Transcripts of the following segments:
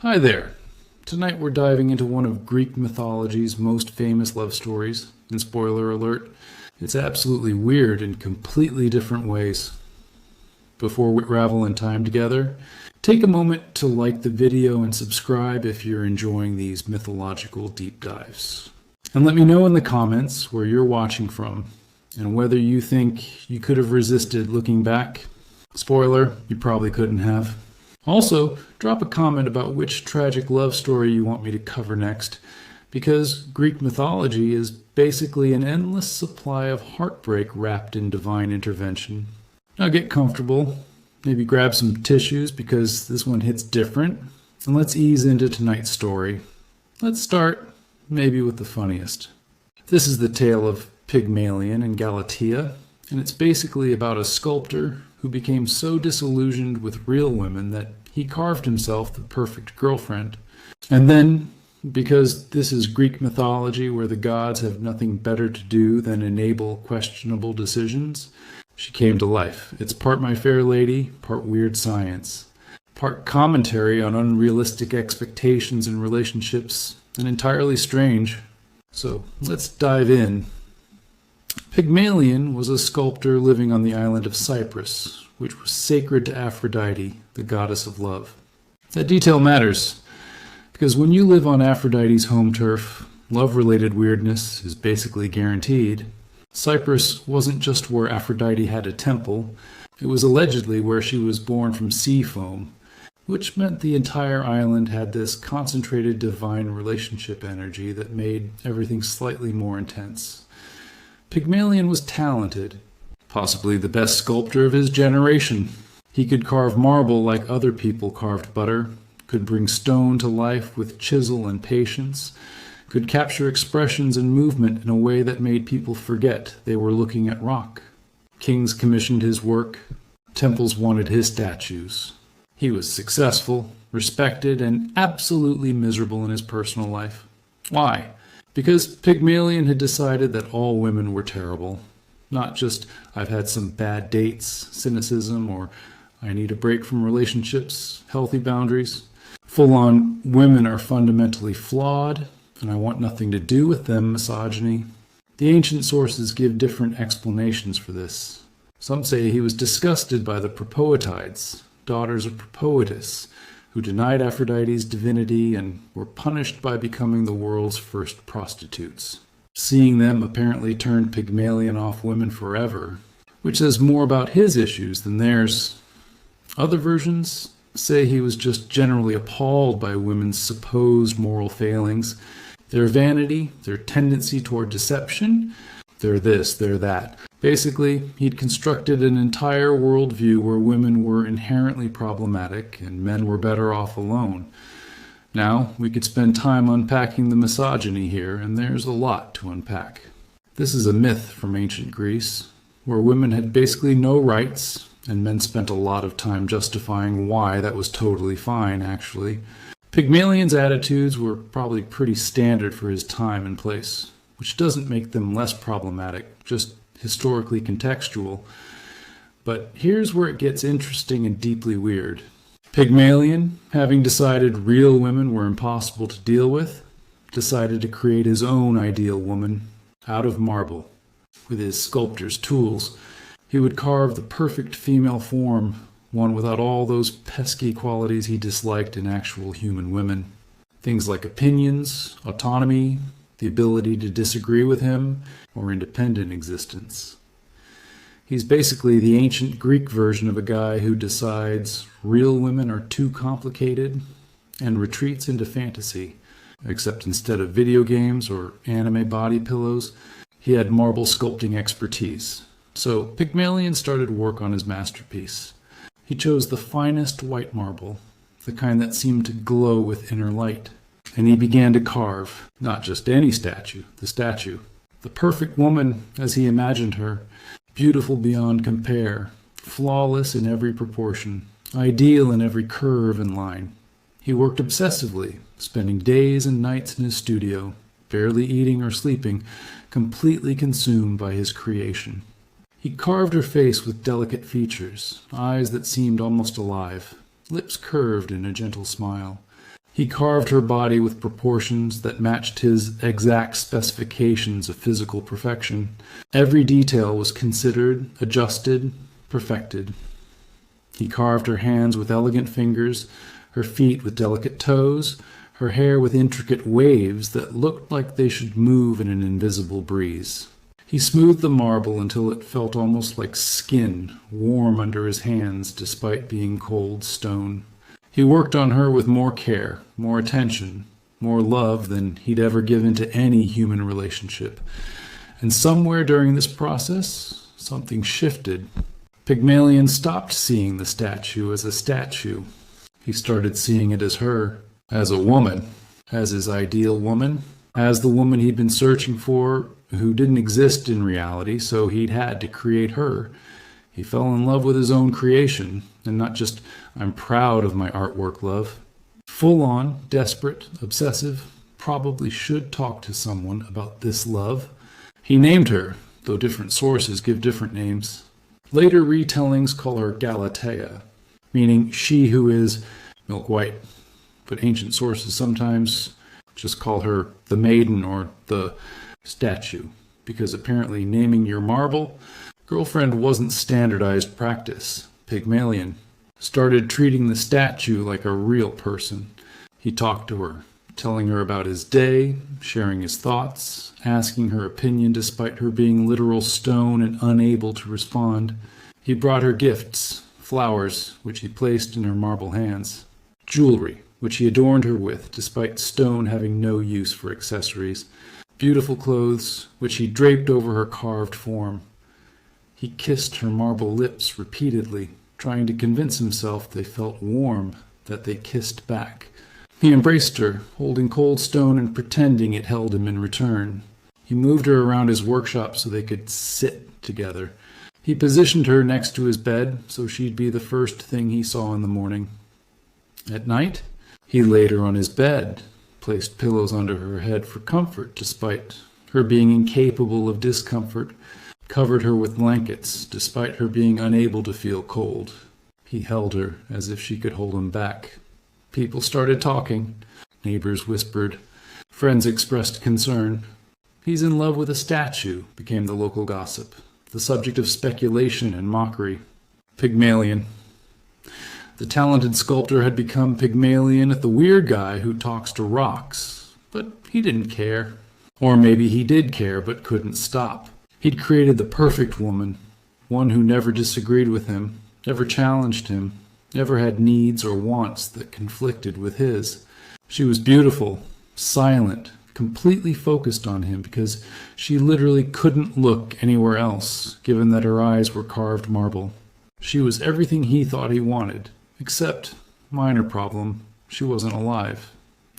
Hi there. Tonight we're diving into one of Greek mythology's most famous love stories, and spoiler alert, it's absolutely weird in completely different ways. Before we travel in time together, take a moment to like the video and subscribe if you're enjoying these mythological deep dives. And let me know in the comments where you're watching from, and whether you think you could have resisted looking back. Spoiler, you probably couldn't have. Also, drop a comment about which tragic love story you want me to cover next, because Greek mythology is basically an endless supply of heartbreak wrapped in divine intervention. Now get comfortable, maybe grab some tissues because this one hits different, and let's ease into tonight's story. Let's start maybe with the funniest. This is the tale of Pygmalion and Galatea, and it's basically about a sculptor who became so disillusioned with real women that he carved himself the perfect girlfriend. And then, because this is Greek mythology where the gods have nothing better to do than enable questionable decisions, she came to life. It's part My Fair Lady, part weird science, part commentary on unrealistic expectations in relationships, and entirely strange. So let's dive in. Pygmalion was a sculptor living on the island of Cyprus, which was sacred to Aphrodite, the goddess of love. That detail matters, because when you live on Aphrodite's home turf, love-related weirdness is basically guaranteed. Cyprus wasn't just where Aphrodite had a temple, it was allegedly where she was born from sea foam, which meant the entire island had this concentrated divine relationship energy that made everything slightly more intense. Pygmalion was talented, possibly the best sculptor of his generation. He could carve marble like other people carved butter, could bring stone to life with chisel and patience, could capture expressions and movement in a way that made people forget they were looking at rock. Kings commissioned his work, temples wanted his statues. He was successful, respected, and absolutely miserable in his personal life. Why? Because Pygmalion had decided that all women were terrible. Not just, I've had some bad dates, cynicism, or I need a break from relationships, healthy boundaries. Full-on, women are fundamentally flawed, and I want nothing to do with them, misogyny. The ancient sources give different explanations for this. Some say he was disgusted by the Propoetides, daughters of Propoetus, who denied Aphrodite's divinity and were punished by becoming the world's first prostitutes. Seeing them apparently turned Pygmalion off women forever, which says more about his issues than theirs. Other versions say he was just generally appalled by women's supposed moral failings, their vanity, their tendency toward deception, their this, their that. Basically, he'd constructed an entire worldview where women were inherently problematic and men were better off alone. Now, we could spend time unpacking the misogyny here, and there's a lot to unpack. This is a myth from ancient Greece, where women had basically no rights, and men spent a lot of time justifying why that was totally fine, actually. Pygmalion's attitudes were probably pretty standard for his time and place, which doesn't make them less problematic, just historically contextual. But here's where it gets interesting and deeply weird. Pygmalion, having decided real women were impossible to deal with, decided to create his own ideal woman out of marble. With his sculptor's tools, he would carve the perfect female form, one without all those pesky qualities he disliked in actual human women. Things like opinions, autonomy, the ability to disagree with him, or independent existence. He's basically the ancient Greek version of a guy who decides real women are too complicated and retreats into fantasy, except instead of video games or anime body pillows, he had marble sculpting expertise. So Pygmalion started work on his masterpiece. He chose the finest white marble, the kind that seemed to glow with inner light. And he began to carve, not just any statue, the perfect woman as he imagined her, beautiful beyond compare, flawless in every proportion, ideal in every curve and line. He worked obsessively, spending days and nights in his studio, barely eating or sleeping, completely consumed by his creation. He carved her face with delicate features, eyes that seemed almost alive, lips curved in a gentle smile, He carved her body with proportions that matched his exact specifications of physical perfection. Every detail was considered, adjusted, perfected. He carved her hands with elegant fingers, her feet with delicate toes, her hair with intricate waves that looked like they should move in an invisible breeze. He smoothed the marble until it felt almost like skin, warm under his hands despite being cold stone. He worked on her with more care, more attention, more love than he'd ever given to any human relationship. And somewhere during this process, something shifted. Pygmalion stopped seeing the statue as a statue. He started seeing it as her, as a woman, as his ideal woman, as the woman he'd been searching for, who didn't exist in reality, so he'd had to create her. He fell in love with his own creation, and not just, I'm proud of my artwork love. Full on, desperate, obsessive, probably should talk to someone about this love. He named her, though different sources give different names. Later retellings call her Galatea, meaning she who is milk white, but ancient sources sometimes just call her the maiden or the statue, because apparently naming your marble girlfriend wasn't standardized practice. Pygmalion started treating the statue like a real person. He talked to her, telling her about his day, sharing his thoughts, asking her opinion despite her being literal stone and unable to respond. He brought her gifts, flowers, which he placed in her marble hands, jewelry, which he adorned her with despite stone having no use for accessories, beautiful clothes, which he draped over her carved form. He kissed her marble lips repeatedly, trying to convince himself they felt warm, that they kissed back. He embraced her, holding cold stone and pretending it held him in return. He moved her around his workshop so they could sit together. He positioned her next to his bed so she'd be the first thing he saw in the morning. At night, he laid her on his bed, placed pillows under her head for comfort despite her being incapable of discomfort, covered her with blankets despite her being unable to feel cold. He held her as if she could hold him back. People started talking. Neighbors whispered. Friends expressed concern. He's in love with a statue, became the local gossip, the subject of speculation and mockery. Pygmalion. The talented sculptor had become Pygmalion, the weird guy who talks to rocks, but he didn't care. Or maybe he did care but couldn't stop. He'd created the perfect woman, one who never disagreed with him, never challenged him, never had needs or wants that conflicted with his. She was beautiful, silent, completely focused on him because she literally couldn't look anywhere else, given that her eyes were carved marble. She was everything he thought he wanted, except, minor problem, she wasn't alive.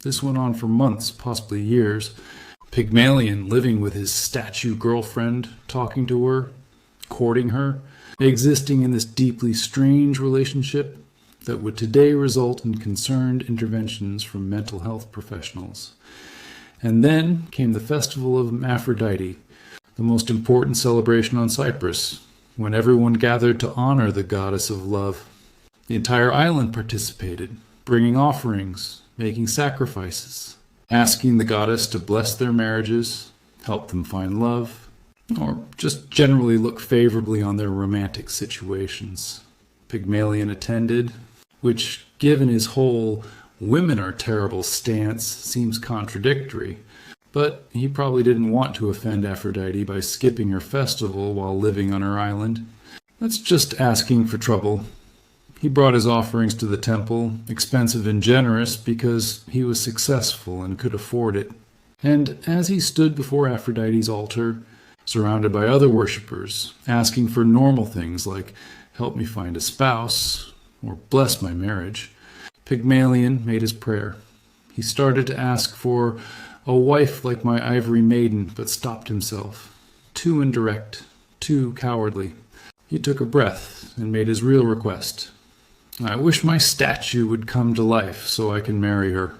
This went on for months, possibly years. Pygmalion living with his statue girlfriend, talking to her, courting her, existing in this deeply strange relationship that would today result in concerned interventions from mental health professionals. And then came the festival of Aphrodite, the most important celebration on Cyprus, when everyone gathered to honor the goddess of love. The entire island participated, bringing offerings, making sacrifices, asking the goddess to bless their marriages, help them find love, or just generally look favorably on their romantic situations. Pygmalion attended, which, given his whole women are terrible stance, seems contradictory, but he probably didn't want to offend Aphrodite by skipping her festival while living on her island. That's just asking for trouble. He brought his offerings to the temple, expensive and generous, because he was successful and could afford it. And as he stood before Aphrodite's altar, surrounded by other worshippers, asking for normal things like, help me find a spouse, or bless my marriage, Pygmalion made his prayer. He started to ask for a wife like my ivory maiden, but stopped himself. Too indirect, too cowardly. He took a breath and made his real request. I wish my statue would come to life so I can marry her.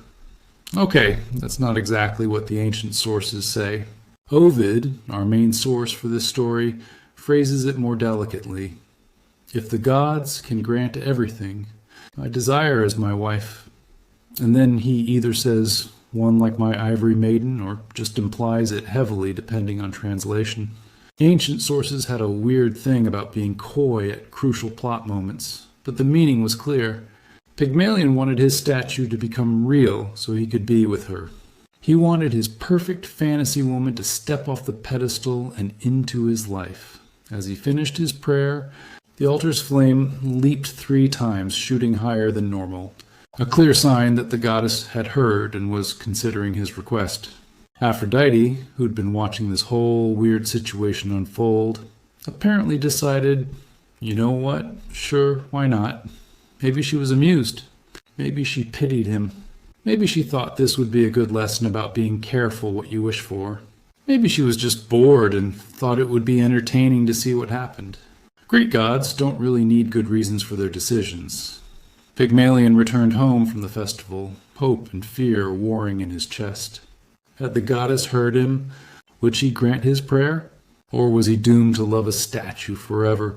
Okay, that's not exactly what the ancient sources say. Ovid, our main source for this story, phrases it more delicately. If the gods can grant everything, I desire as my wife. And then he either says, "One like my ivory maiden," or just implies it heavily depending on translation. Ancient sources had a weird thing about being coy at crucial plot moments, but the meaning was clear. Pygmalion wanted his statue to become real so he could be with her. He wanted his perfect fantasy woman to step off the pedestal and into his life. As he finished his prayer, the altar's flame leaped 3 times, shooting higher than normal, a clear sign that the goddess had heard and was considering his request. Aphrodite, who'd been watching this whole weird situation unfold, apparently decided, you know what, sure, why not? Maybe she was amused. Maybe she pitied him. Maybe she thought this would be a good lesson about being careful what you wish for. Maybe she was just bored and thought it would be entertaining to see what happened. Greek gods don't really need good reasons for their decisions. Pygmalion returned home from the festival, hope and fear warring in his chest. Had the goddess heard him? Would she grant his prayer? Or was he doomed to love a statue forever?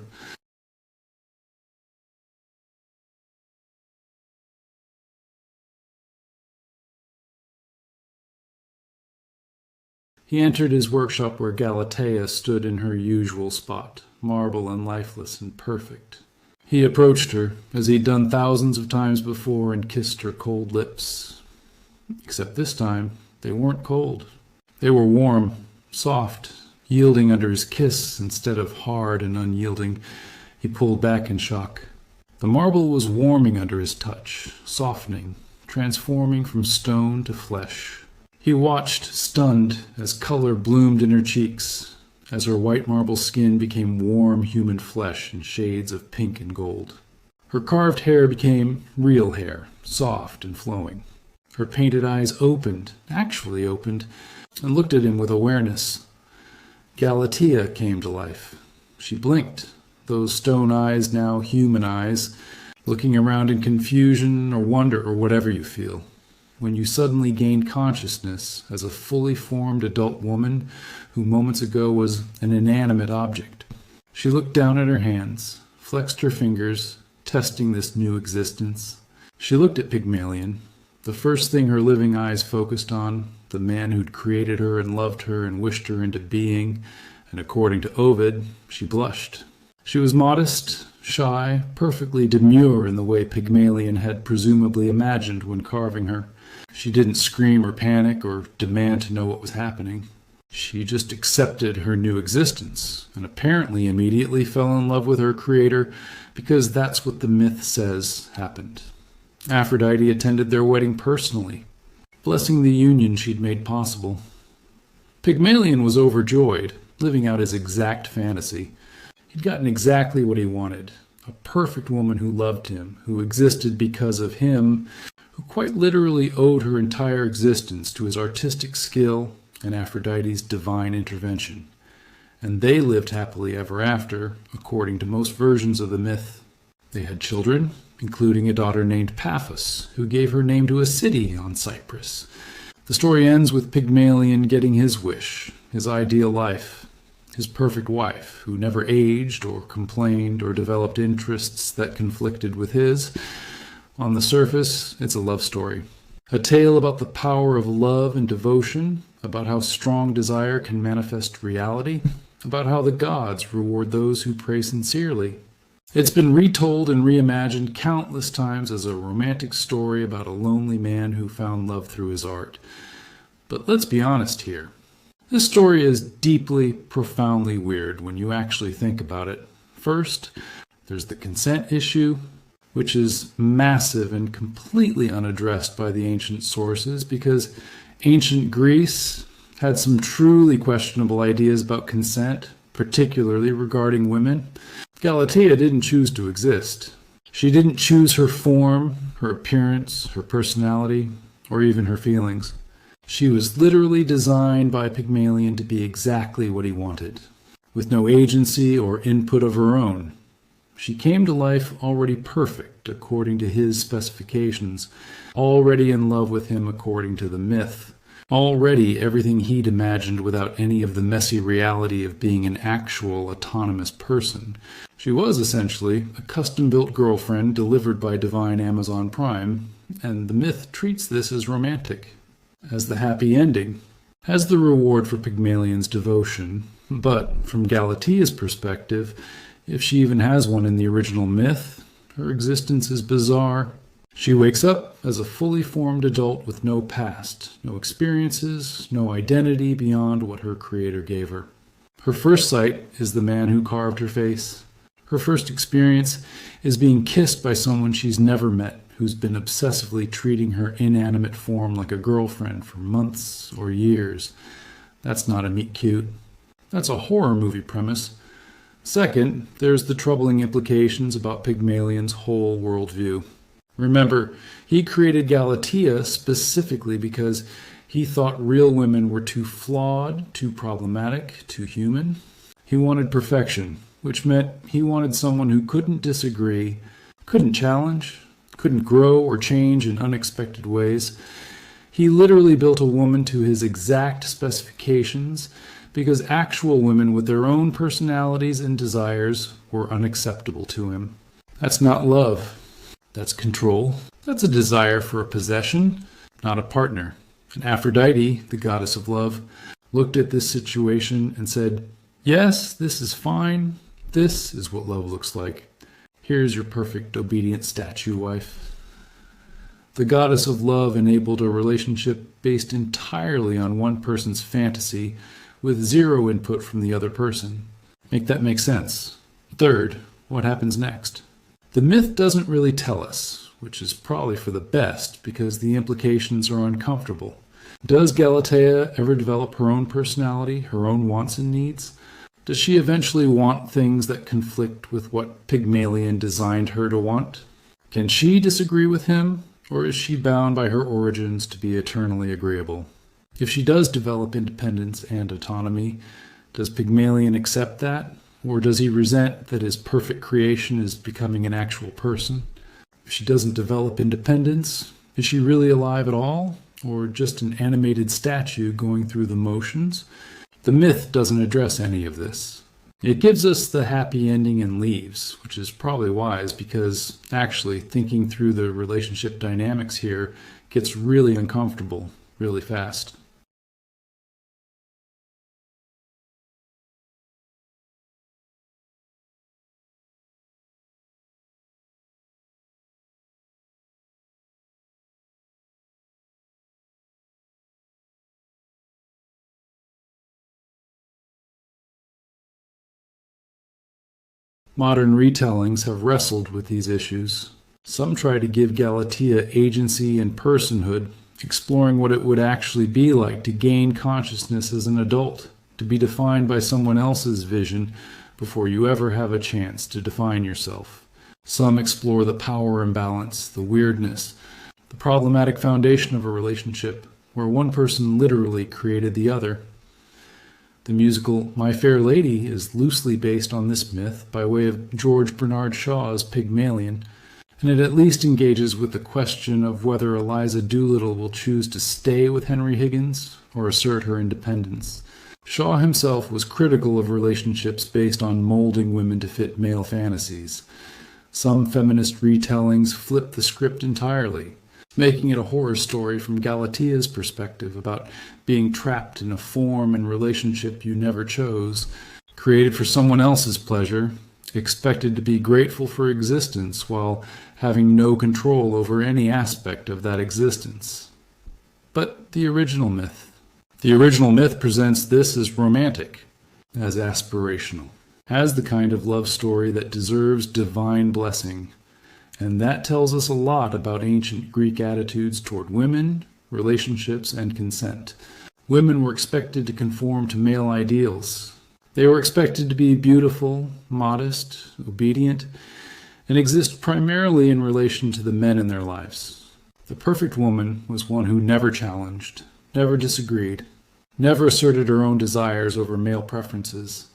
He entered his workshop where Galatea stood in her usual spot, marble and lifeless and perfect. He approached her, as he'd done thousands of times before, and kissed her cold lips. Except this time, they weren't cold. They were warm, soft, yielding under his kiss instead of hard and unyielding. He pulled back in shock. The marble was warming under his touch, softening, transforming from stone to flesh. He watched, stunned, as color bloomed in her cheeks, as her white marble skin became warm human flesh in shades of pink and gold. Her carved hair became real hair, soft and flowing. Her painted eyes opened, actually opened, and looked at him with awareness. Galatea came to life. She blinked, those stone eyes now human eyes, looking around in confusion or wonder or whatever you feel. When you suddenly gained consciousness as a fully formed adult woman who moments ago was an inanimate object. She looked down at her hands, flexed her fingers, testing this new existence. She looked at Pygmalion, the first thing her living eyes focused on, the man who'd created her and loved her and wished her into being, and according to Ovid, she blushed. She was modest, shy, perfectly demure in the way Pygmalion had presumably imagined when carving her. She didn't scream or panic or demand to know what was happening. She just accepted her new existence and apparently immediately fell in love with her creator because that's what the myth says happened. Aphrodite attended their wedding personally, blessing the union she'd made possible. Pygmalion was overjoyed, living out his exact fantasy. He'd gotten exactly what he wanted, a perfect woman who loved him, who existed because of him, who quite literally owed her entire existence to his artistic skill and Aphrodite's divine intervention. And they lived happily ever after, according to most versions of the myth. They had children, including a daughter named Paphos, who gave her name to a city on Cyprus. The story ends with Pygmalion getting his wish, his ideal life, his perfect wife, who never aged or complained or developed interests that conflicted with his. On the surface, it's a love story. A tale about the power of love and devotion, about how strong desire can manifest reality, about how the gods reward those who pray sincerely. It's been retold and reimagined countless times as a romantic story about a lonely man who found love through his art. But let's be honest here. This story is deeply, profoundly weird when you actually think about it. First, there's the consent issue, which is massive and completely unaddressed by the ancient sources because ancient Greece had some truly questionable ideas about consent, particularly regarding women. Galatea didn't choose to exist. She didn't choose her form, her appearance, her personality, or even her feelings. She was literally designed by Pygmalion to be exactly what he wanted, with no agency or input of her own. She came to life already perfect according to his specifications, already in love with him according to the myth, already everything he'd imagined without any of the messy reality of being an actual autonomous person. She was essentially a custom-built girlfriend delivered by divine Amazon Prime, and the myth treats this as romantic, as the happy ending, as the reward for Pygmalion's devotion. But from Galatea's perspective, if she even has one in the original myth, her existence is bizarre. She wakes up as a fully formed adult with no past, no experiences, no identity beyond what her creator gave her. Her first sight is the man who carved her face. Her first experience is being kissed by someone she's never met, who's been obsessively treating her inanimate form like a girlfriend for months or years. That's not a meet cute. That's a horror movie premise. Second, there's the troubling implications about Pygmalion's whole worldview. Remember, he created Galatea specifically because he thought real women were too flawed, too problematic, too human. He wanted perfection, which meant he wanted someone who couldn't disagree, couldn't challenge, couldn't grow or change in unexpected ways. He literally built a woman to his exact specifications because actual women with their own personalities and desires were unacceptable to him. That's not love. That's control. That's a desire for a possession, not a partner. And Aphrodite, the goddess of love, looked at this situation and said, "Yes, this is fine. This is what love looks like. Here's your perfect, obedient statue wife." The goddess of love enabled a relationship based entirely on one person's fantasy, with zero input from the other person. Make that make sense? Third, what happens next? The myth doesn't really tell us, which is probably for the best because the implications are uncomfortable. Does Galatea ever develop her own personality, her own wants and needs? Does she eventually want things that conflict with what Pygmalion designed her to want? Can she disagree with him, or is she bound by her origins to be eternally agreeable? If she does develop independence and autonomy, does Pygmalion accept that? Or does he resent that his perfect creation is becoming an actual person? If she doesn't develop independence, is she really alive at all? Or just an animated statue going through the motions? The myth doesn't address any of this. It gives us the happy ending and leaves, which is probably wise because actually thinking through the relationship dynamics here gets really uncomfortable really fast. Modern retellings have wrestled with these issues. Some try to give Galatea agency and personhood, exploring what it would actually be like to gain consciousness as an adult, to be defined by someone else's vision before you ever have a chance to define yourself. Some explore the power imbalance, the weirdness, the problematic foundation of a relationship where one person literally created the other. The musical My Fair Lady is loosely based on this myth by way of George Bernard Shaw's Pygmalion, and it at least engages with the question of whether Eliza Doolittle will choose to stay with Henry Higgins or assert her independence. Shaw himself was critical of relationships based on molding women to fit male fantasies. Some feminist retellings flip the script entirely, making it a horror story from Galatea's perspective about being trapped in a form and relationship you never chose, created for someone else's pleasure, expected to be grateful for existence while having no control over any aspect of that existence. But the original myth. The original myth presents this as romantic, as aspirational, as the kind of love story that deserves divine blessing. And that tells us a lot about ancient Greek attitudes toward women, relationships, and consent. Women were expected to conform to male ideals. They were expected to be beautiful, modest, obedient, and exist primarily in relation to the men in their lives. The perfect woman was one who never challenged, never disagreed, never asserted her own desires over male preferences.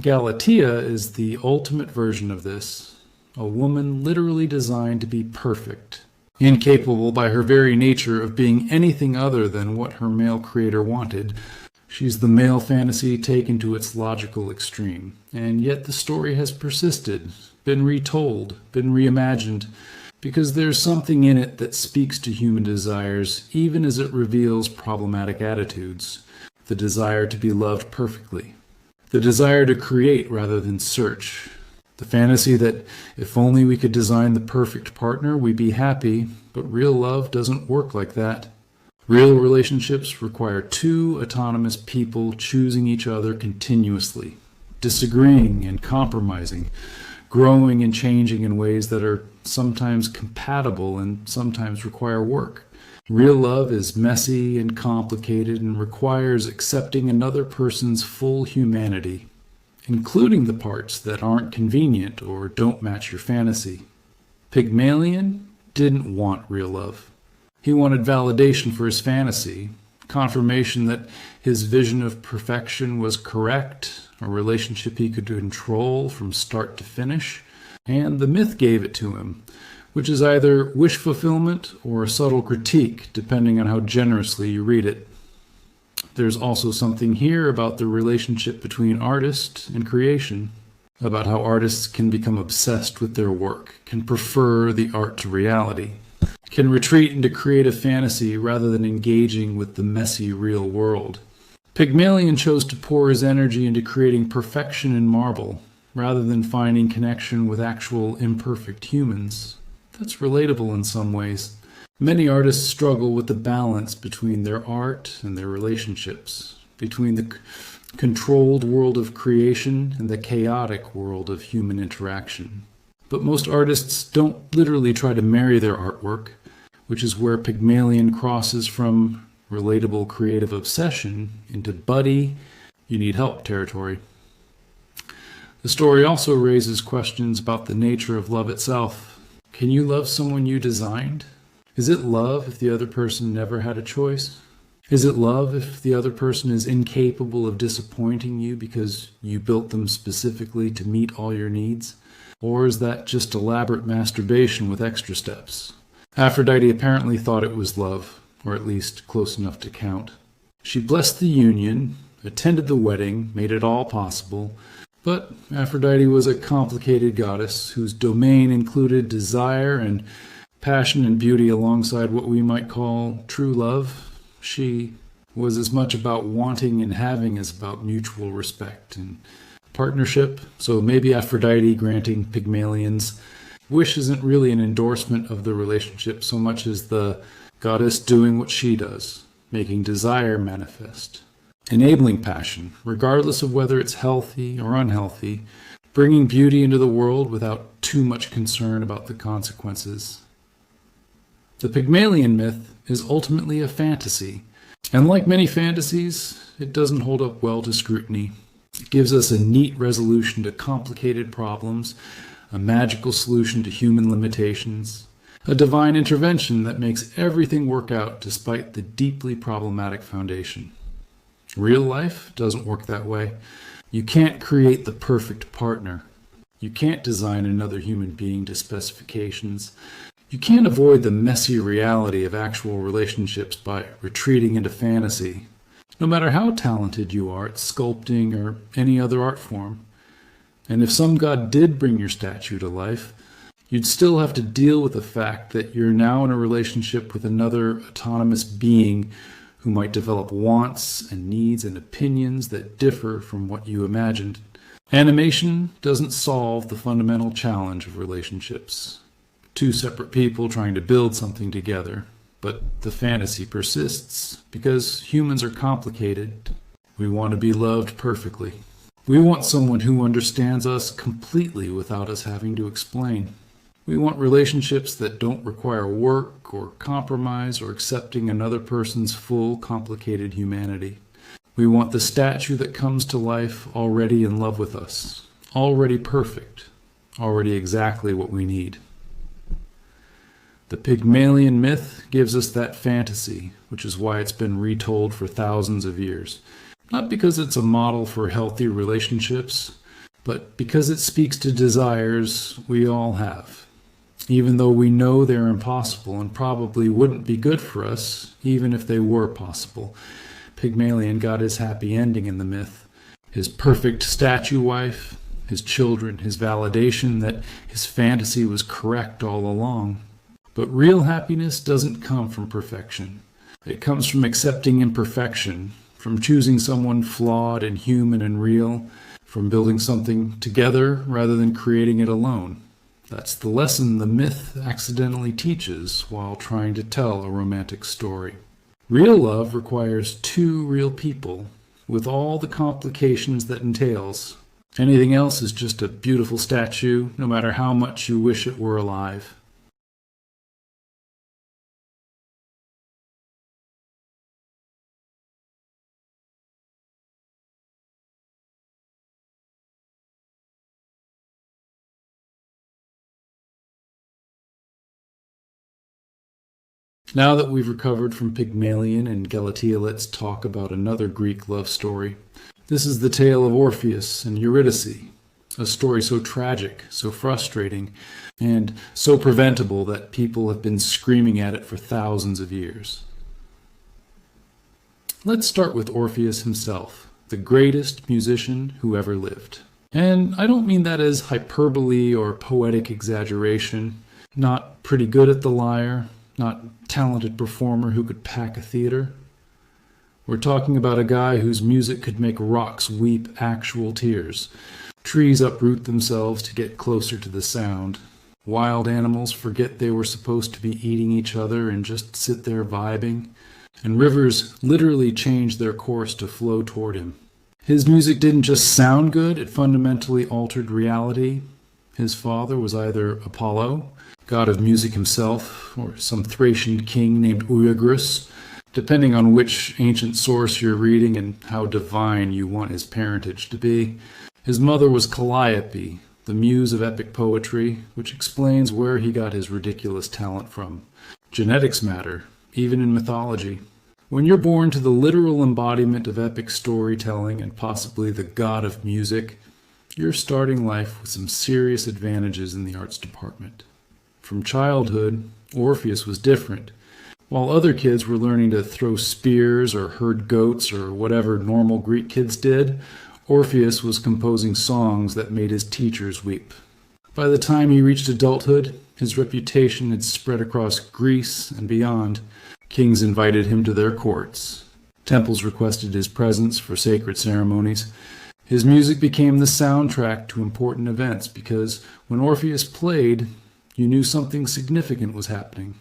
Galatea is the ultimate version of this. A woman literally designed to be perfect, incapable by her very nature of being anything other than what her male creator wanted. She's the male fantasy taken to its logical extreme, and yet the story has persisted, been retold, been reimagined, because there's something in it that speaks to human desires, even as it reveals problematic attitudes. The desire to be loved perfectly. The desire to create rather than search. The fantasy that if only we could design the perfect partner, we'd be happy, but real love doesn't work like that. Real relationships require two autonomous people choosing each other continuously, disagreeing and compromising, growing and changing in ways that are sometimes compatible and sometimes require work. Real love is messy and complicated and requires accepting another person's full humanity, including the parts that aren't convenient or don't match your fantasy. Pygmalion didn't want real love. He wanted validation for his fantasy, confirmation that his vision of perfection was correct, a relationship he could control from start to finish, and the myth gave it to him, which is either wish fulfillment or a subtle critique, depending on how generously you read it. There's also something here about the relationship between artist and creation, about how artists can become obsessed with their work, can prefer the art to reality, can retreat into creative fantasy rather than engaging with the messy real world. Pygmalion chose to pour his energy into creating perfection in marble, rather than finding connection with actual imperfect humans. That's relatable in some ways. Many artists struggle with the balance between their art and their relationships, between the controlled world of creation and the chaotic world of human interaction. But most artists don't literally try to marry their artwork, which is where Pygmalion crosses from relatable creative obsession into buddy, you need help territory. The story also raises questions about the nature of love itself. Can you love someone you designed? Is it love if the other person never had a choice? Is it love if the other person is incapable of disappointing you because you built them specifically to meet all your needs? Or is that just elaborate masturbation with extra steps? Aphrodite apparently thought it was love, or at least close enough to count. She blessed the union, attended the wedding, made it all possible, but Aphrodite was a complicated goddess whose domain included desire and passion and beauty alongside what we might call true love. She was as much about wanting and having as about mutual respect and partnership. So maybe Aphrodite granting Pygmalion's wish isn't really an endorsement of the relationship so much as the goddess doing what she does, making desire manifest, enabling passion, regardless of whether it's healthy or unhealthy, bringing beauty into the world without too much concern about the consequences. The Pygmalion myth is ultimately a fantasy, and like many fantasies, it doesn't hold up well to scrutiny. It gives us a neat resolution to complicated problems, a magical solution to human limitations, a divine intervention that makes everything work out despite the deeply problematic foundation. Real life doesn't work that way. You can't create the perfect partner. You can't design another human being to specifications. You can't avoid the messy reality of actual relationships by retreating into fantasy, no matter how talented you are at sculpting or any other art form. And if some god did bring your statue to life, you'd still have to deal with the fact that you're now in a relationship with another autonomous being who might develop wants and needs and opinions that differ from what you imagined. Animation doesn't solve the fundamental challenge of relationships. Two separate people trying to build something together, but the fantasy persists because humans are complicated. We want to be loved perfectly. We want someone who understands us completely without us having to explain. We want relationships that don't require work or compromise or accepting another person's full, complicated humanity. We want the statue that comes to life already in love with us, already perfect, already exactly what we need. The Pygmalion myth gives us that fantasy, which is why it's been retold for thousands of years. Not because it's a model for healthy relationships, but because it speaks to desires we all have, even though we know they're impossible and probably wouldn't be good for us, even if they were possible. Pygmalion got his happy ending in the myth. His perfect statue wife, his children, his validation that his fantasy was correct all along. But real happiness doesn't come from perfection. It comes from accepting imperfection, from choosing someone flawed and human and real, from building something together rather than creating it alone. That's the lesson the myth accidentally teaches while trying to tell a romantic story. Real love requires two real people, with all the complications that entails. Anything else is just a beautiful statue, no matter how much you wish it were alive. Now that we've recovered from Pygmalion and Galatea, let's talk about another Greek love story. This is the tale of Orpheus and Eurydice, a story so tragic, so frustrating, and so preventable that people have been screaming at it for thousands of years. Let's start with Orpheus himself, the greatest musician who ever lived. And I don't mean that as hyperbole or poetic exaggeration, not pretty good at the lyre, not talented performer who could pack a theater. We're talking about a guy whose music could make rocks weep actual tears. Trees uproot themselves to get closer to the sound. Wild animals forget they were supposed to be eating each other and just sit there vibing. And rivers literally change their course to flow toward him. His music didn't just sound good, it fundamentally altered reality. His father was either Apollo, god of music himself, or some Thracian king named Oeagrus, depending on which ancient source you're reading and how divine you want his parentage to be. His mother was Calliope, the muse of epic poetry, which explains where he got his ridiculous talent from. Genetics matter, even in mythology. When you're born to the literal embodiment of epic storytelling and possibly the god of music, you're starting life with some serious advantages in the arts department. From childhood, Orpheus was different. While other kids were learning to throw spears or herd goats or whatever normal Greek kids did, Orpheus was composing songs that made his teachers weep. By the time he reached adulthood, his reputation had spread across Greece and beyond. Kings invited him to their courts. Temples requested his presence for sacred ceremonies. His music became the soundtrack to important events because when Orpheus played, you knew something significant was happening.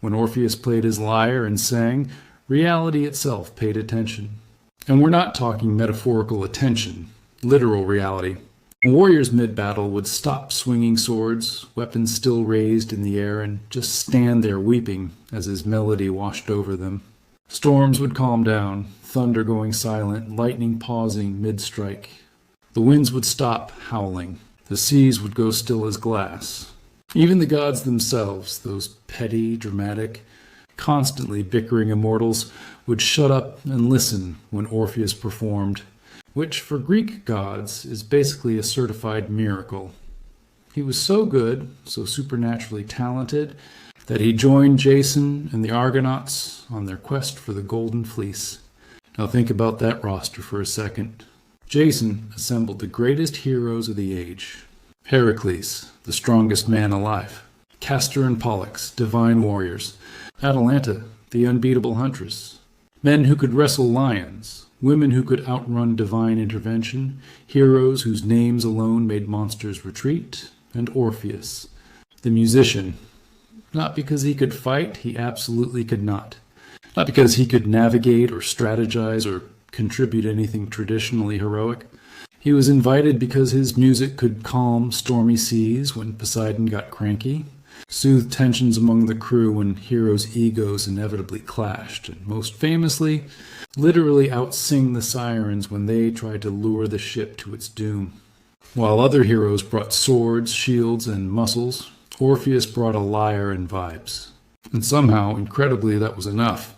When Orpheus played his lyre and sang, reality itself paid attention. And we're not talking metaphorical attention, literal reality. Warriors mid-battle would stop swinging swords, weapons still raised in the air, and just stand there weeping as his melody washed over them. Storms would calm down, thunder going silent, lightning pausing mid-strike. The winds would stop howling. The seas would go still as glass. Even the gods themselves, those petty, dramatic, constantly bickering immortals, would shut up and listen when Orpheus performed, which for Greek gods is basically a certified miracle. He was so good, so supernaturally talented, that he joined Jason and the Argonauts on their quest for the Golden Fleece. Now think about that roster for a second. Jason assembled the greatest heroes of the age. Heracles, the strongest man alive. Castor and Pollux, divine warriors. Atalanta, the unbeatable huntress. Men who could wrestle lions. Women who could outrun divine intervention. Heroes whose names alone made monsters retreat. And Orpheus, the musician. Not because he could fight, he absolutely could not. Not because he could navigate or strategize or contribute anything traditionally heroic. He was invited because his music could calm stormy seas when Poseidon got cranky, soothe tensions among the crew when heroes' egos inevitably clashed, and most famously, literally outsing the sirens when they tried to lure the ship to its doom. While other heroes brought swords, shields, and muscles, Orpheus brought a lyre and vibes. And somehow, incredibly, that was enough.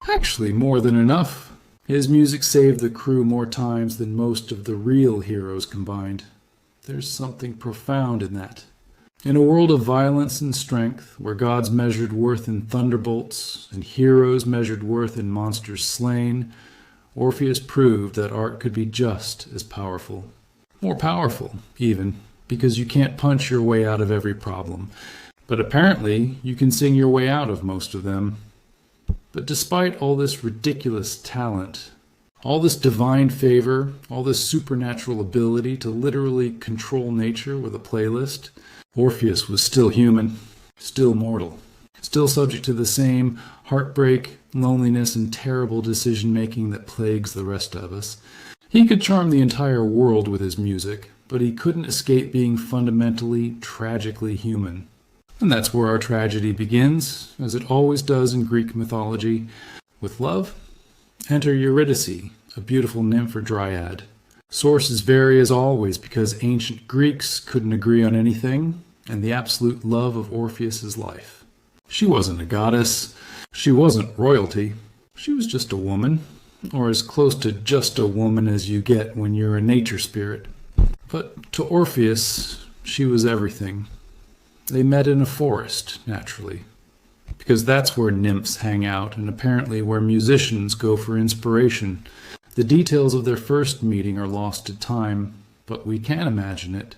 Actually, more than enough. His music saved the crew more times than most of the real heroes combined. There's something profound in that. In a world of violence and strength, where gods measured worth in thunderbolts and heroes measured worth in monsters slain, Orpheus proved that art could be just as powerful. More powerful, even, because you can't punch your way out of every problem. But apparently, you can sing your way out of most of them. But despite all this ridiculous talent, all this divine favor, all this supernatural ability to literally control nature with a playlist, Orpheus was still human, still mortal, still subject to the same heartbreak, loneliness, and terrible decision-making that plagues the rest of us. He could charm the entire world with his music, but he couldn't escape being fundamentally, tragically human. And that's where our tragedy begins, as it always does in Greek mythology. With love, enter Eurydice, a beautiful nymph or dryad. Sources vary as always because ancient Greeks couldn't agree on anything, and the absolute love of Orpheus's life. She wasn't a goddess, she wasn't royalty, she was just a woman, or as close to just a woman as you get when you're a nature spirit. But to Orpheus, she was everything. They met in a forest, naturally, because that's where nymphs hang out and apparently where musicians go for inspiration. The details of their first meeting are lost to time, but we can imagine it.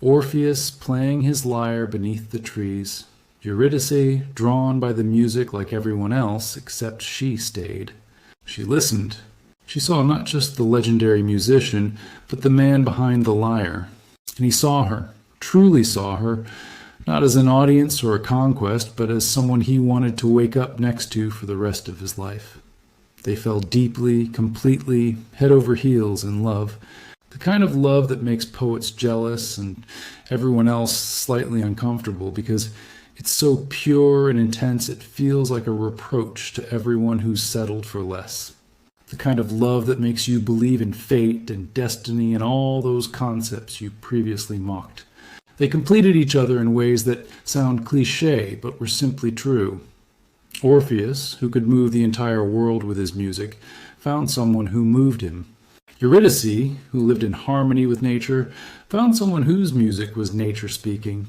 Orpheus playing his lyre beneath the trees, Eurydice drawn by the music like everyone else, except she stayed. She listened. She saw not just the legendary musician, but the man behind the lyre. And he saw her, truly saw her, not as an audience or a conquest, but as someone he wanted to wake up next to for the rest of his life. They fell deeply, completely, head over heels in love. The kind of love that makes poets jealous and everyone else slightly uncomfortable because it's so pure and intense it feels like a reproach to everyone who's settled for less. The kind of love that makes you believe in fate and destiny and all those concepts you previously mocked. They completed each other in ways that sound cliché, but were simply true. Orpheus, who could move the entire world with his music, found someone who moved him. Eurydice, who lived in harmony with nature, found someone whose music was nature speaking.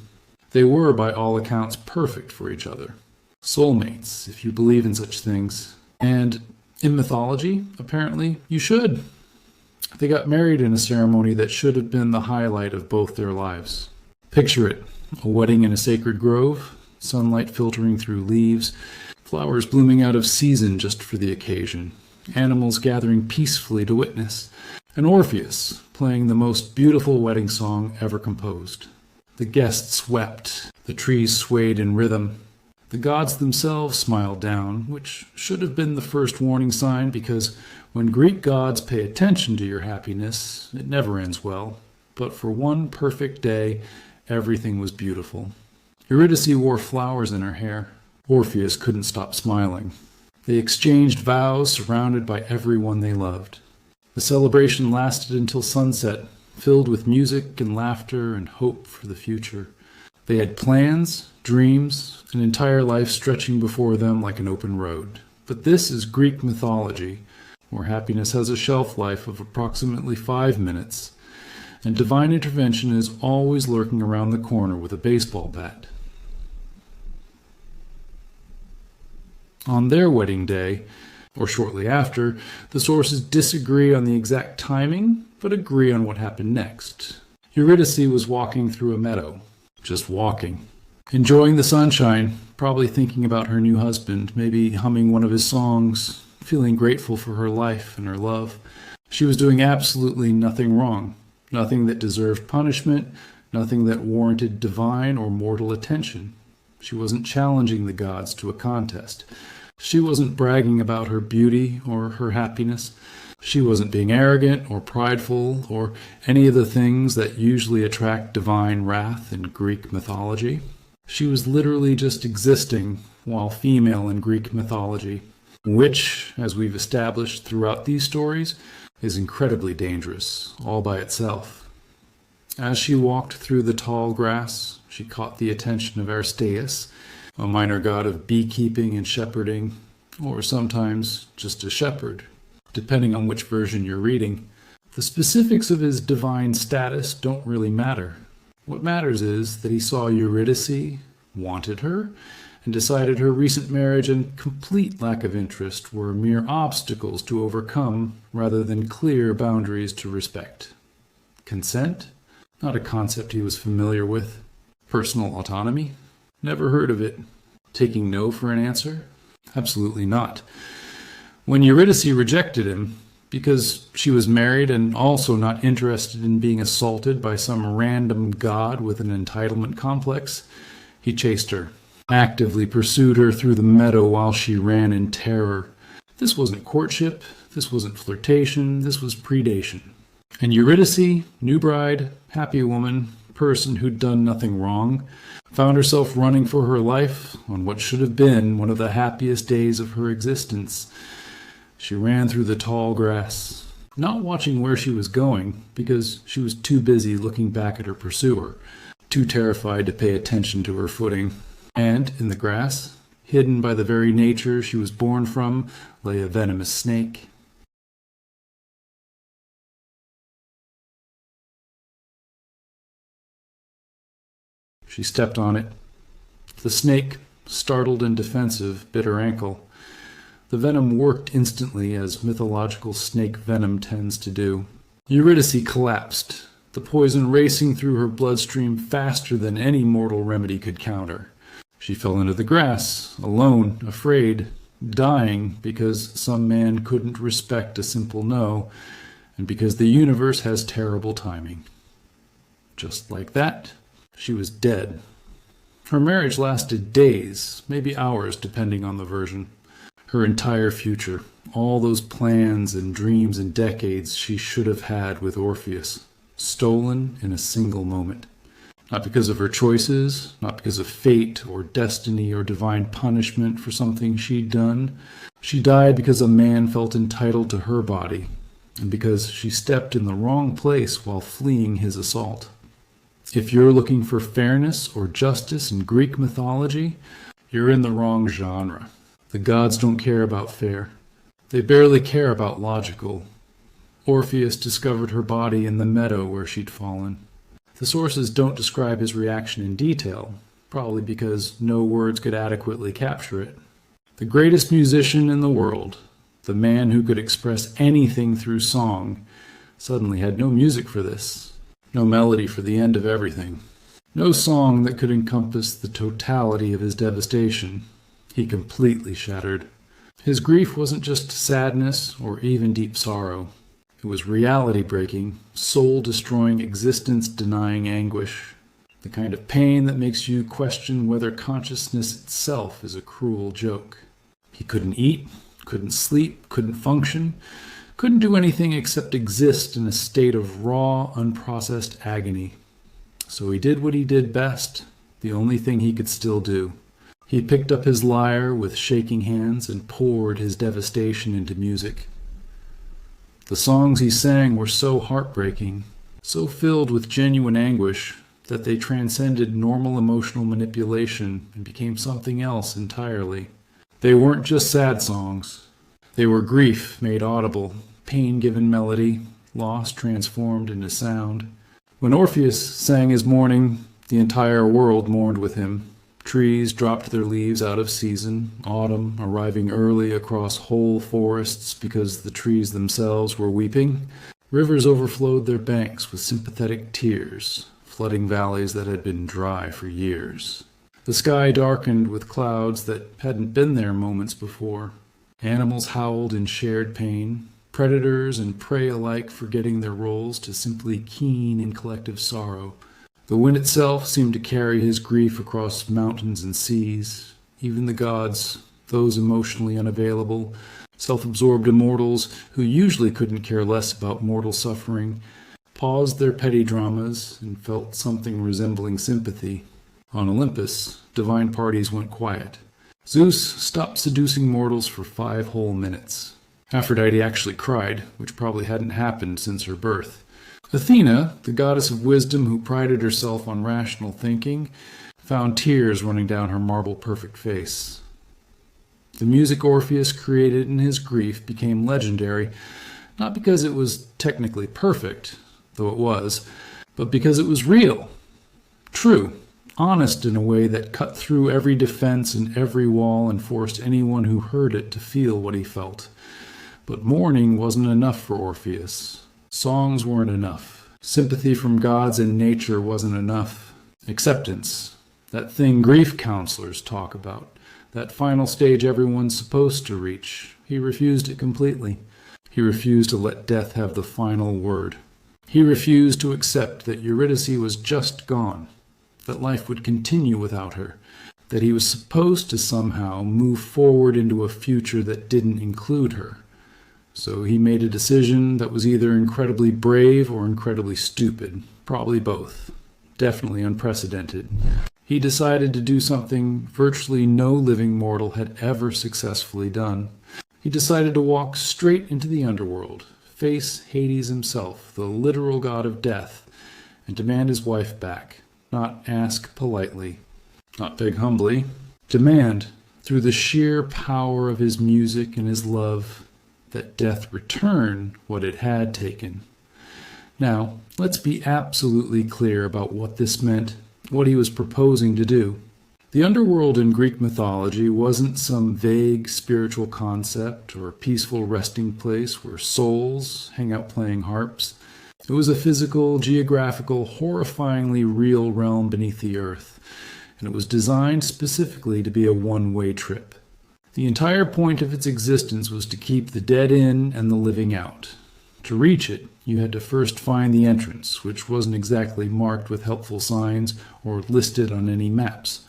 They were, by all accounts, perfect for each other. Soulmates, if you believe in such things. And in mythology, apparently, you should. They got married in a ceremony that should have been the highlight of both their lives. Picture it, a wedding in a sacred grove, sunlight filtering through leaves, flowers blooming out of season just for the occasion, animals gathering peacefully to witness, and Orpheus playing the most beautiful wedding song ever composed. The guests wept, the trees swayed in rhythm. The gods themselves smiled down, which should have been the first warning sign because when Greek gods pay attention to your happiness, it never ends well. But for one perfect day, everything was beautiful. Eurydice wore flowers in her hair. Orpheus couldn't stop smiling. They exchanged vows surrounded by everyone they loved. The celebration lasted until sunset, filled with music and laughter and hope for the future. They had plans, dreams, an entire life stretching before them like an open road. But this is Greek mythology, where happiness has a shelf life of approximately 5 minutes, and divine intervention is always lurking around the corner with a baseball bat. On their wedding day, or shortly after, the sources disagree on the exact timing, but agree on what happened next. Eurydice was walking through a meadow, just walking, enjoying the sunshine, probably thinking about her new husband, maybe humming one of his songs, feeling grateful for her life and her love. She was doing absolutely nothing wrong. Nothing that deserved punishment, nothing that warranted divine or mortal attention. She wasn't challenging the gods to a contest. She wasn't bragging about her beauty or her happiness. She wasn't being arrogant or prideful or any of the things that usually attract divine wrath in Greek mythology. She was literally just existing while female in Greek mythology, which, as we've established throughout these stories, is incredibly dangerous, all by itself. As she walked through the tall grass, she caught the attention of Aristaeus, a minor god of beekeeping and shepherding, or sometimes just a shepherd, depending on which version you're reading. The specifics of his divine status don't really matter. What matters is that he saw Eurydice, wanted her, and decided her recent marriage and complete lack of interest were mere obstacles to overcome rather than clear boundaries to respect. Consent? Not a concept he was familiar with. Personal autonomy? Never heard of it. Taking no for an answer? Absolutely not. When Eurydice rejected him, because she was married and also not interested in being assaulted by some random god with an entitlement complex, he chased her, actively pursued her through the meadow while she ran in terror. This wasn't courtship, this wasn't flirtation, this was predation. And Eurydice, new bride, happy woman, person who'd done nothing wrong, found herself running for her life on what should have been one of the happiest days of her existence. She ran through the tall grass, not watching where she was going, because she was too busy looking back at her pursuer, too terrified to pay attention to her footing. And in the grass, hidden by the very nature she was born from, lay a venomous snake. She stepped on it. The snake, startled and defensive, bit her ankle. The venom worked instantly, as mythological snake venom tends to do. Eurydice collapsed, the poison racing through her bloodstream faster than any mortal remedy could counter. She fell into the grass, alone, afraid, dying because some man couldn't respect a simple no, and because the universe has terrible timing. Just like that, she was dead. Her marriage lasted days, maybe hours, depending on the version. Her entire future, all those plans and dreams and decades she should have had with Orpheus, stolen in a single moment. Not because of her choices, not because of fate or destiny or divine punishment for something she'd done. She died because a man felt entitled to her body, and because she stepped in the wrong place while fleeing his assault. If you're looking for fairness or justice in Greek mythology, you're in the wrong genre. The gods don't care about fair. They barely care about logical. Orpheus discovered her body in the meadow where she'd fallen. The sources don't describe his reaction in detail, probably because no words could adequately capture it. The greatest musician in the world, the man who could express anything through song, suddenly had no music for this, no melody for the end of everything, no song that could encompass the totality of his devastation. He completely shattered. His grief wasn't just sadness or even deep sorrow. It was reality-breaking, soul-destroying, existence-denying anguish. The kind of pain that makes you question whether consciousness itself is a cruel joke. He couldn't eat, couldn't sleep, couldn't function, couldn't do anything except exist in a state of raw, unprocessed agony. So he did what he did best, the only thing he could still do. He picked up his lyre with shaking hands and poured his devastation into music. The songs he sang were so heartbreaking, so filled with genuine anguish, that they transcended normal emotional manipulation and became something else entirely. They weren't just sad songs. They were grief made audible, pain given melody, loss transformed into sound. When Orpheus sang his mourning, the entire world mourned with him. Trees dropped their leaves out of season, autumn arriving early across whole forests because the trees themselves were weeping. Rivers overflowed their banks with sympathetic tears, flooding valleys that had been dry for years. The sky darkened with clouds that hadn't been there moments before. Animals howled in shared pain, predators and prey alike forgetting their roles to simply keen in collective sorrow. The wind itself seemed to carry his grief across mountains and seas. Even the gods, those emotionally unavailable, self-absorbed immortals who usually couldn't care less about mortal suffering, paused their petty dramas and felt something resembling sympathy. On Olympus, divine parties went quiet. Zeus stopped seducing mortals for 5 whole minutes. Aphrodite actually cried, which probably hadn't happened since her birth. Athena, the goddess of wisdom who prided herself on rational thinking, found tears running down her marble-perfect face. The music Orpheus created in his grief became legendary, not because it was technically perfect, though it was, but because it was real, true, honest in a way that cut through every defense and every wall and forced anyone who heard it to feel what he felt. But mourning wasn't enough for Orpheus. Songs weren't enough. Sympathy from gods and nature wasn't enough. Acceptance, That thing grief counselors talk about. That final stage everyone's supposed to reach. He refused it completely. He refused to let death have the final word. He refused to accept that Eurydice was just gone, that life would continue without her, that he was supposed to somehow move forward into a future that didn't include her. So he made a decision that was either incredibly brave or incredibly stupid, probably both. Definitely unprecedented. He decided to do something virtually no living mortal had ever successfully done. He decided to walk straight into the underworld, face Hades himself, the literal god of death, and demand his wife back. Not ask politely, not beg humbly. Demand, through the sheer power of his music and his love, that death return what it had taken. Now, let's be absolutely clear about what this meant, what he was proposing to do. The underworld in Greek mythology wasn't some vague spiritual concept or peaceful resting place where souls hang out playing harps. It was a physical, geographical, horrifyingly real realm beneath the earth, and it was designed specifically to be a one-way trip. The entire point of its existence was to keep the dead in and the living out. To reach it, you had to first find the entrance, which wasn't exactly marked with helpful signs or listed on any maps.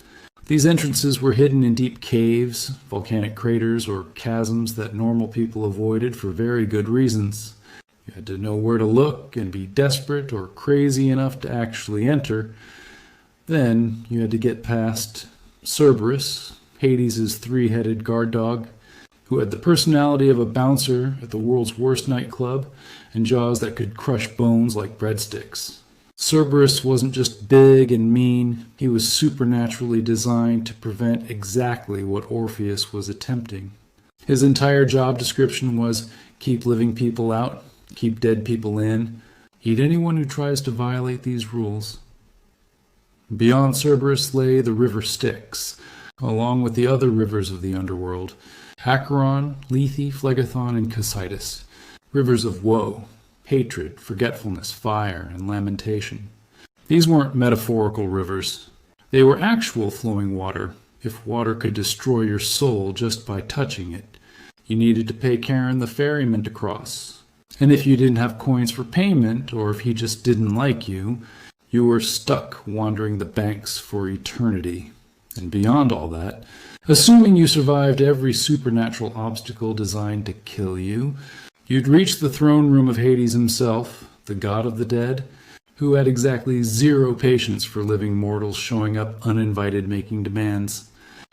These entrances were hidden in deep caves, volcanic craters, or chasms that normal people avoided for very good reasons. You had to know where to look and be desperate or crazy enough to actually enter. Then you had to get past Cerberus, Hades' three-headed guard dog, who had the personality of a bouncer at the world's worst nightclub and jaws that could crush bones like breadsticks. Cerberus wasn't just big and mean, he was supernaturally designed to prevent exactly what Orpheus was attempting. His entire job description was keep living people out, keep dead people in, eat anyone who tries to violate these rules. Beyond Cerberus lay the river Styx, along with the other rivers of the underworld, Acheron, Lethe, Phlegethon, and Cocytus, rivers of woe, hatred, forgetfulness, fire, and lamentation. These weren't metaphorical rivers. They were actual flowing water, if water could destroy your soul just by touching it. You needed to pay Charon the ferryman to cross. And if you didn't have coins for payment, or if he just didn't like you, you were stuck wandering the banks for eternity. And beyond all that, assuming you survived every supernatural obstacle designed to kill you, you'd reach the throne room of Hades himself, the god of the dead, who had exactly zero patience for living mortals showing up uninvited making demands.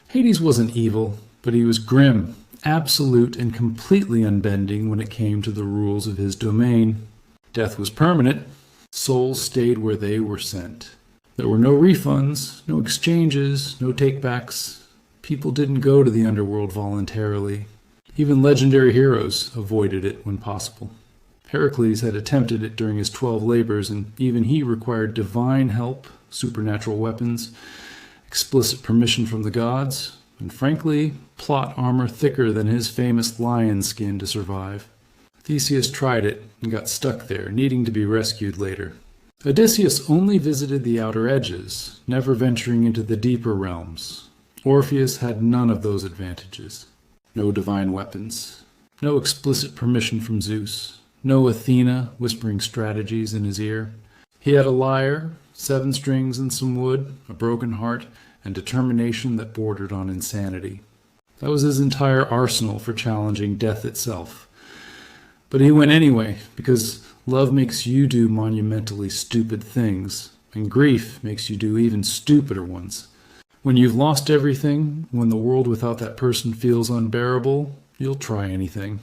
Hades wasn't evil, but he was grim, absolute, and completely unbending when it came to the rules of his domain. Death was permanent. Souls stayed where they were sent. There were no refunds, no exchanges, no takebacks. People didn't go to the underworld voluntarily. Even legendary heroes avoided it when possible. Heracles had attempted it during his 12 labors, and even he required divine help, supernatural weapons, explicit permission from the gods, and frankly, plot armor thicker than his famous lion skin to survive. Theseus tried it and got stuck there, needing to be rescued later. Odysseus only visited the outer edges, never venturing into the deeper realms. Orpheus had none of those advantages. No divine weapons, no explicit permission from Zeus, no Athena whispering strategies in his ear. He had a lyre, 7 strings and some wood, a broken heart, and determination that bordered on insanity. That was his entire arsenal for challenging death itself. But he went anyway, because love makes you do monumentally stupid things, and grief makes you do even stupider ones. When you've lost everything, when the world without that person feels unbearable, you'll try anything.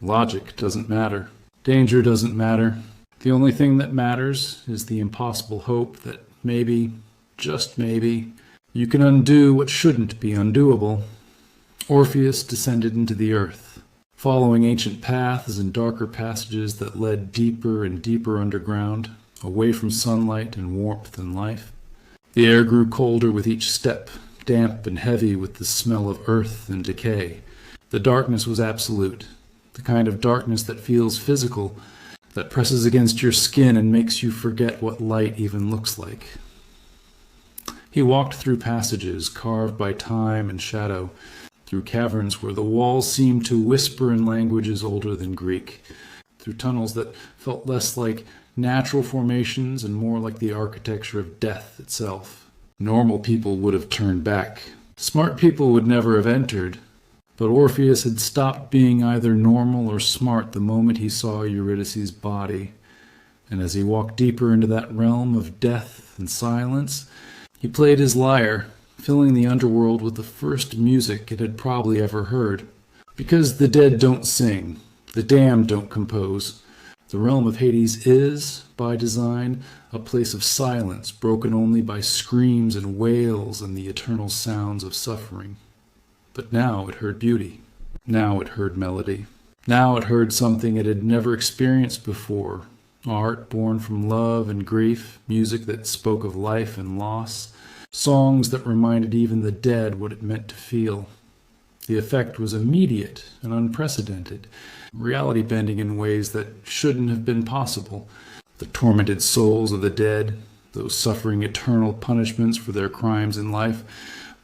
Logic doesn't matter. Danger doesn't matter. The only thing that matters is the impossible hope that maybe, just maybe, you can undo what shouldn't be undoable. Orpheus descended into the earth, following ancient paths and darker passages that led deeper and deeper underground, away from sunlight and warmth and life. The air grew colder with each step, damp and heavy with the smell of earth and decay. The darkness was absolute, the kind of darkness that feels physical, that presses against your skin and makes you forget what light even looks like. He walked through passages carved by time and shadow, through caverns where the walls seemed to whisper in languages older than Greek, through tunnels that felt less like natural formations and more like the architecture of death itself. Normal people would have turned back. Smart people would never have entered. But Orpheus had stopped being either normal or smart the moment he saw Eurydice's body, and as he walked deeper into that realm of death and silence, he played his lyre, filling the underworld with the first music it had probably ever heard. Because the dead don't sing, the damned don't compose, the realm of Hades is, by design, a place of silence broken only by screams and wails and the eternal sounds of suffering. But now it heard beauty. Now it heard melody. Now it heard something it had never experienced before. Art born from love and grief, music that spoke of life and loss, songs that reminded even the dead what it meant to feel. The effect was immediate and unprecedented, reality-bending in ways that shouldn't have been possible. The tormented souls of the dead, those suffering eternal punishments for their crimes in life,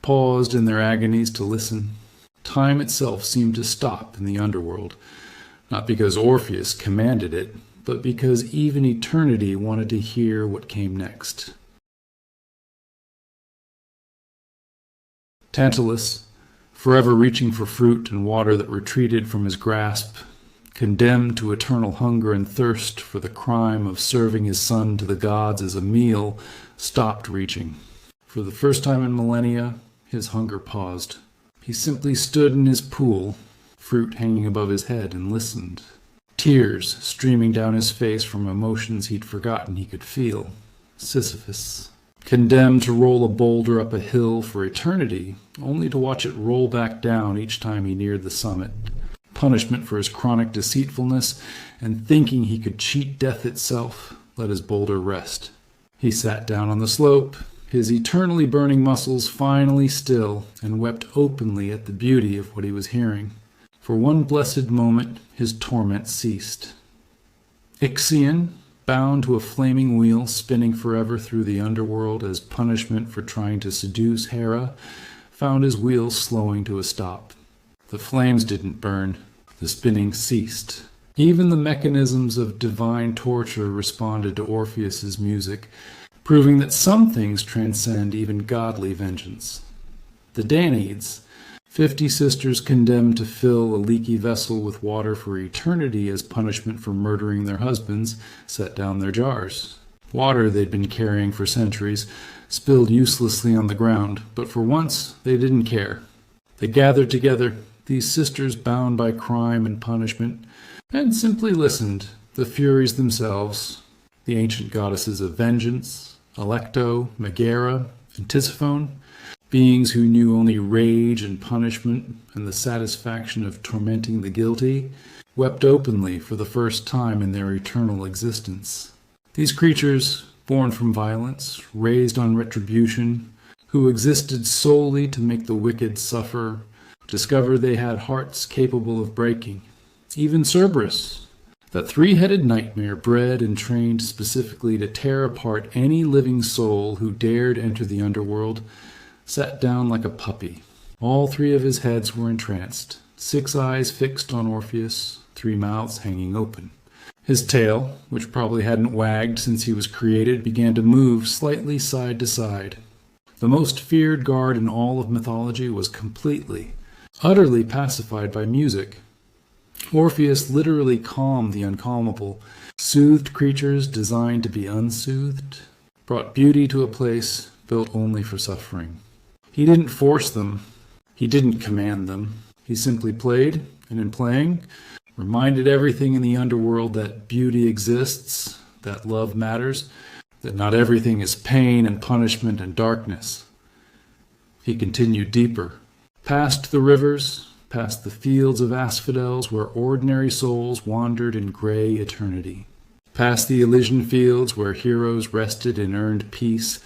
paused in their agonies to listen. Time itself seemed to stop in the underworld, not because Orpheus commanded it, but because even eternity wanted to hear what came next. Tantalus, forever reaching for fruit and water that retreated from his grasp, condemned to eternal hunger and thirst for the crime of serving his son to the gods as a meal, stopped reaching. For the first time in millennia, his hunger paused. He simply stood in his pool, fruit hanging above his head, and listened. Tears streaming down his face from emotions he'd forgotten he could feel. Sisyphus, condemned to roll a boulder up a hill for eternity, only to watch it roll back down each time he neared the summit. Punishment for his chronic deceitfulness, and thinking he could cheat death itself, let his boulder rest. He sat down on the slope, his eternally burning muscles finally still, and wept openly at the beauty of what he was hearing. For one blessed moment, his torment ceased. Ixion, bound to a flaming wheel spinning forever through the underworld as punishment for trying to seduce Hera, found his wheel slowing to a stop. The flames didn't burn. The spinning ceased. Even the mechanisms of divine torture responded to Orpheus's music, proving that some things transcend even godly vengeance. The Danaids, 50 sisters condemned to fill a leaky vessel with water for eternity as punishment for murdering their husbands, set down their jars. Water they'd been carrying for centuries, spilled uselessly on the ground, but for once they didn't care. They gathered together, these sisters bound by crime and punishment, and simply listened, the Furies themselves, the ancient goddesses of vengeance, Alecto, Megara, and Tisiphone, beings who knew only rage and punishment and the satisfaction of tormenting the guilty, wept openly for the first time in their eternal existence. These creatures, born from violence, raised on retribution, who existed solely to make the wicked suffer, discovered they had hearts capable of breaking. Even Cerberus, that three-headed nightmare bred and trained specifically to tear apart any living soul who dared enter the underworld, sat down like a puppy. All three of his heads were entranced, 6 eyes fixed on Orpheus, 3 mouths hanging open. His tail, which probably hadn't wagged since he was created, began to move slightly side to side. The most feared guard in all of mythology was completely, utterly pacified by music. Orpheus literally calmed the uncalmable, soothed creatures designed to be unsoothed, brought beauty to a place built only for suffering. He didn't force them. He didn't command them. He simply played, and in playing, reminded everything in the underworld that beauty exists, that love matters, that not everything is pain and punishment and darkness. He continued deeper, past the rivers, past the fields of asphodels where ordinary souls wandered in gray eternity, past the Elysian fields where heroes rested and earned peace,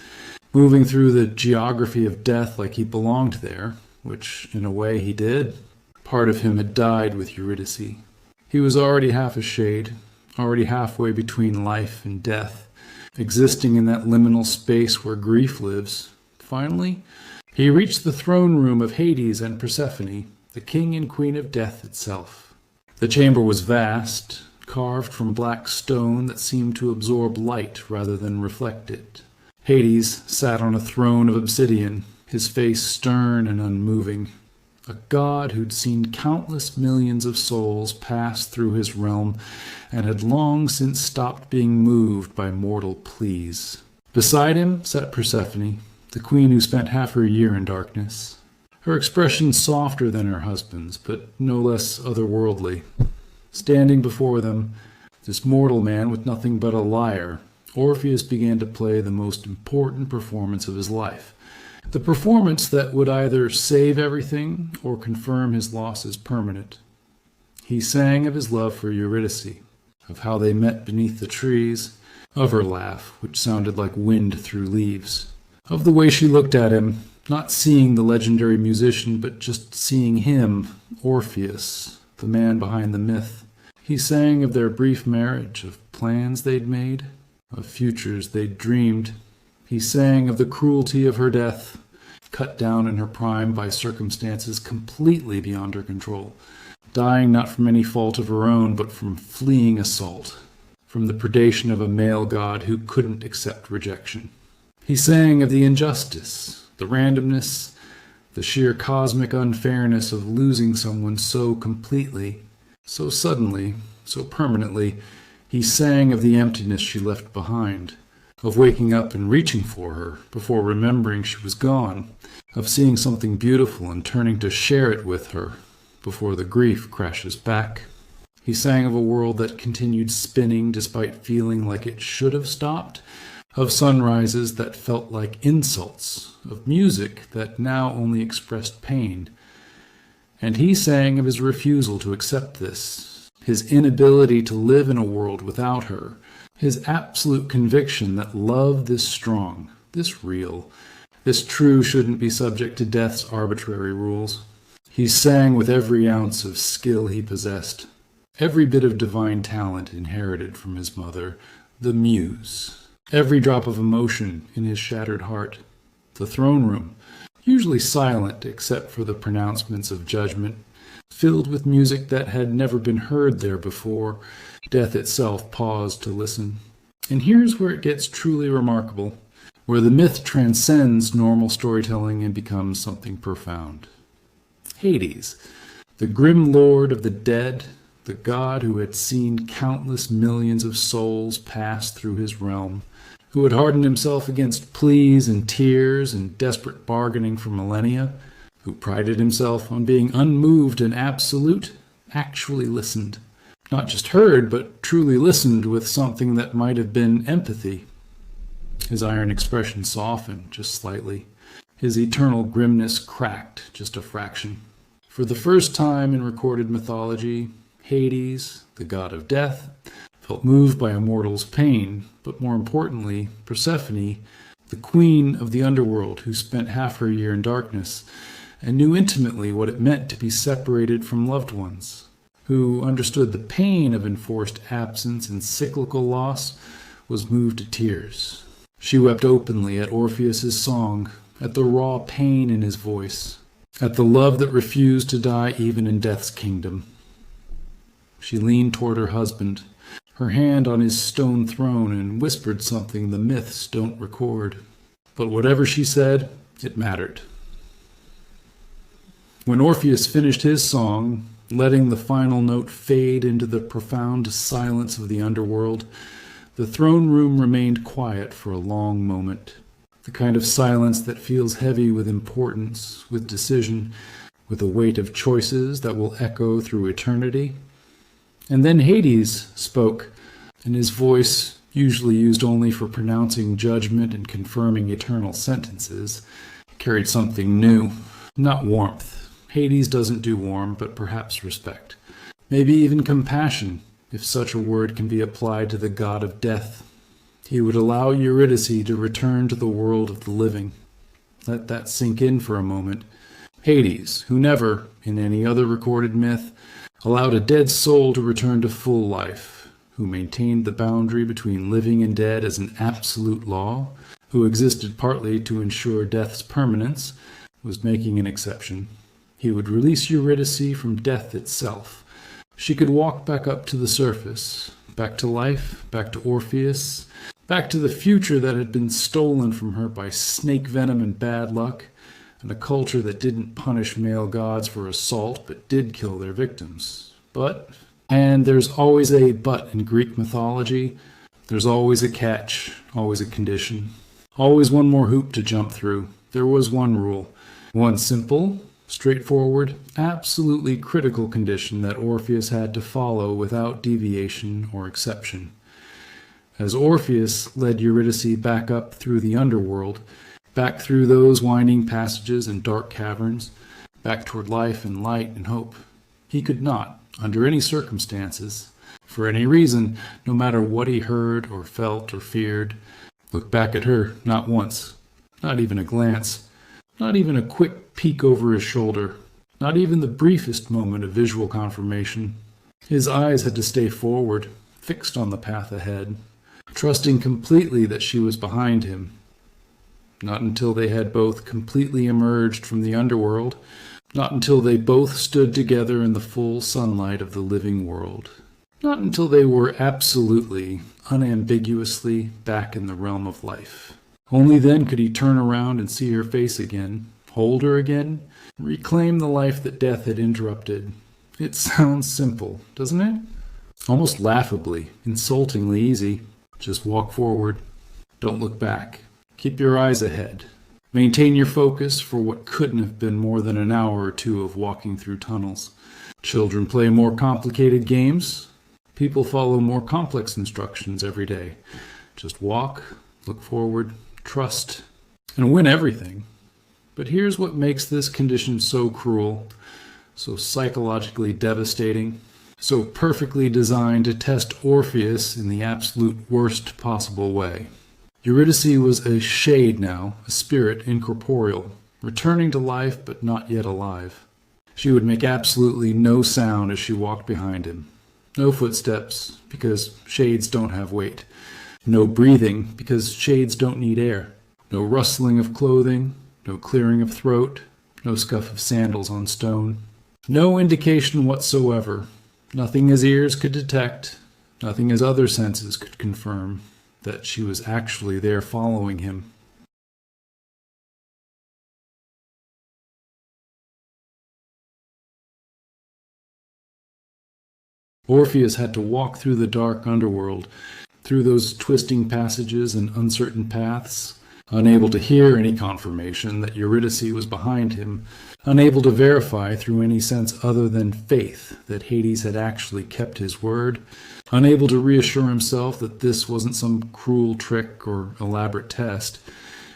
moving through the geography of death like he belonged there, which in a way he did. Part of him had died with Eurydice. He was already half a shade, already halfway between life and death, existing in that liminal space where grief lives, Finally, he reached the throne room of Hades and Persephone, the king and queen of death itself. The chamber was vast, carved from black stone that seemed to absorb light rather than reflect it. Hades sat on a throne of obsidian, his face stern and unmoving. A god who'd seen countless millions of souls pass through his realm and had long since stopped being moved by mortal pleas. Beside him sat Persephone, the queen who spent half her year in darkness. Her expression softer than her husband's, but no less otherworldly. Standing before them, this mortal man with nothing but a lyre, Orpheus began to play the most important performance of his life. The performance that would either save everything or confirm his loss as permanent. He sang of his love for Eurydice, of how they met beneath the trees, of her laugh, which sounded like wind through leaves, of the way she looked at him, not seeing the legendary musician, but just seeing him, Orpheus, the man behind the myth. He sang of their brief marriage, of plans they'd made, of futures they'd dreamed. He sang of the cruelty of her death, cut down in her prime by circumstances completely beyond her control, dying not from any fault of her own, but from fleeing assault, from the predation of a male god who couldn't accept rejection. He sang of the injustice, the randomness, the sheer cosmic unfairness of losing someone so completely, so suddenly, so permanently. He sang of the emptiness she left behind, of waking up and reaching for her before remembering she was gone, of seeing something beautiful and turning to share it with her before the grief crashes back. He sang of a world that continued spinning despite feeling like it should have stopped, of sunrises that felt like insults, of music that now only expressed pain. And he sang of his refusal to accept this, his inability to live in a world without her, his absolute conviction that love this strong, this real, this true shouldn't be subject to death's arbitrary rules. He sang with every ounce of skill he possessed, every bit of divine talent inherited from his mother, the muse, every drop of emotion in his shattered heart. The throne room, usually silent except for the pronouncements of judgment, filled with music that had never been heard there before. Death itself paused to listen. And here's where it gets truly remarkable, where the myth transcends normal storytelling and becomes something profound. Hades, the grim lord of the dead, the god who had seen countless millions of souls pass through his realm, who had hardened himself against pleas and tears and desperate bargaining for millennia, who prided himself on being unmoved and absolute, actually listened. Not just heard, but truly listened with something that might have been empathy. His iron expression softened just slightly. His eternal grimness cracked just a fraction. For the first time in recorded mythology, Hades, the god of death, felt moved by a mortal's pain, but more importantly, Persephone, the queen of the underworld who spent half her year in darkness, and knew intimately what it meant to be separated from loved ones, who understood the pain of enforced absence and cyclical loss, was moved to tears. She wept openly at Orpheus's song, at the raw pain in his voice, at the love that refused to die even in death's kingdom. She leaned toward her husband, her hand on his stone throne, and whispered something the myths don't record. But whatever she said, it mattered. When Orpheus finished his song, letting the final note fade into the profound silence of the underworld, the throne room remained quiet for a long moment. The kind of silence that feels heavy with importance, with decision, with a weight of choices that will echo through eternity. And then Hades spoke, and his voice, usually used only for pronouncing judgment and confirming eternal sentences, carried something new, not warmth. Hades doesn't do warm, but perhaps respect. Maybe even compassion, if such a word can be applied to the god of death. He would allow Eurydice to return to the world of the living. Let that sink in for a moment. Hades, who never, in any other recorded myth, allowed a dead soul to return to full life, who maintained the boundary between living and dead as an absolute law, who existed partly to ensure death's permanence, was making an exception. He would release Eurydice from death itself. She could walk back up to the surface, back to life, back to Orpheus, back to the future that had been stolen from her by snake venom and bad luck, and a culture that didn't punish male gods for assault but did kill their victims. But, and there's always a but in Greek mythology, there's always a catch, always a condition, always one more hoop to jump through. There was one rule, one simple, straightforward, absolutely critical condition that Orpheus had to follow without deviation or exception. As Orpheus led Eurydice back up through the underworld, back through those winding passages and dark caverns, back toward life and light and hope, he could not, under any circumstances, for any reason, no matter what he heard or felt or feared, look back at her not once, not even a glance, not even a quick peek over his shoulder, not even the briefest moment of visual confirmation. His eyes had to stay forward, fixed on the path ahead, trusting completely that she was behind him. Not until they had both completely emerged from the underworld, not until they both stood together in the full sunlight of the living world. Not until they were absolutely, unambiguously back in the realm of life. Only then could he turn around and see her face again, hold her again, reclaim the life that death had interrupted. It sounds simple, doesn't it? Almost laughably, insultingly easy. Just walk forward. Don't look back. Keep your eyes ahead. Maintain your focus for what couldn't have been more than an hour or two of walking through tunnels. Children play more complicated games. People follow more complex instructions every day. Just walk, look forward, trust, and win everything. But here's what makes this condition so cruel, so psychologically devastating, so perfectly designed to test Orpheus in the absolute worst possible way. Eurydice was a shade now, a spirit incorporeal, returning to life but not yet alive. She would make absolutely no sound as she walked behind him. No footsteps, because shades don't have weight. No breathing, because shades don't need air. No rustling of clothing, no clearing of throat, no scuff of sandals on stone. No indication whatsoever. Nothing his ears could detect, nothing his other senses could confirm, that she was actually there following him. Orpheus had to walk through the dark underworld, through those twisting passages and uncertain paths, unable to hear any confirmation that Eurydice was behind him, unable to verify through any sense other than faith that Hades had actually kept his word, unable to reassure himself that this wasn't some cruel trick or elaborate test.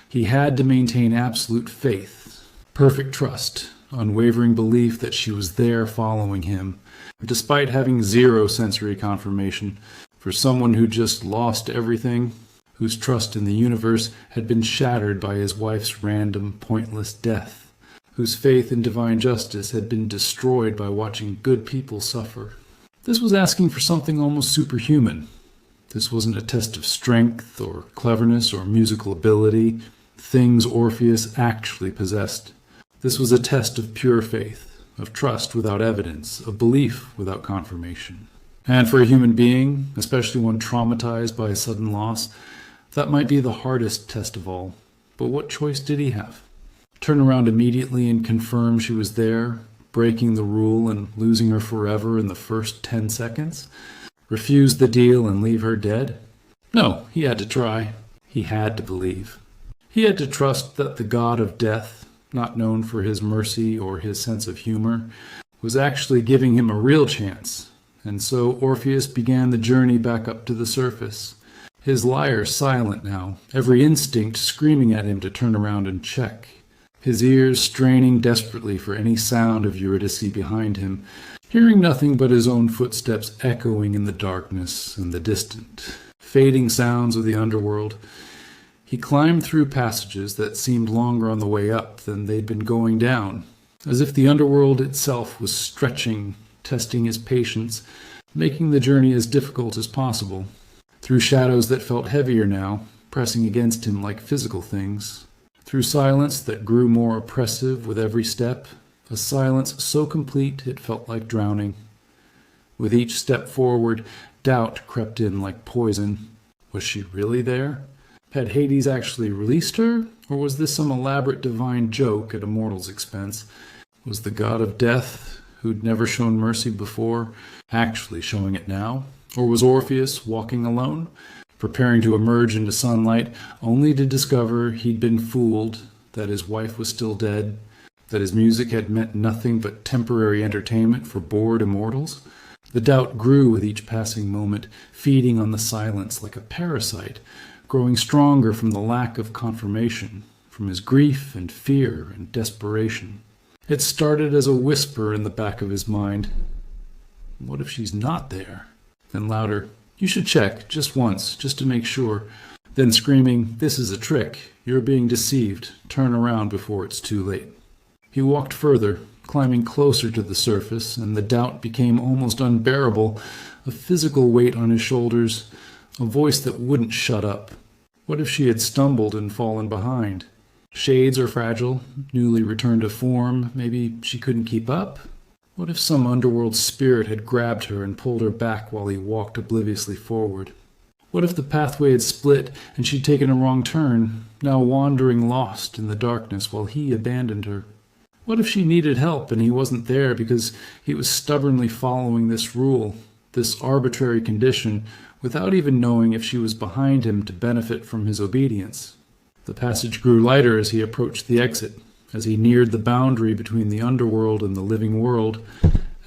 He had to maintain absolute faith, perfect trust, unwavering belief that she was there following him, despite having zero sensory confirmation. For someone who just lost everything, whose trust in the universe had been shattered by his wife's random, pointless death, whose faith in divine justice had been destroyed by watching good people suffer. This was asking for something almost superhuman. This wasn't a test of strength or cleverness or musical ability, things Orpheus actually possessed. This was a test of pure faith, of trust without evidence, of belief without confirmation. And for a human being, especially one traumatized by a sudden loss, that might be the hardest test of all. But what choice did he have? Turn around immediately and confirm she was there, breaking the rule and losing her forever in the first 10 seconds? Refuse the deal and leave her dead? No, he had to try. He had to believe. He had to trust that the god of death, not known for his mercy or his sense of humor, was actually giving him a real chance. And so Orpheus began the journey back up to the surface. His lyre silent now, every instinct screaming at him to turn around and check. His ears straining desperately for any sound of Eurydice behind him, hearing nothing but his own footsteps echoing in the darkness and the distant, fading sounds of the underworld. He climbed through passages that seemed longer on the way up than they'd been going down, as if the underworld itself was stretching, testing his patience, making the journey as difficult as possible. Through shadows that felt heavier now, pressing against him like physical things. Through silence that grew more oppressive with every step, a silence so complete it felt like drowning. With each step forward, doubt crept in like poison. Was she really there? Had Hades actually released her, or was this some elaborate divine joke at a mortal's expense? Was the god of death, who'd never shown mercy before, actually showing it now? Or was Orpheus walking alone, preparing to emerge into sunlight, only to discover he'd been fooled, that his wife was still dead, that his music had meant nothing but temporary entertainment for bored immortals? The doubt grew with each passing moment, feeding on the silence like a parasite, growing stronger from the lack of confirmation, from his grief and fear and desperation. It started as a whisper in the back of his mind. What if she's not there? Then louder, you should check, just once, just to make sure. Then screaming, this is a trick, you're being deceived, turn around before it's too late. He walked further, climbing closer to the surface, and the doubt became almost unbearable, a physical weight on his shoulders, a voice that wouldn't shut up. What if she had stumbled and fallen behind? Shades are fragile, newly returned to form, maybe she couldn't keep up? What if some underworld spirit had grabbed her and pulled her back while he walked obliviously forward? What if the pathway had split and she'd taken a wrong turn, now wandering lost in the darkness while he abandoned her? What if she needed help and he wasn't there because he was stubbornly following this rule, this arbitrary condition, without even knowing if she was behind him to benefit from his obedience? The passage grew lighter as he approached the exit, as he neared the boundary between the underworld and the living world,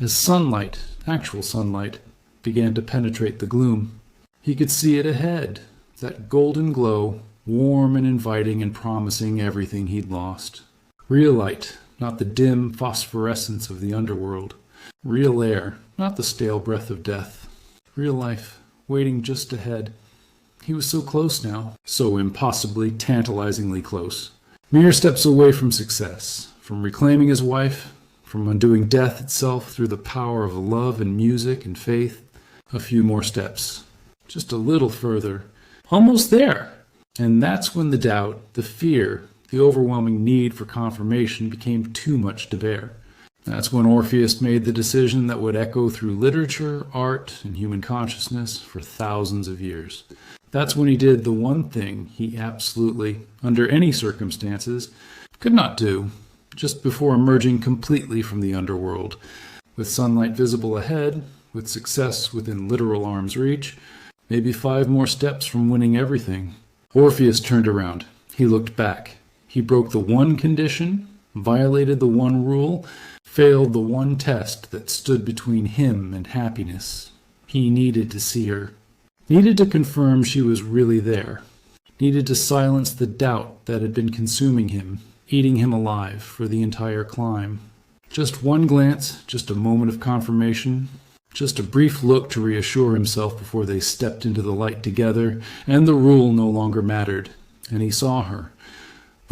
as sunlight, actual sunlight, began to penetrate the gloom. He could see it ahead, that golden glow, warm and inviting and promising everything he'd lost. Real light, not the dim phosphorescence of the underworld. Real air, not the stale breath of death. Real life, waiting just ahead. He was so close now, so impossibly, tantalizingly close. Mere steps away from success, from reclaiming his wife, from undoing death itself through the power of love and music and faith. A few more steps. Just a little further. Almost there! And that's when the doubt, the fear, the overwhelming need for confirmation became too much to bear. That's when Orpheus made the decision that would echo through literature, art, and human consciousness for thousands of years. That's when he did the one thing he absolutely, under any circumstances, could not do, just before emerging completely from the underworld. With sunlight visible ahead, with success within literal arm's reach, maybe 5 more steps from winning everything. Orpheus turned around. He looked back. He broke the one condition, violated the one rule, failed the one test that stood between him and happiness. He needed to see her. Needed to confirm she was really there. Needed to silence the doubt that had been consuming him, eating him alive for the entire climb. Just one glance, just a moment of confirmation, just a brief look to reassure himself before they stepped into the light together, and the rule no longer mattered, and he saw her.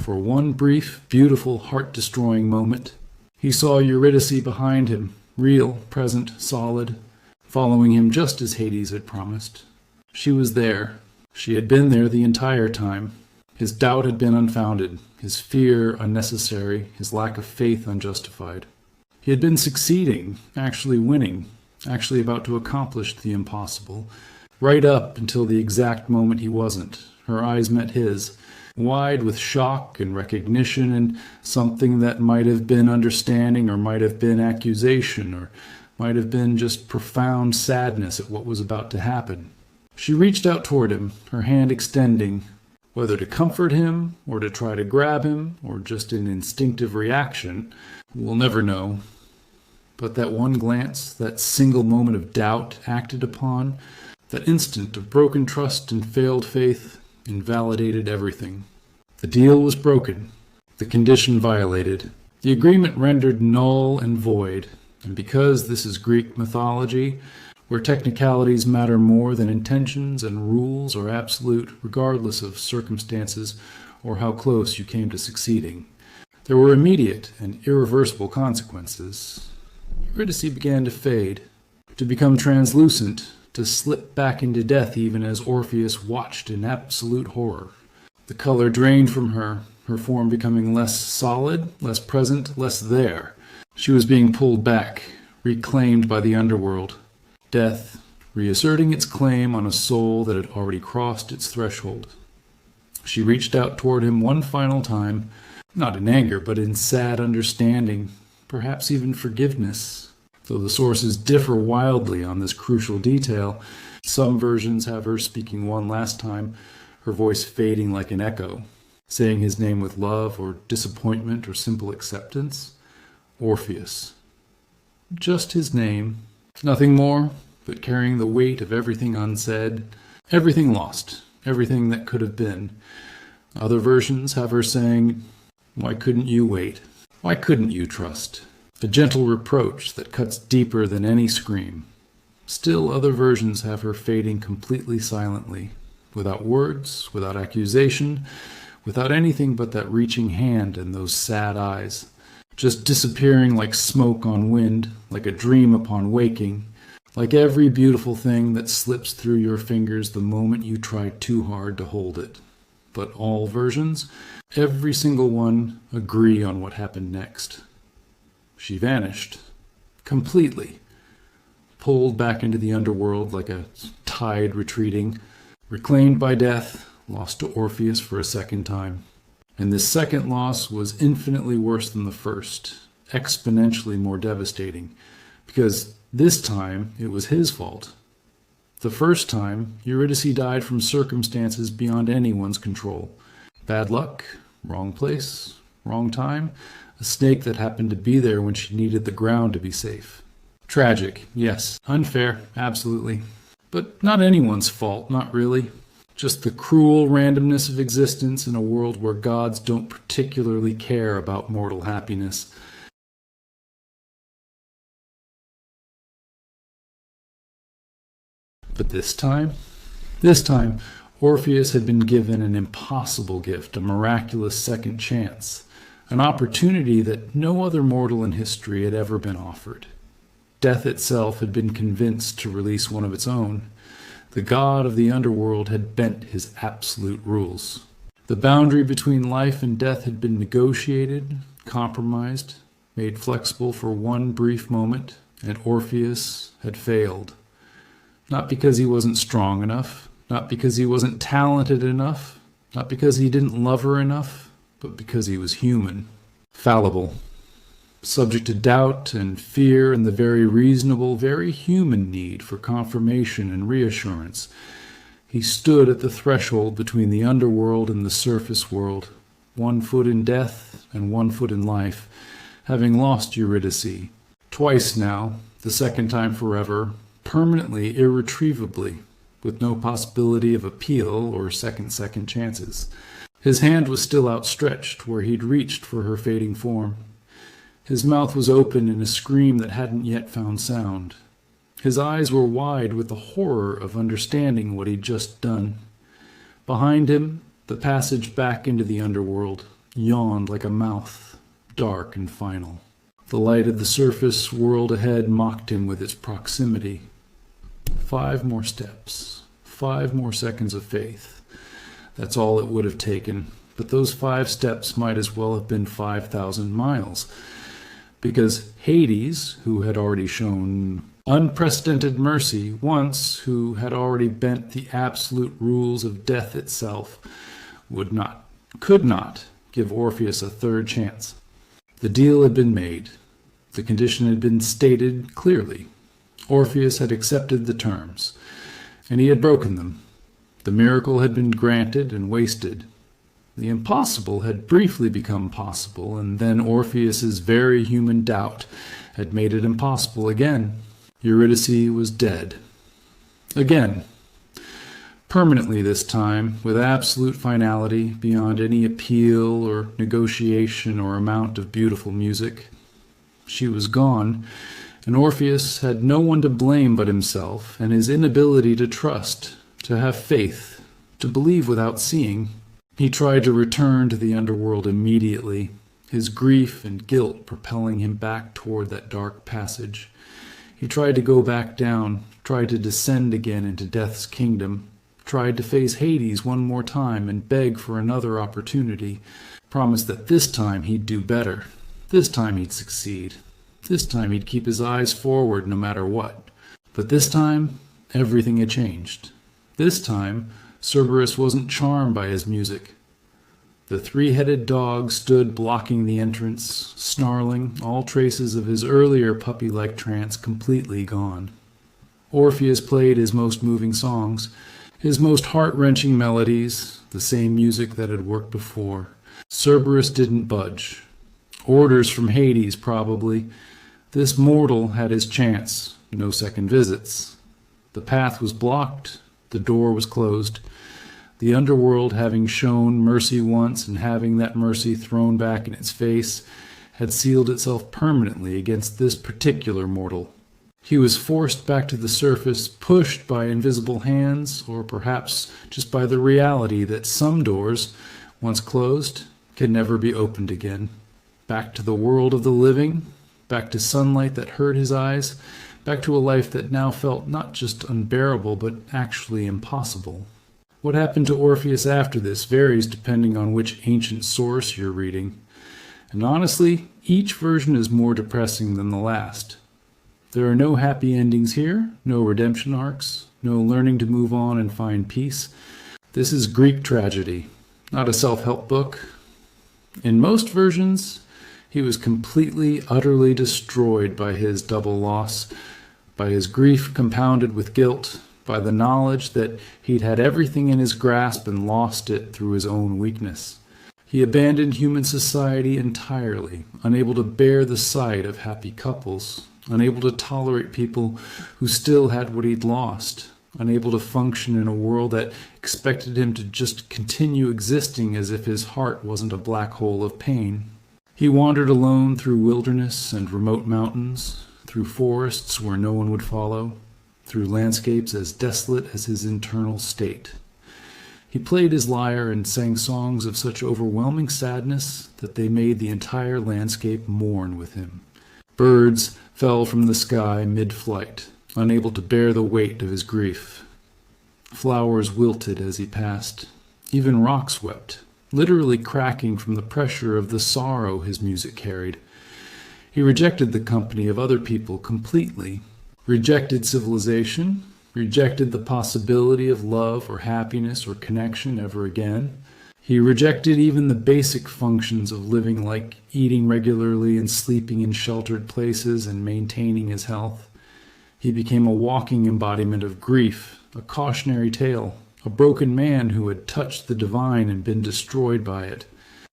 For one brief, beautiful, heart-destroying moment, he saw Eurydice behind him, real, present, solid, following him just as Hades had promised. She was there. She had been there the entire time. His doubt had been unfounded, his fear unnecessary, his lack of faith unjustified. He had been succeeding, actually winning, actually about to accomplish the impossible, right up until the exact moment he wasn't. Her eyes met his, wide with shock and recognition and something that might have been understanding or might have been accusation or might have been just profound sadness at what was about to happen. She reached out toward him, her hand extending, whether to comfort him or to try to grab him or just an instinctive reaction, we'll never know. But that one glance, that single moment of doubt acted upon, that instant of broken trust and failed faith, invalidated everything. The deal was broken, the condition violated, the agreement rendered null and void, and because this is Greek mythology, where technicalities matter more than intentions and rules are absolute regardless of circumstances or how close you came to succeeding, there were immediate and irreversible consequences. Eurydice began to fade, to become translucent, to slip back into death even as Orpheus watched in absolute horror. The color drained from her, her form becoming less solid, less present, less there. She was being pulled back, reclaimed by the underworld. Death, reasserting its claim on a soul that had already crossed its threshold. She reached out toward him one final time, not in anger, but in sad understanding, perhaps even forgiveness. Though the sources differ wildly on this crucial detail, some versions have her speaking one last time, her voice fading like an echo, saying his name with love or disappointment or simple acceptance. Orpheus. Just his name, nothing more, but carrying the weight of everything unsaid, everything lost, everything that could have been. Other versions have her saying, "Why couldn't you wait? Why couldn't you trust?" A gentle reproach that cuts deeper than any scream. Still other versions have her fading completely silently, without words, without accusation, without anything but that reaching hand and those sad eyes, just disappearing like smoke on wind, like a dream upon waking, like every beautiful thing that slips through your fingers the moment you try too hard to hold it. But all versions, every single one, agree on what happened next. She vanished, completely, pulled back into the underworld like a tide retreating, reclaimed by death, lost to Orpheus for a second time. And this second loss was infinitely worse than the first, exponentially more devastating, because this time it was his fault. The first time, Eurydice died from circumstances beyond anyone's control. Bad luck, wrong place, wrong time, a snake that happened to be there when she needed the ground to be safe. Tragic, yes. Unfair, absolutely. But not anyone's fault, not really. Just the cruel randomness of existence in a world where gods don't particularly care about mortal happiness. But this time, Orpheus had been given an impossible gift, a miraculous second chance, an opportunity that no other mortal in history had ever been offered. Death itself had been convinced to release one of its own. The god of the underworld had bent his absolute rules. The boundary between life and death had been negotiated, compromised, made flexible for one brief moment, and Orpheus had failed. Not because he wasn't strong enough, not because he wasn't talented enough, not because he didn't love her enough, but because he was human, fallible, subject to doubt and fear and the very reasonable, very human need for confirmation and reassurance. He stood at the threshold between the underworld and the surface world, 1 foot in death and 1 foot in life, having lost Eurydice, twice now, the second time forever, permanently, irretrievably, with no possibility of appeal or second chances. His hand was still outstretched where he'd reached for her fading form. His mouth was open in a scream that hadn't yet found sound. His eyes were wide with the horror of understanding what he'd just done. Behind him, the passage back into the underworld yawned like a mouth, dark and final. The light of the surface world ahead mocked him with its proximity. 5 more steps, 5 more seconds of faith. That's all it would have taken, but those 5 steps might as well have been 5,000 miles. Because Hades, who had already shown unprecedented mercy once, who had already bent the absolute rules of death itself, could not give Orpheus a third chance. The deal had been made. The condition had been stated clearly. Orpheus had accepted the terms, and he had broken them. The miracle had been granted and wasted. The impossible had briefly become possible, and then Orpheus's very human doubt had made it impossible again. Eurydice was dead. Again. Permanently this time, with absolute finality, beyond any appeal or negotiation or amount of beautiful music. She was gone, and Orpheus had no one to blame but himself and his inability to trust, to have faith, to believe without seeing. He tried to return to the underworld immediately, his grief and guilt propelling him back toward that dark passage. He tried to go back down, tried to descend again into death's kingdom, tried to face Hades one more time and beg for another opportunity, promised that this time he'd do better, this time he'd succeed, this time he'd keep his eyes forward no matter what. But this time, everything had changed. This time, Cerberus wasn't charmed by his music. The three-headed dog stood blocking the entrance, snarling, all traces of his earlier puppy-like trance completely gone. Orpheus played his most moving songs, his most heart-wrenching melodies, the same music that had worked before. Cerberus didn't budge. Orders from Hades, probably. This mortal had his chance, no second visits. The path was blocked, the door was closed. The underworld, having shown mercy once and having that mercy thrown back in its face, had sealed itself permanently against this particular mortal. He was forced back to the surface, pushed by invisible hands, or perhaps just by the reality that some doors, once closed, can never be opened again. Back to the world of the living, back to sunlight that hurt his eyes, back to a life that now felt not just unbearable, but actually impossible. What happened to Orpheus after this varies depending on which ancient source you're reading. And honestly, each version is more depressing than the last. There are no happy endings here, no redemption arcs, no learning to move on and find peace. This is Greek tragedy, not a self-help book. In most versions, he was completely, utterly destroyed by his double loss, by his grief compounded with guilt, by the knowledge that he'd had everything in his grasp and lost it through his own weakness. He abandoned human society entirely, unable to bear the sight of happy couples, unable to tolerate people who still had what he'd lost, unable to function in a world that expected him to just continue existing as if his heart wasn't a black hole of pain. He wandered alone through wilderness and remote mountains, through forests where no one would follow, through landscapes as desolate as his internal state. He played his lyre and sang songs of such overwhelming sadness that they made the entire landscape mourn with him. Birds fell from the sky mid-flight, unable to bear the weight of his grief. Flowers wilted as he passed. Even rocks wept, literally cracking from the pressure of the sorrow his music carried. He rejected the company of other people completely, rejected civilization, rejected the possibility of love or happiness or connection ever again. He rejected even the basic functions of living, like eating regularly and sleeping in sheltered places and maintaining his health. He became a walking embodiment of grief, a cautionary tale, a broken man who had touched the divine and been destroyed by it.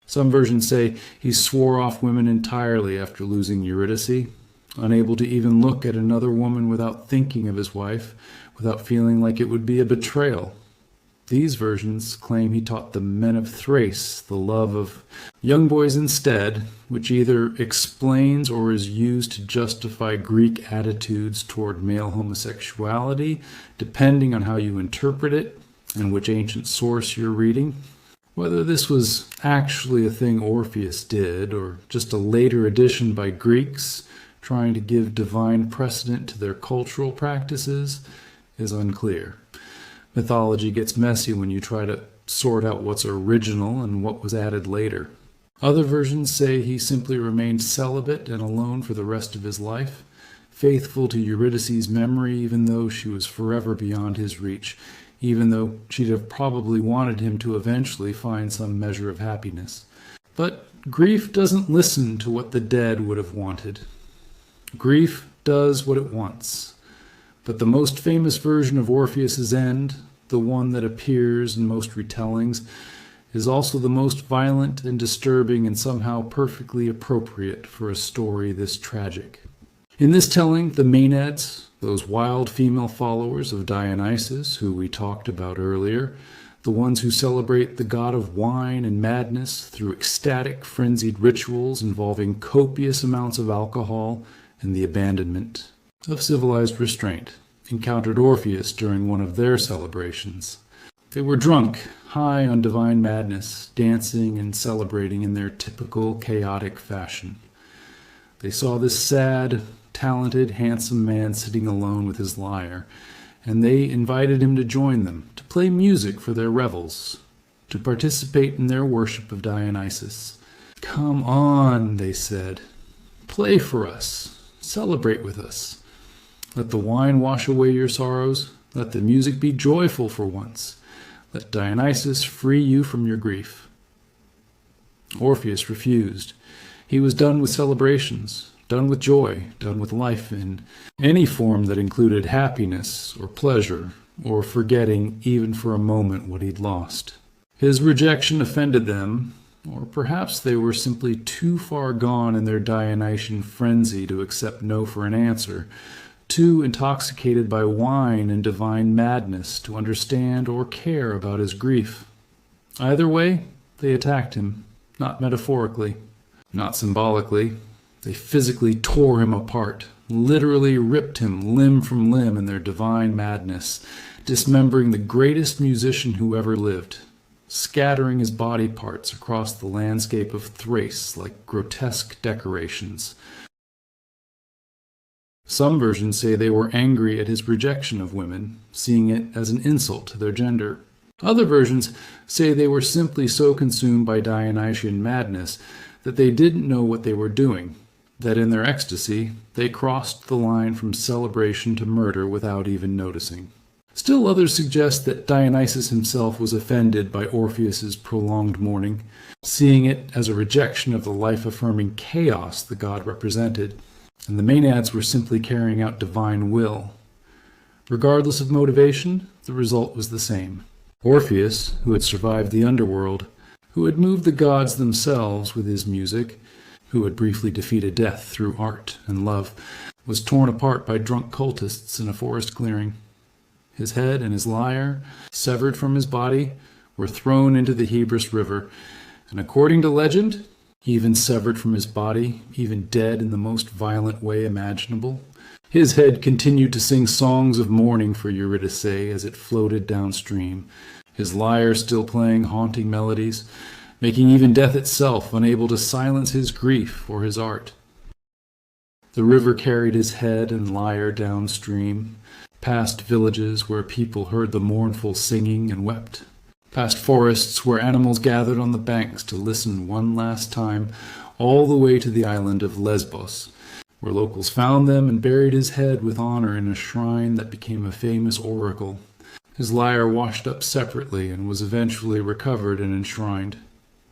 Some versions say he swore off women entirely after losing Eurydice, unable to even look at another woman without thinking of his wife, without feeling like it would be a betrayal. These versions claim he taught the men of Thrace the love of young boys instead, which either explains or is used to justify Greek attitudes toward male homosexuality, depending on how you interpret it and which ancient source you're reading. Whether this was actually a thing Orpheus did, or just a later addition by Greeks trying to give divine precedent to their cultural practices, is unclear. Mythology gets messy when you try to sort out what's original and what was added later. Other versions say he simply remained celibate and alone for the rest of his life, faithful to Eurydice's memory even though she was forever beyond his reach, even though she'd have probably wanted him to eventually find some measure of happiness. But grief doesn't listen to what the dead would have wanted. Grief does what it wants. But the most famous version of Orpheus's end, the one that appears in most retellings, is also the most violent and disturbing and somehow perfectly appropriate for a story this tragic. In this telling, the Maenads, those wild female followers of Dionysus who we talked about earlier, the ones who celebrate the god of wine and madness through ecstatic, frenzied rituals involving copious amounts of alcohol and the abandonment of civilized restraint, encountered Orpheus during one of their celebrations. They were drunk, high on divine madness, dancing and celebrating in their typical chaotic fashion. They saw this sad, talented, handsome man sitting alone with his lyre, and they invited him to join them, to play music for their revels, to participate in their worship of Dionysus. "Come on," they said, "play for us, celebrate with us. Let the wine wash away your sorrows, let the music be joyful for once. Let Dionysus free you from your grief." Orpheus refused. He was done with celebrations, done with joy, done with life in any form that included happiness or pleasure or forgetting even for a moment what he'd lost. His rejection offended them, or perhaps they were simply too far gone in their Dionysian frenzy to accept no for an answer, too intoxicated by wine and divine madness to understand or care about his grief. Either way, they attacked him, not metaphorically, not symbolically. They physically tore him apart, literally ripped him limb from limb in their divine madness, dismembering the greatest musician who ever lived, scattering his body parts across the landscape of Thrace like grotesque decorations. Some versions say they were angry at his rejection of women, seeing it as an insult to their gender. Other versions say they were simply so consumed by Dionysian madness that they didn't know what they were doing, that in their ecstasy they crossed the line from celebration to murder without even noticing. Still others suggest that Dionysus himself was offended by Orpheus's prolonged mourning, seeing it as a rejection of the life-affirming chaos the god represented, and the Maenads were simply carrying out divine will. Regardless of motivation, the result was the same. Orpheus, who had survived the underworld, who had moved the gods themselves with his music, who had briefly defeated death through art and love, was torn apart by drunk cultists in a forest clearing. His head and his lyre, severed from his body, were thrown into the Hebrus River, and according to legend, even severed from his body, even dead in the most violent way imaginable, his head continued to sing songs of mourning for Eurydice as it floated downstream, his lyre still playing haunting melodies, making even death itself unable to silence his grief or his art. The river carried his head and lyre downstream, past villages where people heard the mournful singing and wept, past forests where animals gathered on the banks to listen one last time, all the way to the island of Lesbos, where locals found them and buried his head with honor in a shrine that became a famous oracle. His lyre washed up separately and was eventually recovered and enshrined.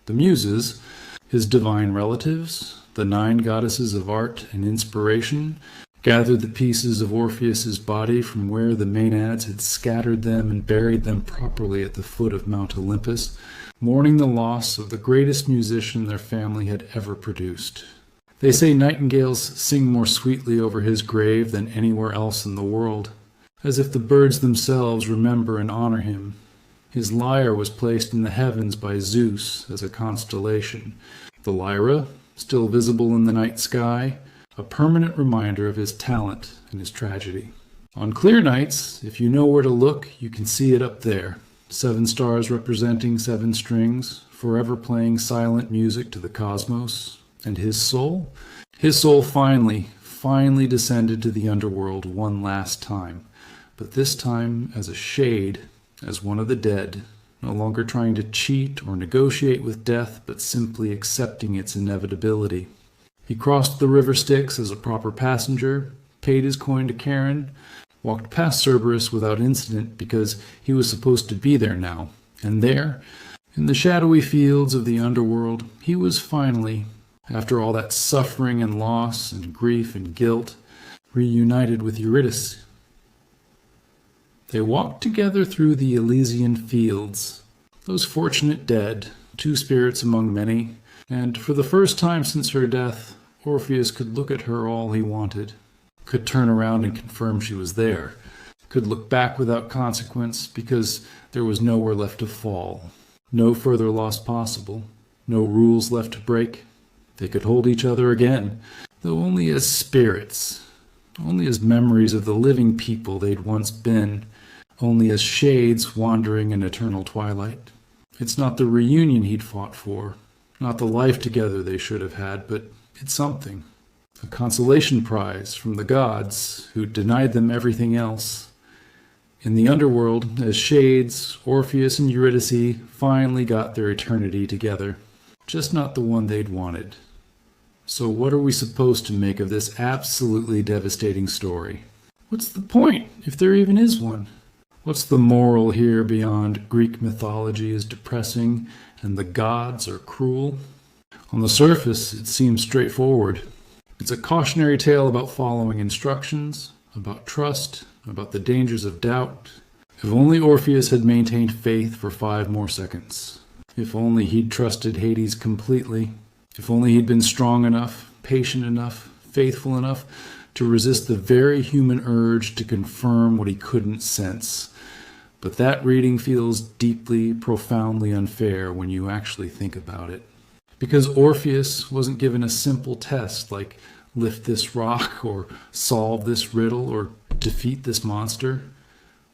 The Muses, his divine relatives, the 9 goddesses of art and inspiration, gathered the pieces of Orpheus's body from where the Maenads had scattered them and buried them properly at the foot of Mount Olympus, mourning the loss of the greatest musician their family had ever produced. They say nightingales sing more sweetly over his grave than anywhere else in the world, as if the birds themselves remember and honor him. His lyre was placed in the heavens by Zeus as a constellation. The lyra, still visible in the night sky, a permanent reminder of his talent and his tragedy. On clear nights, if you know where to look, you can see it up there. 7 stars representing 7 strings, forever playing silent music to the cosmos. And his soul? His soul finally descended to the underworld one last time, but this time as a shade, as one of the dead, no longer trying to cheat or negotiate with death, but simply accepting its inevitability. He crossed the river Styx as a proper passenger, paid his coin to Charon, walked past Cerberus without incident because he was supposed to be there now, and there, in the shadowy fields of the underworld, he was finally, after all that suffering and loss and grief and guilt, reunited with Eurydice. They walked together through the Elysian fields, those fortunate dead, 2 spirits among many, and for the first time since her death, Orpheus could look at her all he wanted, could turn around and confirm she was there, could look back without consequence because there was nowhere left to fall, no further loss possible, no rules left to break. They could hold each other again, though only as spirits, only as memories of the living people they'd once been, only as shades wandering in eternal twilight. It's not the reunion he'd fought for, not the life together they should have had, but it's something. a consolation prize from the gods who denied them everything else. In the underworld, as shades, Orpheus and Eurydice finally got their eternity together, just not the one they'd wanted. So what are we supposed to make of this absolutely devastating story? What's the point, if there even is one? What's the moral here beyond Greek mythology is depressing and the gods are cruel? On the surface, it seems straightforward. It's a cautionary tale about following instructions, about trust, about the dangers of doubt. If only Orpheus had maintained faith for 5 more seconds. If only he'd trusted Hades completely. If only he'd been strong enough, patient enough, faithful enough to resist the very human urge to confirm what he couldn't sense. But that reading feels deeply, profoundly unfair when you actually think about it. Because Orpheus wasn't given a simple test like lift this rock or solve this riddle or defeat this monster.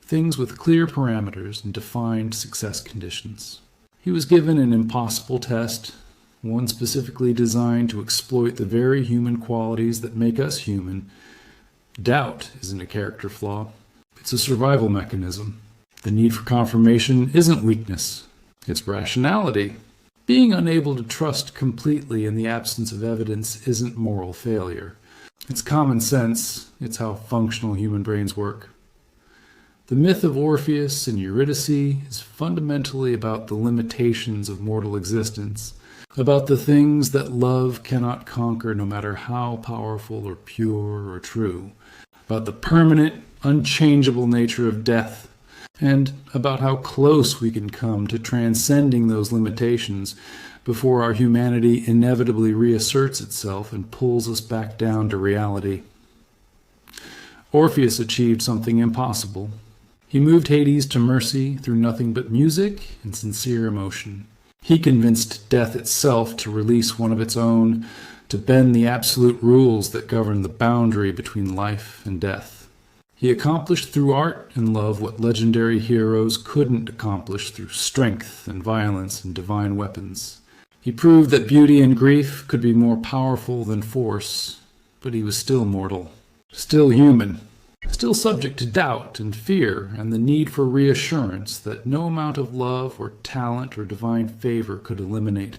Things with clear parameters and defined success conditions. He was given an impossible test, one specifically designed to exploit the very human qualities that make us human. Doubt isn't a character flaw. It's a survival mechanism. The need for confirmation isn't weakness. It's rationality. Being unable to trust completely in the absence of evidence isn't moral failure. It's common sense. It's how functional human brains work. The myth of Orpheus and Eurydice is fundamentally about the limitations of mortal existence, about the things that love cannot conquer no matter how powerful or pure or true, about the permanent, unchangeable nature of death, and about how close we can come to transcending those limitations before our humanity inevitably reasserts itself and pulls us back down to reality. Orpheus achieved something impossible. He moved Hades to mercy through nothing but music and sincere emotion. He convinced death itself to release one of its own, to bend the absolute rules that govern the boundary between life and death. He accomplished through art and love what legendary heroes couldn't accomplish through strength and violence and divine weapons. He proved that beauty and grief could be more powerful than force, but he was still mortal, still human, still subject to doubt and fear and the need for reassurance that no amount of love or talent or divine favor could eliminate.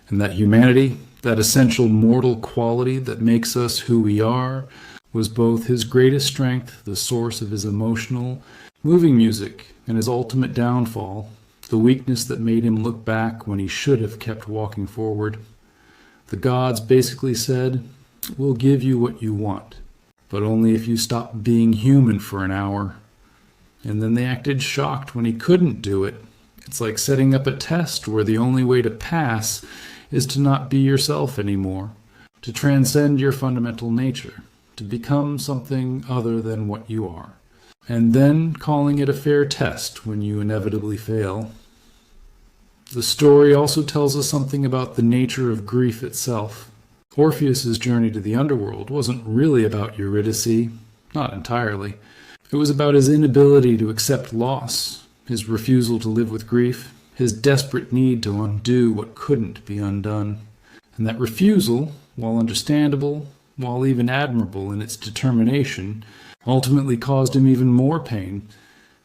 And that humanity, that essential mortal quality that makes us who we are, was both his greatest strength, the source of his emotional, moving music, and his ultimate downfall, the weakness that made him look back when he should have kept walking forward. The gods basically said, "We'll give you what you want, but only if you stop being human for an hour." And then they acted shocked when he couldn't do it. It's like setting up a test where the only way to pass is to not be yourself anymore, to transcend your fundamental nature, to become something other than what you are, and then calling it a fair test when you inevitably fail. The story also tells us something about the nature of grief itself. Orpheus's journey to the underworld wasn't really about Eurydice, not entirely. It was about his inability to accept loss, his refusal to live with grief, his desperate need to undo what couldn't be undone. And that refusal, while understandable, while even admirable in its determination, ultimately caused him even more pain.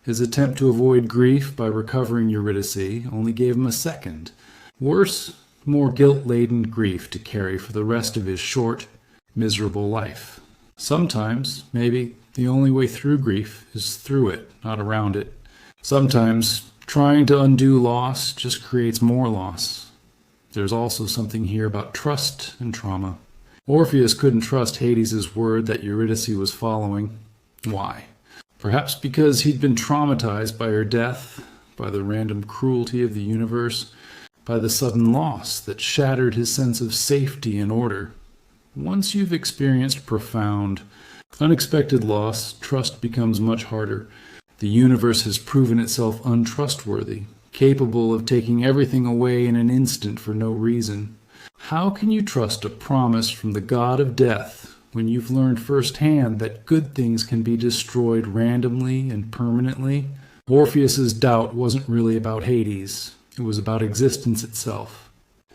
His attempt to avoid grief by recovering Eurydice only gave him a second, worse, more guilt-laden grief to carry for the rest of his short, miserable life. Sometimes, maybe, the only way through grief is through it, not around it. Sometimes, trying to undo loss just creates more loss. There's also something here about trust and trauma. Orpheus couldn't trust Hades' word that Eurydice was following. Why? Perhaps because he'd been traumatized by her death, by the random cruelty of the universe, by the sudden loss that shattered his sense of safety and order. Once you've experienced profound, unexpected loss, trust becomes much harder. The universe has proven itself untrustworthy, capable of taking everything away in an instant for no reason. How can you trust a promise from the god of death when you've learned firsthand that good things can be destroyed randomly and permanently? Orpheus's doubt wasn't really about Hades. It was about existence itself.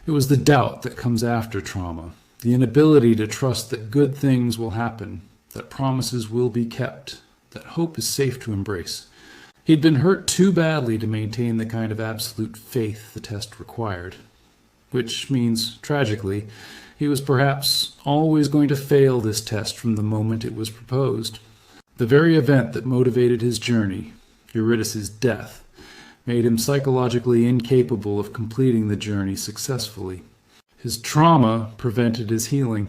It was the doubt that comes after trauma, the inability to trust that good things will happen, that promises will be kept, that hope is safe to embrace. He'd been hurt too badly to maintain the kind of absolute faith the test required, which means, tragically, he was perhaps always going to fail this test from the moment it was proposed. The very event that motivated his journey, Eurydice's death, made him psychologically incapable of completing the journey successfully. His trauma prevented his healing.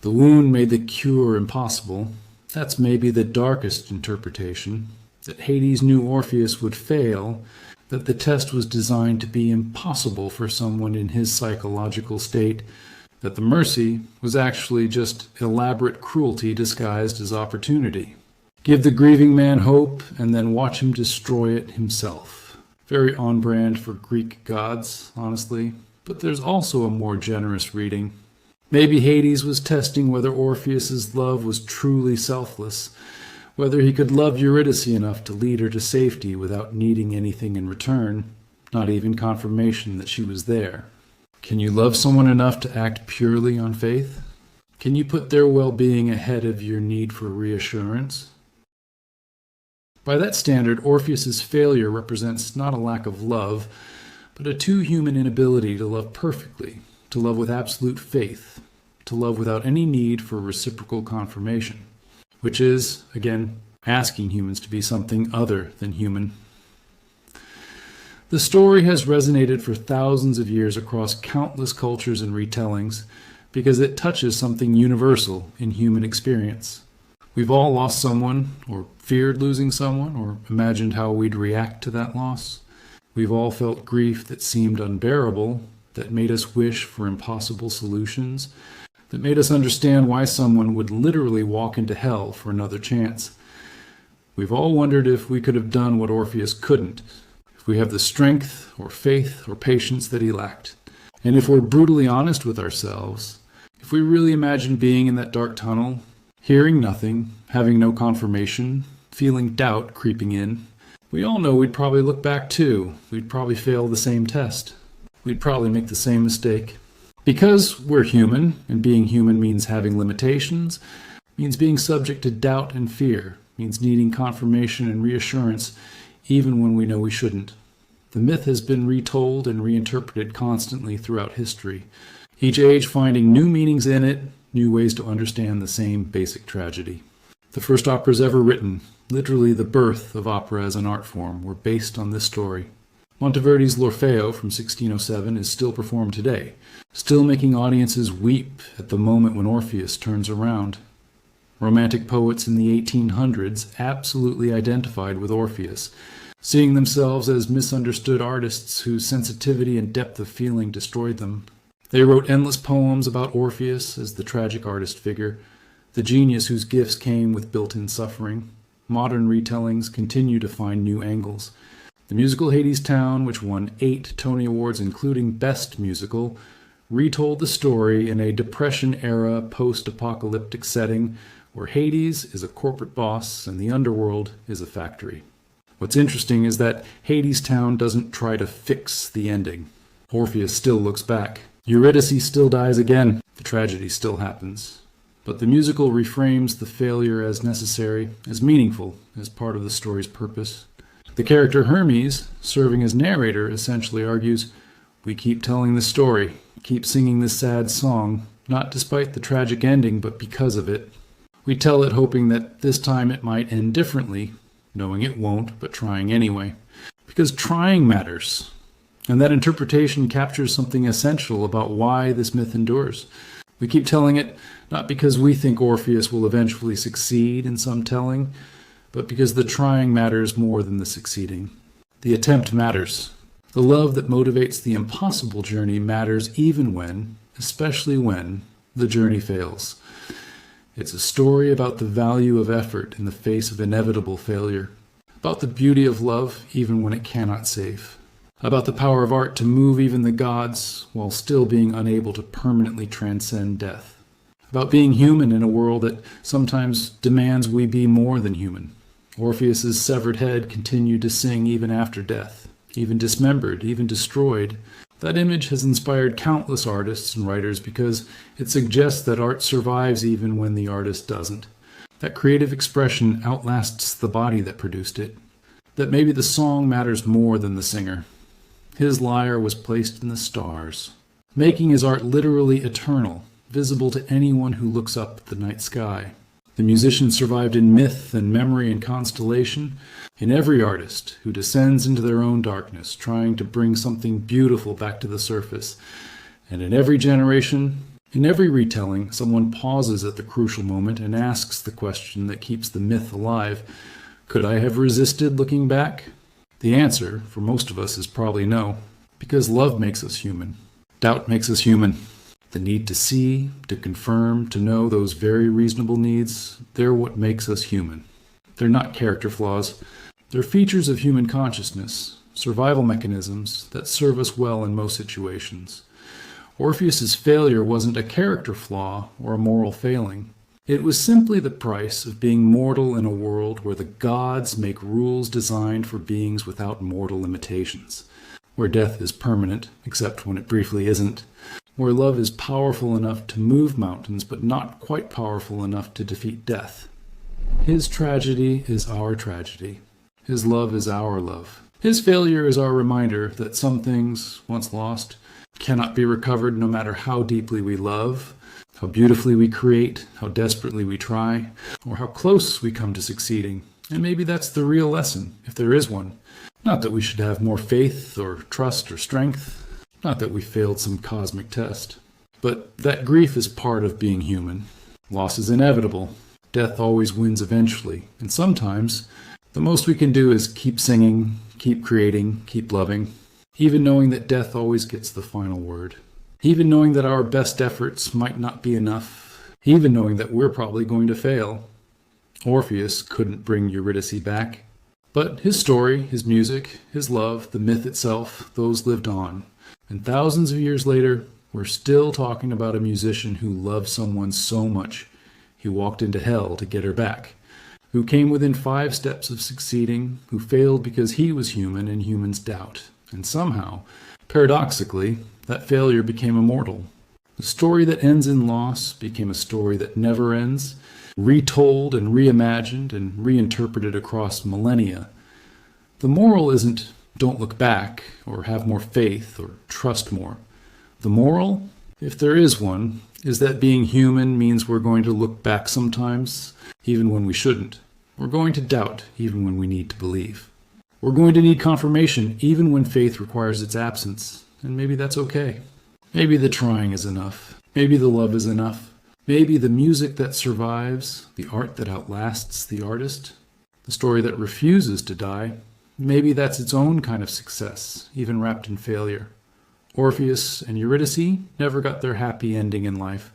The wound made the cure impossible. That's maybe the darkest interpretation, that Hades knew Orpheus would fail, that the test was designed to be impossible for someone in his psychological state, that the mercy was actually just elaborate cruelty disguised as opportunity. Give the grieving man hope and then watch him destroy it himself. Very on brand for Greek gods, honestly, but there's also a more generous reading. Maybe Hades was testing whether Orpheus's love was truly selfless, whether he could love Eurydice enough to lead her to safety without needing anything in return, not even confirmation that she was there. Can you love someone enough to act purely on faith? Can you put their well-being ahead of your need for reassurance? By that standard, Orpheus's failure represents not a lack of love, but a too human inability to love perfectly, to love with absolute faith, to love without any need for reciprocal confirmation, which is, again, asking humans to be something other than human. The story has resonated for thousands of years across countless cultures and retellings because it touches something universal in human experience. We've all lost someone, or feared losing someone, or imagined how we'd react to that loss. We've all felt grief that seemed unbearable, that made us wish for impossible solutions, that made us understand why someone would literally walk into hell for another chance. We've all wondered if we could have done what Orpheus couldn't, if we have the strength or faith or patience that he lacked. And if we're brutally honest with ourselves, if we really imagine being in that dark tunnel, hearing nothing, having no confirmation, feeling doubt creeping in, we all know we'd probably look back too. We'd probably fail the same test. We'd probably make the same mistake. Because we're human, and being human means having limitations, means being subject to doubt and fear, means needing confirmation and reassurance even when we know we shouldn't. The myth has been retold and reinterpreted constantly throughout history, each age finding new meanings in it, new ways to understand the same basic tragedy. The first operas ever written, literally the birth of opera as an art form, were based on this story. Monteverdi's L'Orfeo from 1607 is still performed today, still making audiences weep at the moment when Orpheus turns around. Romantic poets in the 1800s absolutely identified with Orpheus, seeing themselves as misunderstood artists whose sensitivity and depth of feeling destroyed them. They wrote endless poems about Orpheus as the tragic artist figure, the genius whose gifts came with built-in suffering. Modern retellings continue to find new angles. The musical Hadestown, which won 8 Tony Awards including Best Musical, retold the story in a Depression-era post-apocalyptic setting where Hades is a corporate boss and the underworld is a factory. What's interesting is that Hadestown doesn't try to fix the ending. Orpheus still looks back. Eurydice still dies again. The tragedy still happens. But the musical reframes the failure as necessary, as meaningful, as part of the story's purpose. The character Hermes, serving as narrator, essentially argues, we keep telling the story, keep singing this sad song, not despite the tragic ending, but because of it. We tell it hoping that this time it might end differently, knowing it won't, but trying anyway. Because trying matters. And that interpretation captures something essential about why this myth endures. We keep telling it not because we think Orpheus will eventually succeed in some telling, but because the trying matters more than the succeeding. The attempt matters. The love that motivates the impossible journey matters even when, especially when, the journey fails. It's a story about the value of effort in the face of inevitable failure, about the beauty of love even when it cannot save, about the power of art to move even the gods while still being unable to permanently transcend death, about being human in a world that sometimes demands we be more than human. Orpheus's severed head continued to sing even after death, even dismembered, even destroyed. That image has inspired countless artists and writers because it suggests that art survives even when the artist doesn't. That creative expression outlasts the body that produced it. That maybe the song matters more than the singer. His lyre was placed in the stars, making his art literally eternal, visible to anyone who looks up at the night sky. The musician survived in myth and memory and constellation, in every artist who descends into their own darkness, trying to bring something beautiful back to the surface. And in every generation, in every retelling, someone pauses at the crucial moment and asks the question that keeps the myth alive: could I have resisted looking back? The answer, for most of us, is probably no, because love makes us human. Doubt makes us human. The need to see, to confirm, to know those very reasonable needs, they're what makes us human. They're not character flaws. They're features of human consciousness, survival mechanisms that serve us well in most situations. Orpheus's failure wasn't a character flaw or a moral failing. It was simply the price of being mortal in a world where the gods make rules designed for beings without mortal limitations, where death is permanent, except when it briefly isn't, where love is powerful enough to move mountains but not quite powerful enough to defeat death. His tragedy is our tragedy. His love is our love. His failure is our reminder that some things, once lost, cannot be recovered no matter how deeply we love, how beautifully we create, how desperately we try, or how close we come to succeeding. And maybe that's the real lesson, if there is one. Not that we should have more faith or trust or strength. Not that we failed some cosmic test. But that grief is part of being human. Loss is inevitable. Death always wins eventually. And sometimes, the most we can do is keep singing, keep creating, keep loving, even knowing that death always gets the final word. Even knowing that our best efforts might not be enough. Even knowing that we're probably going to fail. Orpheus couldn't bring Eurydice back. But his story, his music, his love, the myth itself, those lived on. And thousands of years later, we're still talking about a musician who loved someone so much he walked into hell to get her back, who came within 5 steps of succeeding, who failed because he was human and humans doubt. And somehow, paradoxically, that failure became immortal. The story that ends in loss became a story that never ends, retold and reimagined and reinterpreted across millennia. The moral isn't don't look back, or have more faith, or trust more. The moral, if there is one, is that being human means we're going to look back sometimes, even when we shouldn't. We're going to doubt, even when we need to believe. We're going to need confirmation, even when faith requires its absence. And maybe that's okay. Maybe the trying is enough. Maybe the love is enough. Maybe the music that survives, the art that outlasts the artist, the story that refuses to die, maybe that's its own kind of success, even wrapped in failure. Orpheus and Eurydice never got their happy ending in life,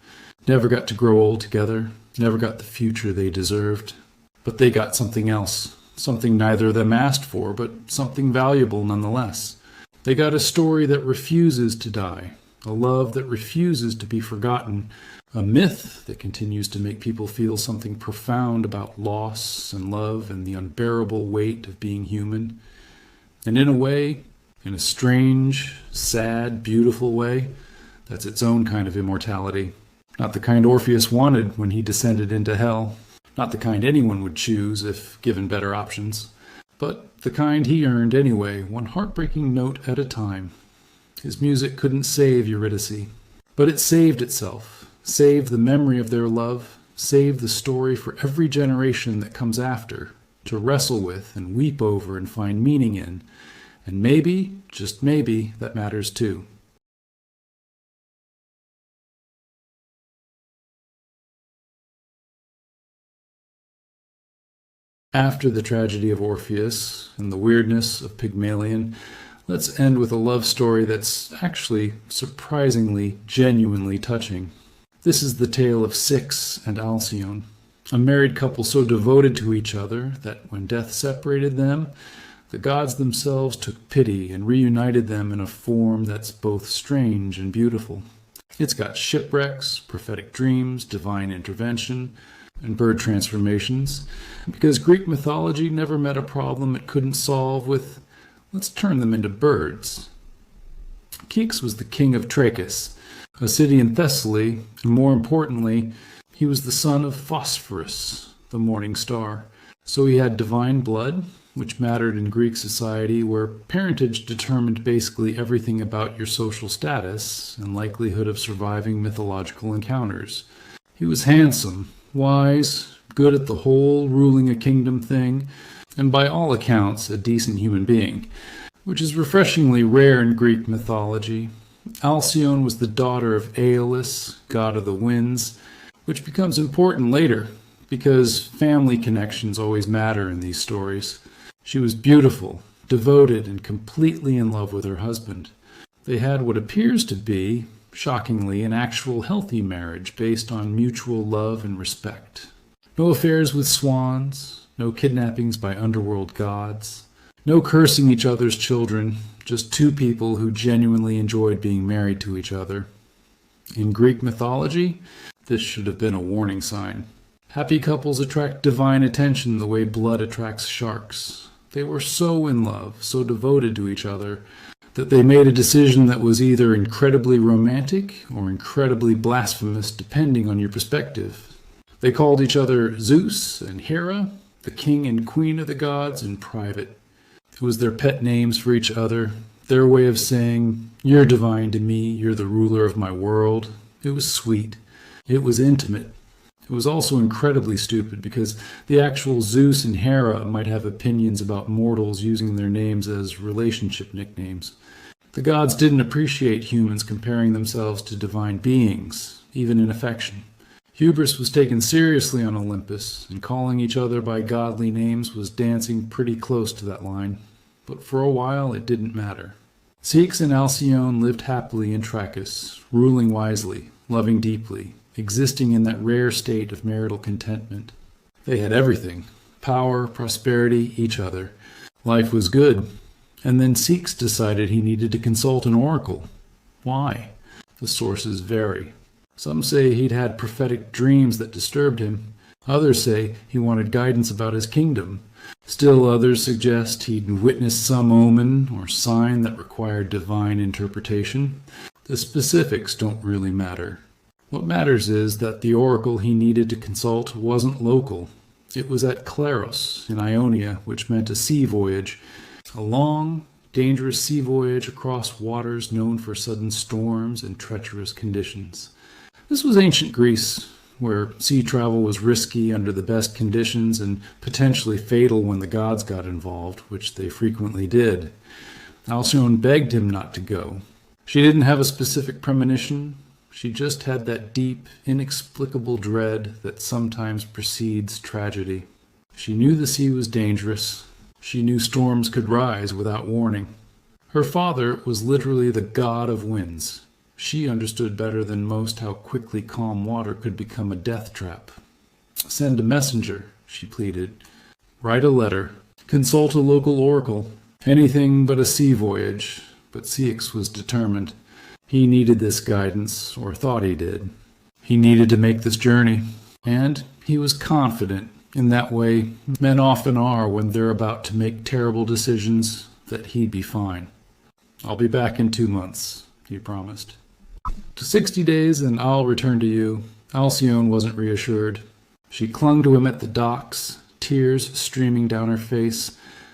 never got to grow old together, never got the future they deserved. But they got something else, something neither of them asked for, but something valuable nonetheless. They got a story that refuses to die, a love that refuses to be forgotten, a myth that continues to make people feel something profound about loss and love and the unbearable weight of being human. And in a way, in a strange, sad, beautiful way, that's its own kind of immortality. Not the kind Orpheus wanted when he descended into hell. Not the kind anyone would choose if given better options. But the kind he earned anyway, one heartbreaking note at a time. His music couldn't save Eurydice, but it saved itself. Saved the memory of their love, saved the story for every generation that comes after, to wrestle with and weep over and find meaning in. And maybe, just maybe, that matters too. After the tragedy of Orpheus and the weirdness of Pygmalion, let's end with a love story that's actually surprisingly, genuinely touching. This is the tale of Ceyx and Alcyone, a married couple so devoted to each other that when death separated them, the gods themselves took pity and reunited them in a form that's both strange and beautiful. It's got shipwrecks, prophetic dreams, divine intervention, and bird transformations, because Greek mythology never met a problem it couldn't solve with, let's turn them into birds. Ceyx was the king of Trachis, a city in Thessaly, and more importantly, he was the son of Phosphorus, the morning star. So he had divine blood, which mattered in Greek society, where parentage determined basically everything about your social status and likelihood of surviving mythological encounters. He was handsome, wise, good at the whole ruling a kingdom thing, and by all accounts a decent human being, which is refreshingly rare in Greek mythology. Alcyone was the daughter of Aeolus, god of the winds, which becomes important later, because family connections always matter in these stories. She was beautiful, devoted, and completely in love with her husband. They had what appears to be, shockingly, an actual healthy marriage based on mutual love and respect. No affairs with swans, no kidnappings by underworld gods, no cursing each other's children, just two people who genuinely enjoyed being married to each other. In Greek mythology, this should have been a warning sign. Happy couples attract divine attention the way blood attracts sharks. They were so in love, so devoted to each other, that they made a decision that was either incredibly romantic or incredibly blasphemous, depending on your perspective. They called each other Zeus and Hera, the king and queen of the gods, in private. It was their pet names for each other, their way of saying, "You're divine to me, you're the ruler of my world." It was sweet. It was intimate. It was also incredibly stupid because the actual Zeus and Hera might have opinions about mortals using their names as relationship nicknames. The gods didn't appreciate humans comparing themselves to divine beings, even in affection. Hubris was taken seriously on Olympus, and calling each other by godly names was dancing pretty close to that line. But for a while it didn't matter. Ceyx and Alcyone lived happily in Trachis, ruling wisely, loving deeply, existing in that rare state of marital contentment. They had everything: power, prosperity, each other. Life was good. And then Ceyx decided he needed to consult an oracle. Why? The sources vary. Some say he'd had prophetic dreams that disturbed him. Others say he wanted guidance about his kingdom. Still others suggest he'd witnessed some omen or sign that required divine interpretation. The specifics don't really matter. What matters is that the oracle he needed to consult wasn't local. It was at Claros in Ionia, which meant a sea voyage, a long, dangerous sea voyage across waters known for sudden storms and treacherous conditions. This was ancient Greece, where sea travel was risky under the best conditions and potentially fatal when the gods got involved, which they frequently did. Alcyone begged him not to go. She didn't have a specific premonition. She just had that deep, inexplicable dread that sometimes precedes tragedy. She knew the sea was dangerous. She knew storms could rise without warning. Her father was literally the god of winds. She understood better than most how quickly calm water could become a death trap. "Send a messenger," she pleaded. "Write a letter. Consult a local oracle. Anything but a sea voyage." But Ceyx was determined. He needed this guidance, or thought he did. He needed to make this journey. And he was confident, in that way men often are when they're about to make terrible decisions, that he'd be fine. "I'll be back in 2 months," he promised. "To 60 days and I'll return to you." Alcyone wasn't reassured. She clung to him at the docks, tears streaming down her face,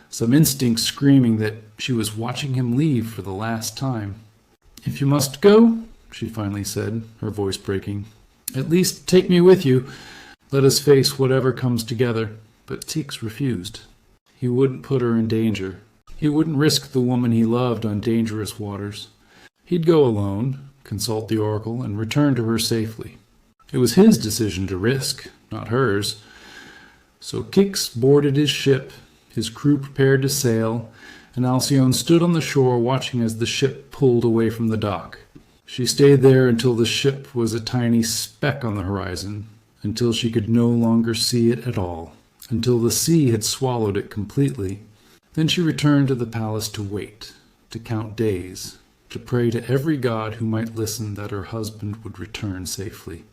some instinct screaming that she was watching him leave for the last time. "If you must go," she finally said, her voice breaking, "at least take me with you. Let us face whatever comes together." But Ceyx refused. He wouldn't put her in danger. He wouldn't risk the woman he loved on dangerous waters. He'd go alone, consult the oracle, and return to her safely. It was his decision to risk, not hers. So Ceyx boarded his ship, his crew prepared to sail, and Alcyone stood on the shore watching as the ship pulled away from the dock. She stayed there until the ship was a tiny speck on the horizon, until she could no longer see it at all, until the sea had swallowed it completely. Then she returned to the palace to wait, to count days, to pray to every god who might listen that her husband would return safely.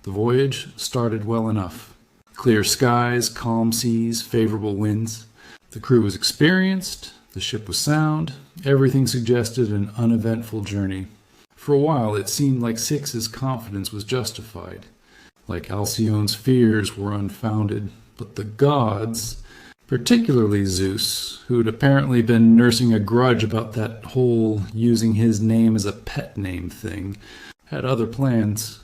The voyage started well enough. Clear skies, calm seas, favorable winds. The crew was experienced, The ship was sound. Everything suggested an uneventful journey. For a while, it seemed like Ceyx's confidence was justified, like Alcyone's fears were unfounded. But the gods, particularly Zeus, who'd apparently been nursing a grudge about that whole using his name as a pet name thing, had other plans.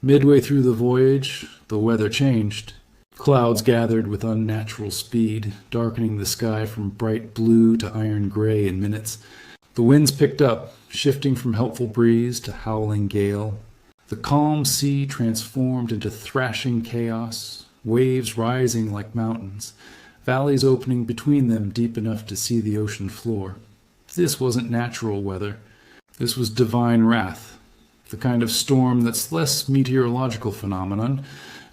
Midway through the voyage, the weather changed. Clouds gathered with unnatural speed, darkening the sky from bright blue to iron gray in minutes. The winds picked up, shifting from helpful breeze to howling gale. The calm sea transformed into thrashing chaos, waves rising like mountains, valleys opening between them deep enough to see the ocean floor. This wasn't natural weather. This was divine wrath, the kind of storm that's less meteorological phenomenon,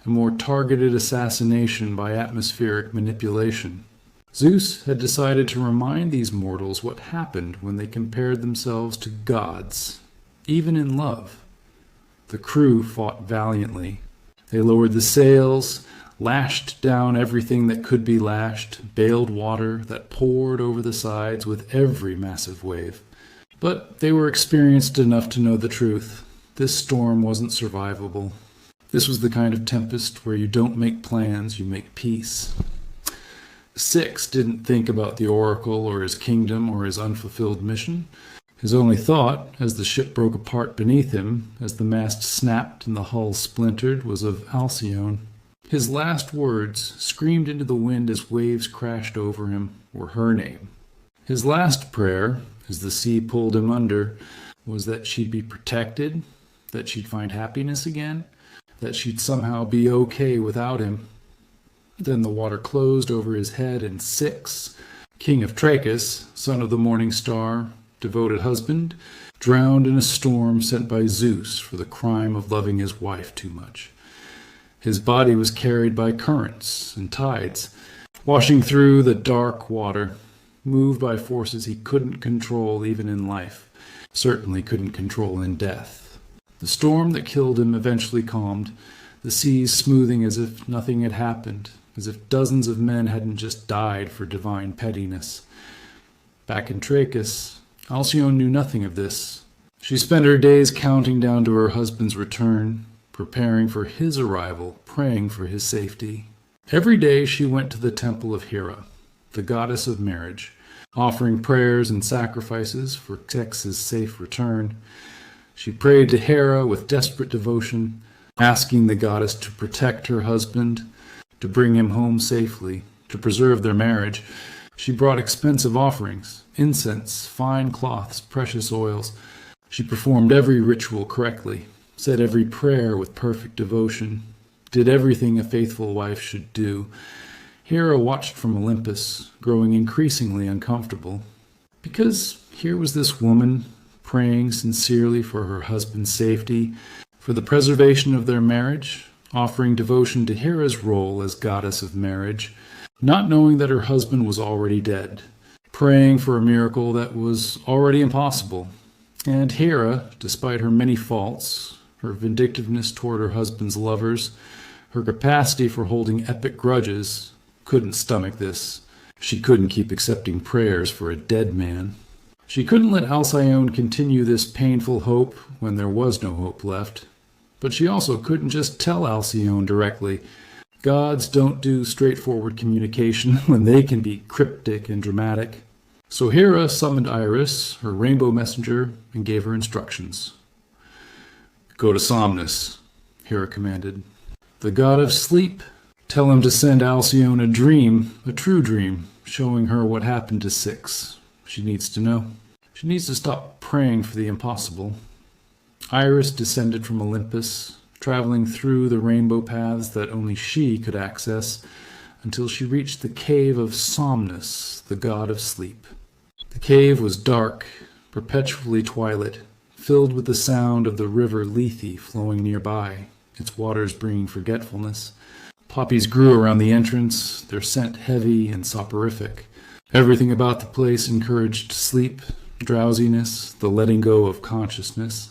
a more targeted assassination by atmospheric manipulation. Zeus had decided to remind these mortals what happened when they compared themselves to gods, even in love. The crew fought valiantly. They lowered the sails, lashed down everything that could be lashed, bailed water that poured over the sides with every massive wave. But they were experienced enough to know the truth. This storm wasn't survivable. This was the kind of tempest where you don't make plans, you make peace. Ceyx didn't think about the oracle or his kingdom or his unfulfilled mission. His only thought, as the ship broke apart beneath him, as the mast snapped and the hull splintered, was of Alcyone. His last words, screamed into the wind as waves crashed over him, were her name. His last prayer, as the sea pulled him under, was that she'd be protected, that she'd find happiness again, that she'd somehow be okay without him. Then the water closed over his head, and Ceyx, king of Ceyx, son of the morning star, devoted husband, drowned in a storm sent by Zeus for the crime of loving his wife too much. His body was carried by currents and tides, washing through the dark water, moved by forces he couldn't control even in life, certainly couldn't control in death. The storm that killed him eventually calmed, the seas smoothing as if nothing had happened, as if dozens of men hadn't just died for divine pettiness. Back in Ceyx, Alcyone knew nothing of this. She spent her days counting down to her husband's return, preparing for his arrival, praying for his safety. Every day she went to the temple of Hera, the goddess of marriage, offering prayers and sacrifices for Ceyx's safe return. She prayed to Hera with desperate devotion, asking the goddess to protect her husband, to bring him home safely, to preserve their marriage. She brought expensive offerings, incense, fine cloths, precious oils. She performed every ritual correctly, said every prayer with perfect devotion, did everything a faithful wife should do. Hera watched from Olympus, growing increasingly uncomfortable, because here was this woman praying sincerely for her husband's safety, for the preservation of their marriage, offering devotion to Hera's role as goddess of marriage, not knowing that her husband was already dead, praying for a miracle that was already impossible. And Hera, despite her many faults, her vindictiveness toward her husband's lovers, her capacity for holding epic grudges, couldn't stomach this. She couldn't keep accepting prayers for a dead man. She couldn't let Alcyone continue this painful hope when there was no hope left. But she also couldn't just tell Alcyone directly. Gods don't do straightforward communication when they can be cryptic and dramatic. So Hera summoned Iris, her rainbow messenger, and gave her instructions. "Go to Somnus," Hera commanded, "the god of sleep. Tell him to send Alcyone a dream, a true dream, showing her what happened to Ceyx. She needs to know. She needs to stop praying for the impossible." Iris descended from Olympus, traveling through the rainbow paths that only she could access, until she reached the cave of Somnus, the god of sleep. The cave was dark, perpetually twilit, filled with the sound of the river Lethe flowing nearby, its waters bringing forgetfulness. Poppies grew around the entrance, their scent heavy and soporific. Everything about the place encouraged sleep, drowsiness, the letting go of consciousness.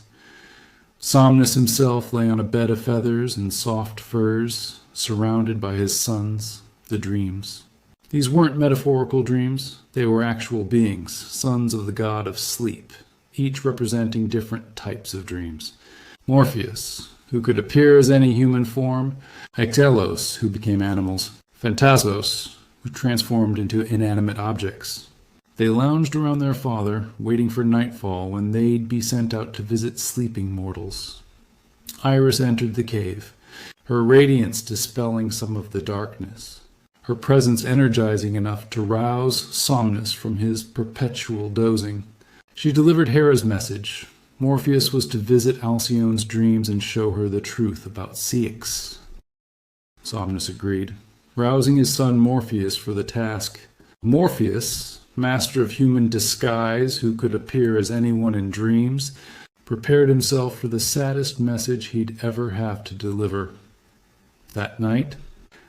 Somnus himself lay on a bed of feathers and soft furs, surrounded by his sons, the dreams. These weren't metaphorical dreams, they were actual beings, sons of the god of sleep, each representing different types of dreams. Morpheus, who could appear as any human form, Ectelos, who became animals, Phantasos, who transformed into inanimate objects. They lounged around their father, waiting for nightfall when they'd be sent out to visit sleeping mortals. Iris entered the cave, her radiance dispelling some of the darkness, her presence energizing enough to rouse Somnus from his perpetual dozing. She delivered Hera's message. Morpheus was to visit Alcyone's dreams and show her the truth about Ceyx. Somnus agreed, rousing his son Morpheus for the task. Morpheus, master of human disguise who could appear as anyone in dreams, prepared himself for the saddest message he'd ever have to deliver. That night,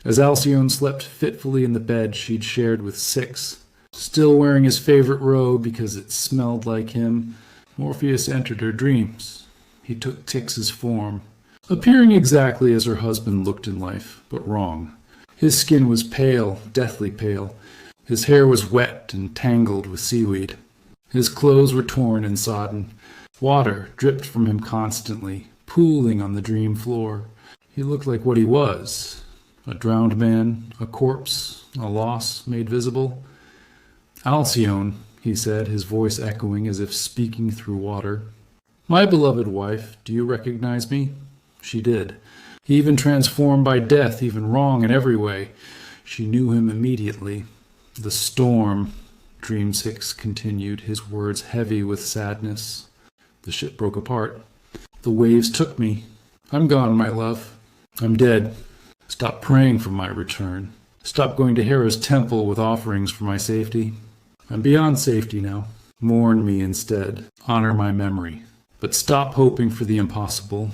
as Alcyone slept fitfully in the bed she'd shared with Ceyx, still wearing his favorite robe because it smelled like him, Morpheus entered her dreams. He took Ceyx's form, appearing exactly as her husband looked in life, but wrong. His skin was pale, deathly pale. His hair was wet and tangled with seaweed. His clothes were torn and sodden. Water dripped from him constantly, pooling on the dream floor. He looked like what he was, a drowned man, a corpse, a loss made visible. Alcyone, he said, his voice echoing as if speaking through water. My beloved wife, do you recognize me? She did. He even transformed by death, even wrong in every way. She knew him immediately. The storm, Dream Ceyx continued, his words heavy with sadness. The ship broke apart. The waves took me. I'm gone, my love. I'm dead. Stop praying for my return. Stop going to Hera's temple with offerings for my safety. I'm beyond safety now. Mourn me instead. Honor my memory. But stop hoping for the impossible.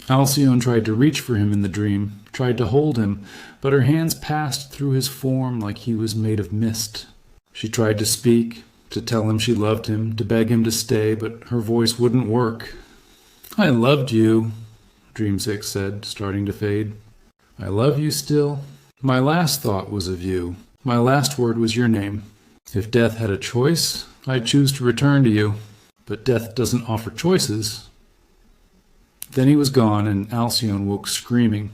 Alcyone tried to reach for him in the dream, tried to hold him, but her hands passed through his form like he was made of mist. She tried to speak, to tell him she loved him, to beg him to stay, but her voice wouldn't work. I loved you, Dream Ceyx said, starting to fade. I love you still. My last thought was of you. My last word was your name. If death had a choice, I'd choose to return to you. But death doesn't offer choices. Then he was gone, and Alcyone woke screaming.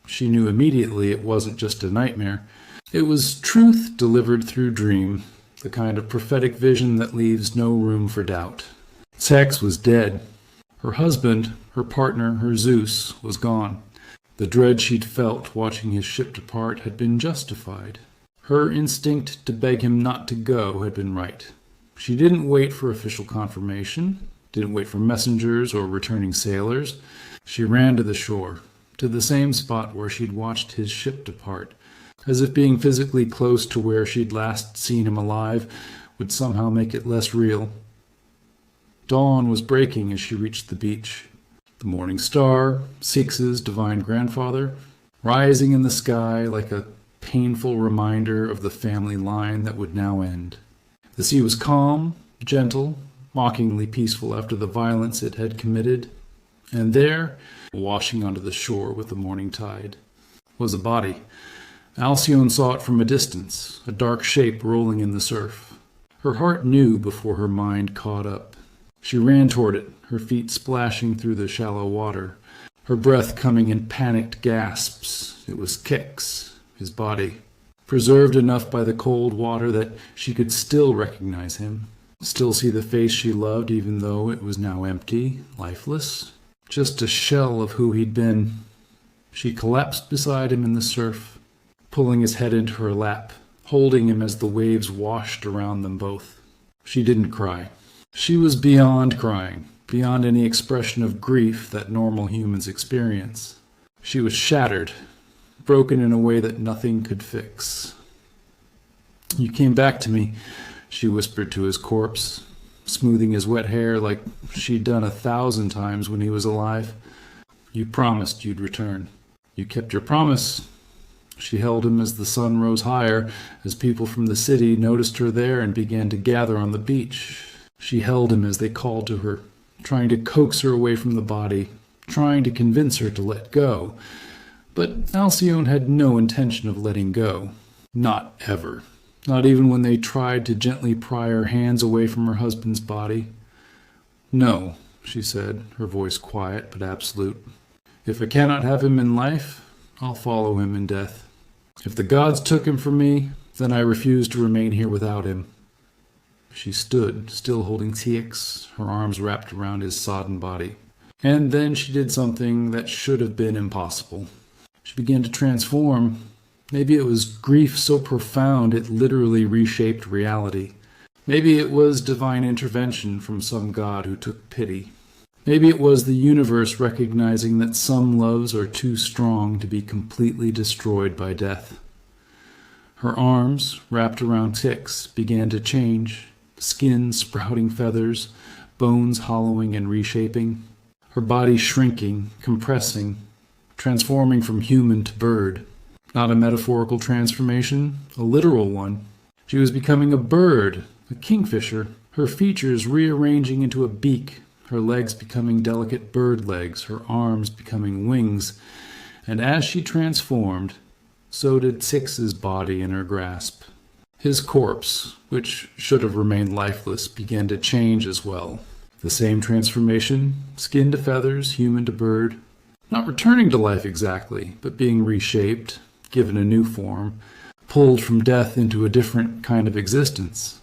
She knew immediately it wasn't just a nightmare. It was truth delivered through dream, the kind of prophetic vision that leaves no room for doubt. Ceyx was dead. Her husband, her partner, her Zeus, was gone. The dread she'd felt watching his ship depart had been justified. Her instinct to beg him not to go had been right. She didn't wait for official confirmation, didn't wait for messengers or returning sailors. She ran to the shore, to the same spot where she'd watched his ship depart, as if being physically close to where she'd last seen him alive would somehow make it less real. Dawn was breaking as she reached the beach. The morning star, Ceyx's divine grandfather, rising in the sky like a painful reminder of the family line that would now end. The sea was calm, gentle, mockingly peaceful after the violence it had committed, and there, washing onto the shore with the morning tide, was a body. Alcyone saw it from a distance, a dark shape rolling in the surf. Her heart knew before her mind caught up. She ran toward it, her feet splashing through the shallow water, her breath coming in panicked gasps. It was Ceyx, his body, preserved enough by the cold water that she could still recognize him, still see the face she loved even though it was now empty, lifeless, just a shell of who he'd been. She collapsed beside him in the surf, pulling his head into her lap, holding him as the waves washed around them both. She didn't cry. She was beyond crying, beyond any expression of grief that normal humans experience. She was shattered, broken in a way that nothing could fix. You came back to me, she whispered to his corpse, smoothing his wet hair like she'd done 1,000 times when he was alive. You promised you'd return. You kept your promise. She held him as the sun rose higher, as people from the city noticed her there and began to gather on the beach. She held him as they called to her, trying to coax her away from the body, trying to convince her to let go. But Alcyone had no intention of letting go. Not ever. Not even when they tried to gently pry her hands away from her husband's body. No, she said, her voice quiet but absolute. If I cannot have him in life, I'll follow him in death. If the gods took him from me, then I refuse to remain here without him. She stood, still holding Ceyx, her arms wrapped around his sodden body. And then she did something that should have been impossible. She began to transform. Maybe it was grief so profound it literally reshaped reality. Maybe it was divine intervention from some god who took pity. Maybe it was the universe recognizing that some loves are too strong to be completely destroyed by death. Her arms, wrapped around Ceyx, began to change, skin sprouting feathers, bones hollowing and reshaping, her body shrinking, compressing, transforming from human to bird. Not a metaphorical transformation, a literal one. She was becoming a bird, a kingfisher, her features rearranging into a beak, her legs becoming delicate bird legs, her arms becoming wings. And as she transformed, so did Ceyx's body in her grasp. His corpse, which should have remained lifeless, began to change as well. The same transformation, skin to feathers, human to bird. Not returning to life exactly, but being reshaped, given a new form, pulled from death into a different kind of existence.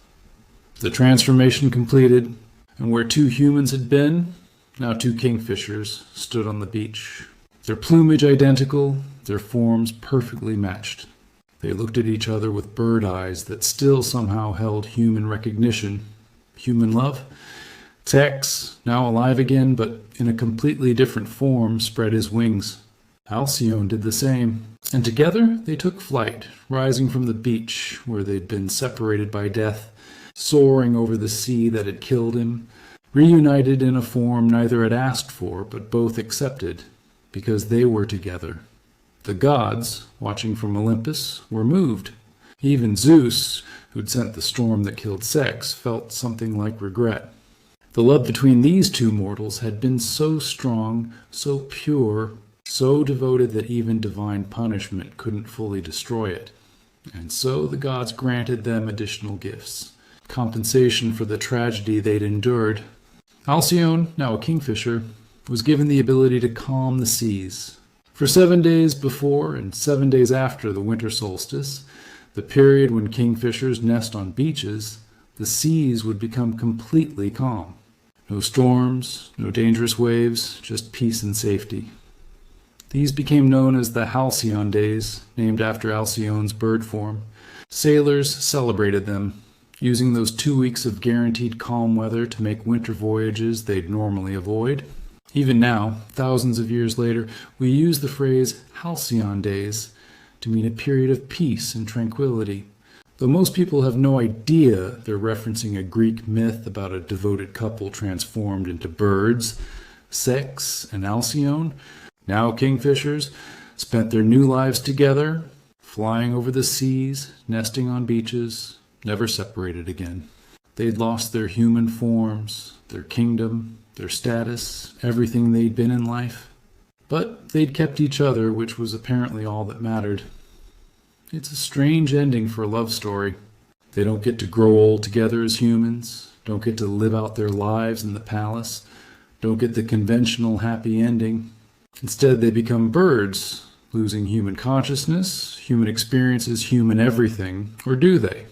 The transformation completed, and where two humans had been, now two kingfishers stood on the beach. Their plumage identical, their forms perfectly matched. They looked at each other with bird eyes that still somehow held human recognition, human love. Ceyx, now alive again, but in a completely different form, spread his wings. Alcyone did the same, and together they took flight, rising from the beach where they'd been separated by death, soaring over the sea that had killed him, reunited in a form neither had asked for but both accepted, because they were together. The gods, watching from Olympus, were moved. Even Zeus, who'd sent the storm that killed Ceyx, felt something like regret. The love between these two mortals had been so strong, so pure, so devoted that even divine punishment couldn't fully destroy it. And so the gods granted them additional gifts, compensation for the tragedy they'd endured. Alcyone, now a kingfisher, was given the ability to calm the seas. For 7 days before and 7 days after the winter solstice, the period when kingfishers nest on beaches, the seas would become completely calm. No storms, no dangerous waves, just peace and safety. These became known as the Halcyon days, named after Alcyone's bird form. Sailors celebrated them, using those 2 weeks of guaranteed calm weather to make winter voyages they'd normally avoid. Even now, thousands of years later, we use the phrase halcyon days to mean a period of peace and tranquility. Though most people have no idea they're referencing a Greek myth about a devoted couple transformed into birds, Ceyx and Alcyone, now kingfishers, spent their new lives together, flying over the seas, nesting on beaches, never separated again. They'd lost their human forms, their kingdom, their status, everything they'd been in life. But they'd kept each other, which was apparently all that mattered. It's a strange ending for a love story. They don't get to grow old together as humans, don't get to live out their lives in the palace, don't get the conventional happy ending. Instead, they become birds, losing human consciousness, human experiences, human everything. Or do they?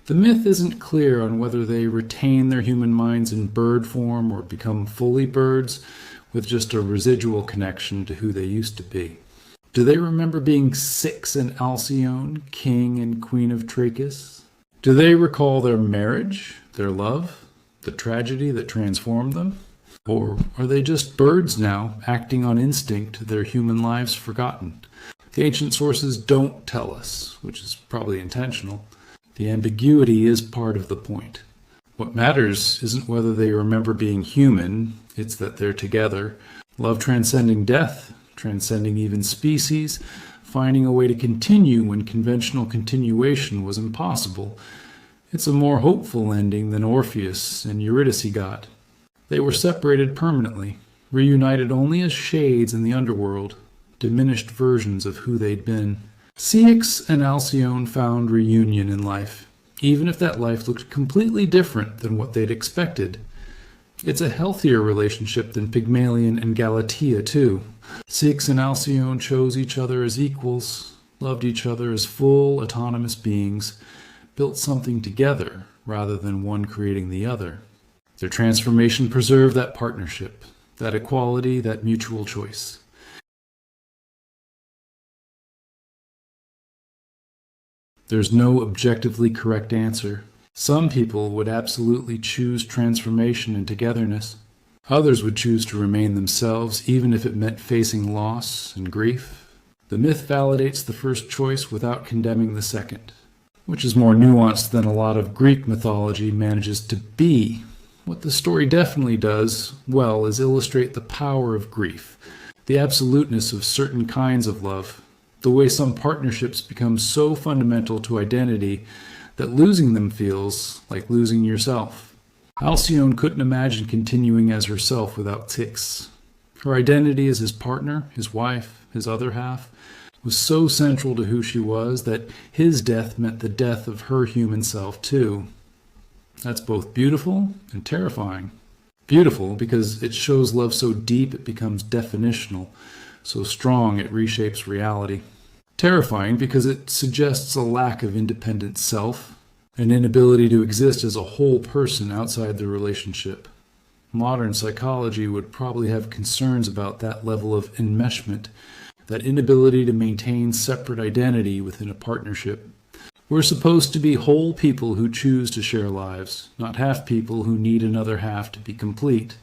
The myth isn't clear on whether they retain their human minds in bird form or become fully birds with just a residual connection to who they used to be. Do they remember being Ceyx and Alcyone, king and queen of Trachis? Do they recall their marriage, their love, the tragedy that transformed them? Or are they just birds now, acting on instinct, their human lives forgotten? The ancient sources don't tell us, which is probably intentional. The ambiguity is part of the point. What matters isn't whether they remember being human, it's that they're together, love transcending death, transcending even species, finding a way to continue when conventional continuation was impossible. It's a more hopeful ending than Orpheus and Eurydice got. They were separated permanently, reunited only as shades in the underworld, diminished versions of who they'd been. Ceyx and Alcyone found reunion in life, even if that life looked completely different than what they'd expected. It's a healthier relationship than Pygmalion and Galatea, too. Ceyx and Alcyone chose each other as equals, loved each other as full, autonomous beings, built something together rather than one creating the other. Their transformation preserved that partnership, that equality, that mutual choice. There's no objectively correct answer. Some people would absolutely choose transformation and togetherness. Others would choose to remain themselves, even if it meant facing loss and grief. The myth validates the first choice without condemning the second, which is more nuanced than a lot of Greek mythology manages to be. What the story definitely does well is illustrate the power of grief, the absoluteness of certain kinds of love, the way some partnerships become so fundamental to identity that losing them feels like losing yourself. Alcyone couldn't imagine continuing as herself without Ceyx. Her identity as his partner, his wife, his other half, was so central to who she was that his death meant the death of her human self too. That's both beautiful and terrifying. Beautiful because it shows love so deep it becomes definitional, so strong it reshapes reality. Terrifying because it suggests a lack of independent self, an inability to exist as a whole person outside the relationship. Modern psychology would probably have concerns about that level of enmeshment, that inability to maintain separate identity within a partnership. We're supposed to be whole people who choose to share lives, not half people who need another half to be complete.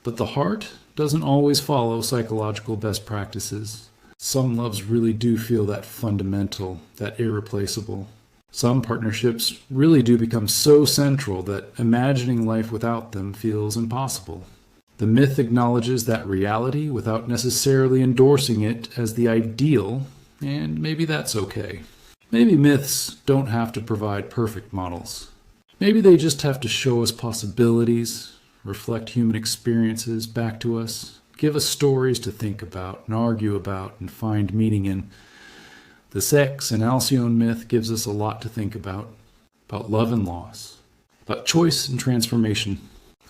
But the heart doesn't always follow psychological best practices. Some loves really do feel that fundamental, that irreplaceable. Some partnerships really do become so central that imagining life without them feels impossible. The myth acknowledges that reality without necessarily endorsing it as the ideal, and maybe that's okay. Maybe myths don't have to provide perfect models. Maybe they just have to show us possibilities, reflect human experiences back to us, give us stories to think about and argue about and find meaning in. The Ceyx and Alcyone myth gives us a lot to think about love and loss, about choice and transformation,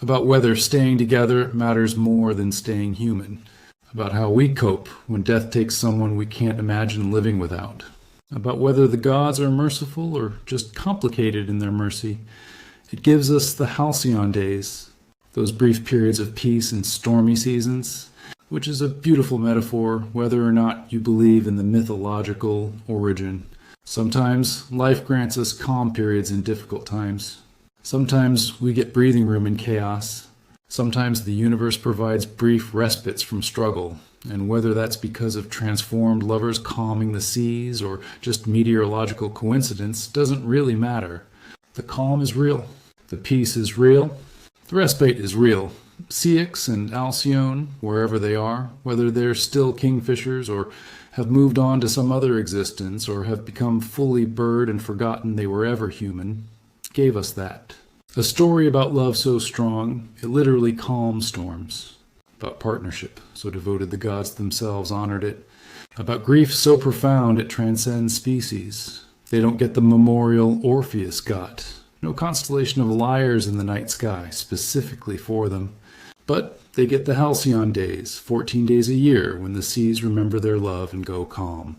about whether staying together matters more than staying human, about how we cope when death takes someone we can't imagine living without, about whether the gods are merciful or just complicated in their mercy. It gives us the halcyon days, those brief periods of peace in stormy seasons, which is a beautiful metaphor whether or not you believe in the mythological origin. Sometimes life grants us calm periods in difficult times. Sometimes we get breathing room in chaos. Sometimes the universe provides brief respites from struggle, and whether that's because of transformed lovers calming the seas or just meteorological coincidence doesn't really matter. The calm is real. The peace is real. The respite is real. Ceyx and Alcyone, wherever they are, whether they're still kingfishers or have moved on to some other existence or have become fully bird and forgotten they were ever human, gave us that. A story about love so strong, it literally calms storms. About partnership, so devoted the gods themselves honored it. About grief so profound it transcends species. They don't get the memorial Orpheus got. No constellation of liars in the night sky specifically for them. But they get the halcyon days, 14 days a year, when the seas remember their love and go calm.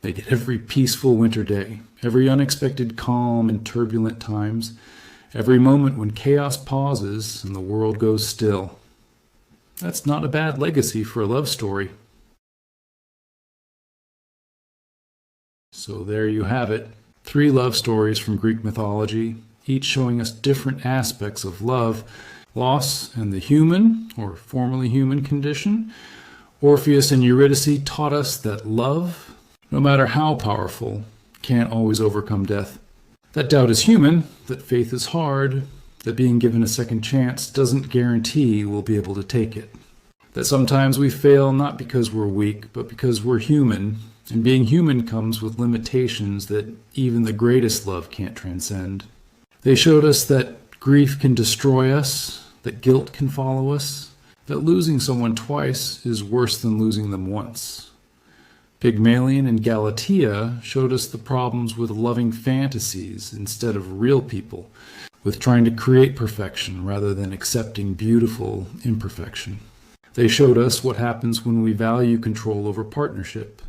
They get every peaceful winter day, every unexpected calm in turbulent times, every moment when chaos pauses and the world goes still. That's not a bad legacy for a love story. So there you have it. 3 love stories from Greek mythology, each showing us different aspects of love, loss, and the human, or formerly human, condition. Orpheus and Eurydice taught us that love, no matter how powerful, can't always overcome death. That doubt is human, that faith is hard, that being given a second chance doesn't guarantee we'll be able to take it. That sometimes we fail not because we're weak, but because we're human, and being human comes with limitations that even the greatest love can't transcend. They showed us that grief can destroy us, that guilt can follow us, that losing someone twice is worse than losing them once. Pygmalion and Galatea showed us the problems with loving fantasies instead of real people, with trying to create perfection rather than accepting beautiful imperfection. They showed us what happens when we value control over partnership,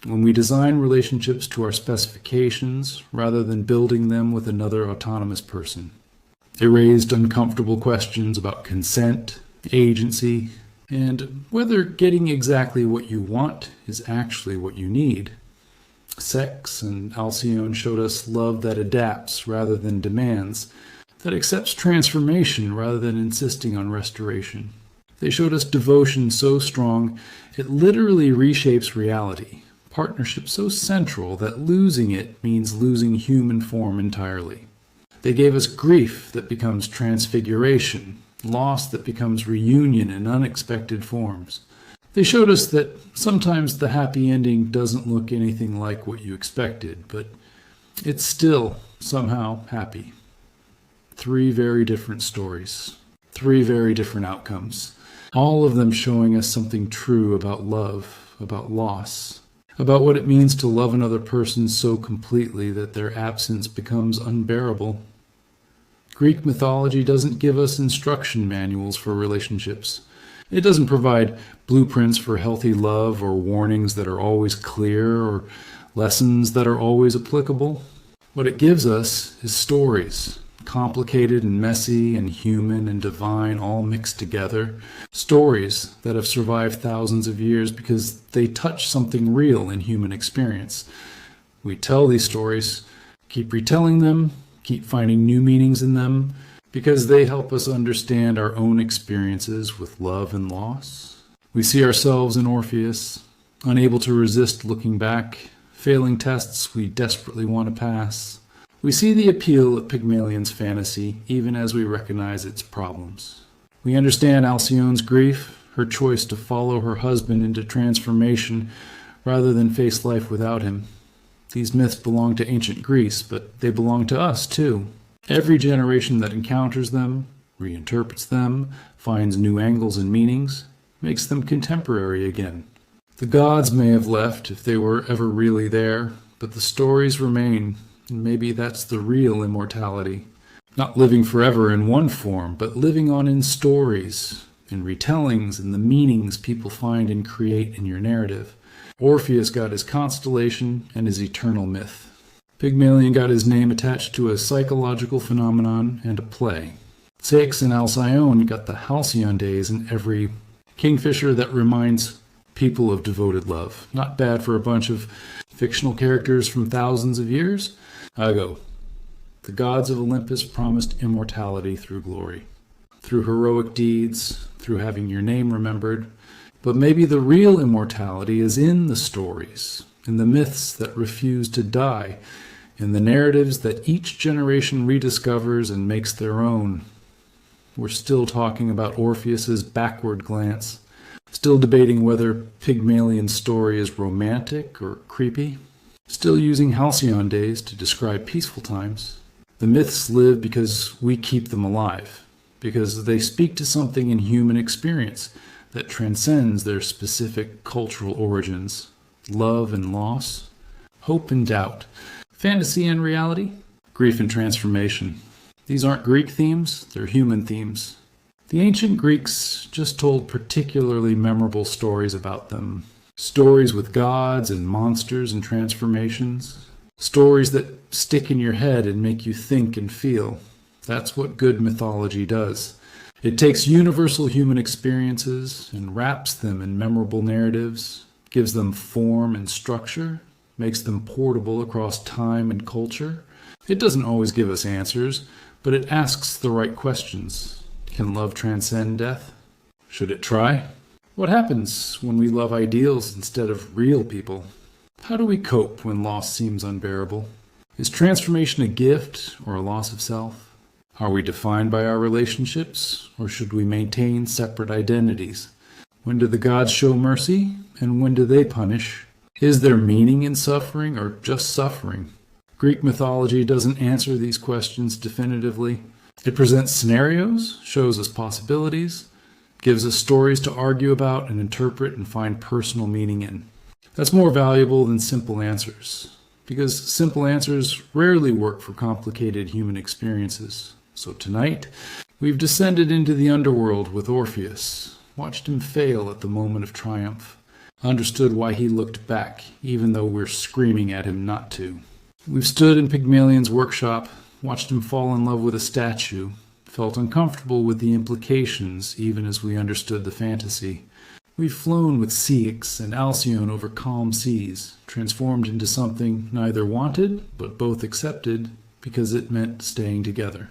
when we design relationships to our specifications rather than building them with another autonomous person. They raised uncomfortable questions about consent, agency, and whether getting exactly what you want is actually what you need. Ceyx and Alcyone showed us love that adapts rather than demands, that accepts transformation rather than insisting on restoration. They showed us devotion so strong it literally reshapes reality, partnership so central that losing it means losing human form entirely. They gave us grief that becomes transfiguration, loss that becomes reunion in unexpected forms. They showed us that sometimes the happy ending doesn't look anything like what you expected, but it's still somehow happy. 3 very different stories, 3 very different outcomes, all of them showing us something true about love, about loss, about what it means to love another person so completely that their absence becomes unbearable. Greek mythology doesn't give us instruction manuals for relationships. It doesn't provide blueprints for healthy love or warnings that are always clear or lessons that are always applicable. What it gives us is stories, complicated and messy and human and divine all mixed together. Stories that have survived thousands of years because they touch something real in human experience. We tell these stories, keep retelling them, keep finding new meanings in them, because they help us understand our own experiences with love and loss. We see ourselves in Orpheus, unable to resist looking back, failing tests we desperately want to pass. We see the appeal of Pygmalion's fantasy, even as we recognize its problems. We understand Alcyone's grief, her choice to follow her husband into transformation rather than face life without him. These myths belong to ancient Greece, but they belong to us too. Every generation that encounters them, reinterprets them, finds new angles and meanings, makes them contemporary again. The gods may have left if they were ever really there, but the stories remain, and maybe that's the real immortality. Not living forever in one form, but living on in stories, in retellings, and the meanings people find and create in your narrative. Orpheus got his constellation and his eternal myth. Pygmalion got his name attached to a psychological phenomenon and a play. Ceyx and Alcyone got the halcyon days and every kingfisher that reminds people of devoted love. Not bad for a bunch of fictional characters from thousands of years. I go. The gods of Olympus promised immortality through glory, through heroic deeds, through having your name remembered. But maybe the real immortality is in the stories, in the myths that refuse to die, in the narratives that each generation rediscovers and makes their own. We're still talking about Orpheus's backward glance, still debating whether Pygmalion's story is romantic or creepy, still using halcyon days to describe peaceful times. The myths live because we keep them alive, because they speak to something in human experience that transcends their specific cultural origins, love and loss, hope and doubt, fantasy and reality, grief and transformation. These aren't Greek themes, they're human themes. The ancient Greeks just told particularly memorable stories about them. Stories with gods and monsters and transformations. Stories that stick in your head and make you think and feel. That's what good mythology does. It takes universal human experiences and wraps them in memorable narratives, gives them form and structure, makes them portable across time and culture. It doesn't always give us answers, but it asks the right questions. Can love transcend death? Should it try? What happens when we love ideals instead of real people? How do we cope when loss seems unbearable? Is transformation a gift or a loss of self? Are we defined by our relationships, or should we maintain separate identities? When do the gods show mercy, and when do they punish? Is there meaning in suffering, or just suffering? Greek mythology doesn't answer these questions definitively. It presents scenarios, shows us possibilities, gives us stories to argue about and interpret and find personal meaning in. That's more valuable than simple answers, because simple answers rarely work for complicated human experiences. So tonight, we've descended into the underworld with Orpheus, watched him fail at the moment of triumph, understood why he looked back, even though we're screaming at him not to. We've stood in Pygmalion's workshop, watched him fall in love with a statue, felt uncomfortable with the implications even as we understood the fantasy. We've flown with Ceyx and Alcyone over calm seas, transformed into something neither wanted but both accepted because it meant staying together.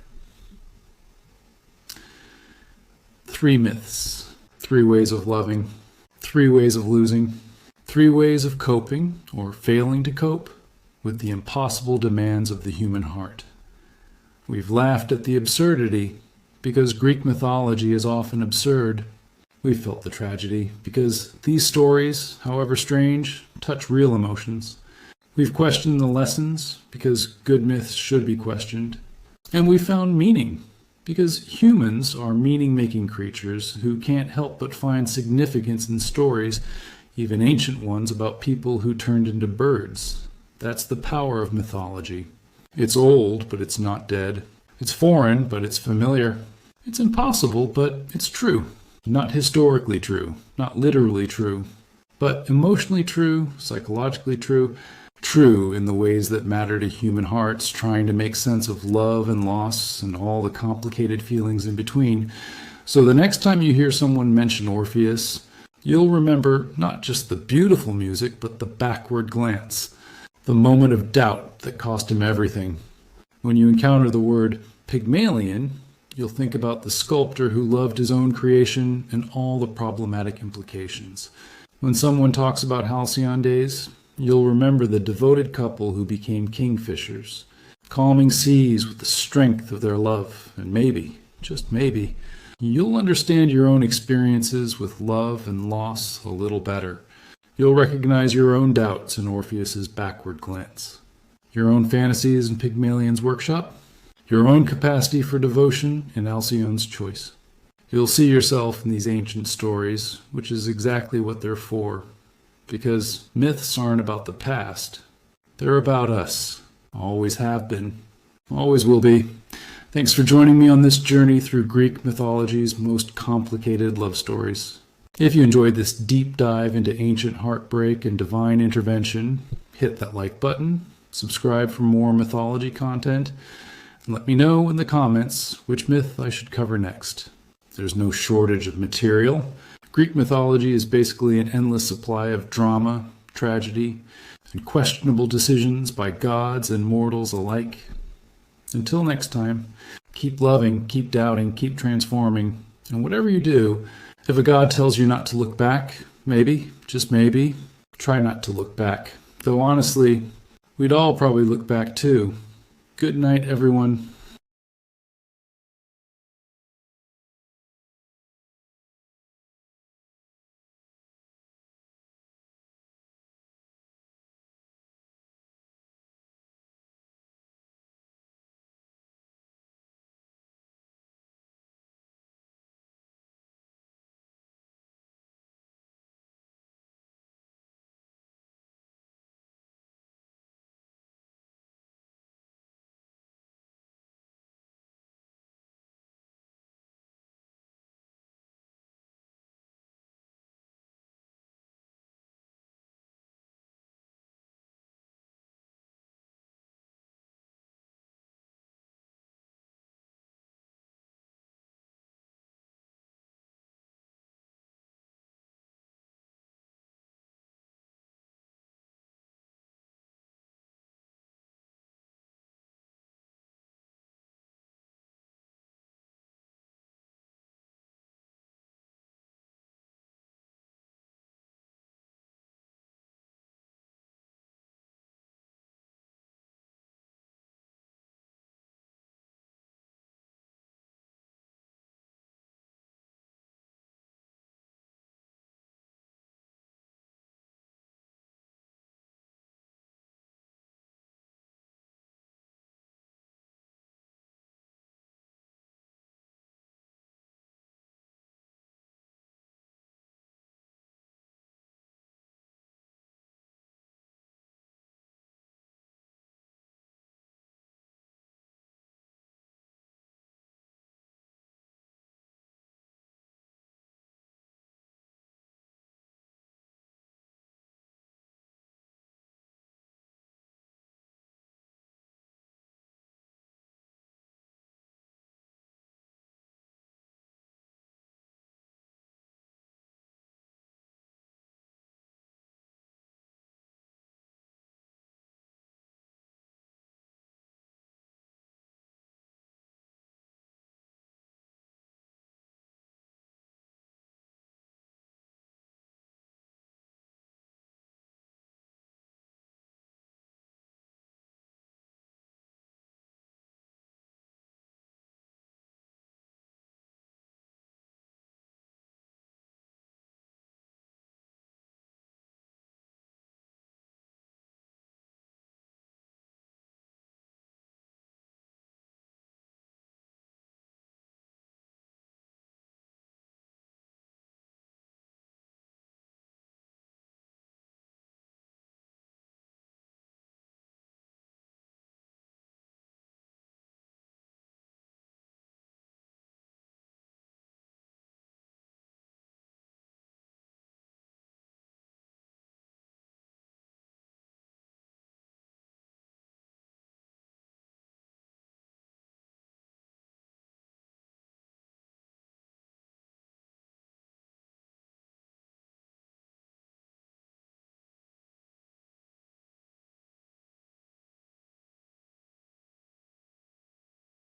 3 myths, 3 ways of loving, 3 ways of losing, 3 ways of coping or failing to cope with the impossible demands of the human heart. We've laughed at the absurdity because Greek mythology is often absurd. We've felt the tragedy because these stories, however strange, touch real emotions. We've questioned the lessons because good myths should be questioned. And we've found meaning because humans are meaning-making creatures who can't help but find significance in stories, even ancient ones about people who turned into birds. That's the power of mythology. It's old, but it's not dead. It's foreign, but it's familiar. It's impossible, but it's true. Not historically true, not literally true, but emotionally true, psychologically true, true in the ways that matter to human hearts, trying to make sense of love and loss and all the complicated feelings in between. So the next time you hear someone mention Orpheus, you'll remember not just the beautiful music, but the backward glance, the moment of doubt that cost him everything. When you encounter the word Pygmalion, you'll think about the sculptor who loved his own creation and all the problematic implications. When someone talks about halcyon days, you'll remember the devoted couple who became kingfishers, calming seas with the strength of their love, and maybe, just maybe, you'll understand your own experiences with love and loss a little better. You'll recognize your own doubts in Orpheus's backward glance, your own fantasies in Pygmalion's workshop, your own capacity for devotion in Alcyone's choice. You'll see yourself in these ancient stories, which is exactly what they're for, because myths aren't about the past. They're about us. Always have been. Always will be. Thanks for joining me on this journey through Greek mythology's most complicated love stories. If you enjoyed this deep dive into ancient heartbreak and divine intervention, hit that like button, subscribe for more mythology content, and let me know in the comments which myth I should cover next. There's no shortage of material. Greek mythology is basically an endless supply of drama, tragedy, and questionable decisions by gods and mortals alike. Until next time, keep loving, keep doubting, keep transforming, and whatever you do, if a god tells you not to look back, maybe, just maybe, try not to look back. Though honestly, we'd all probably look back too. Good night, everyone.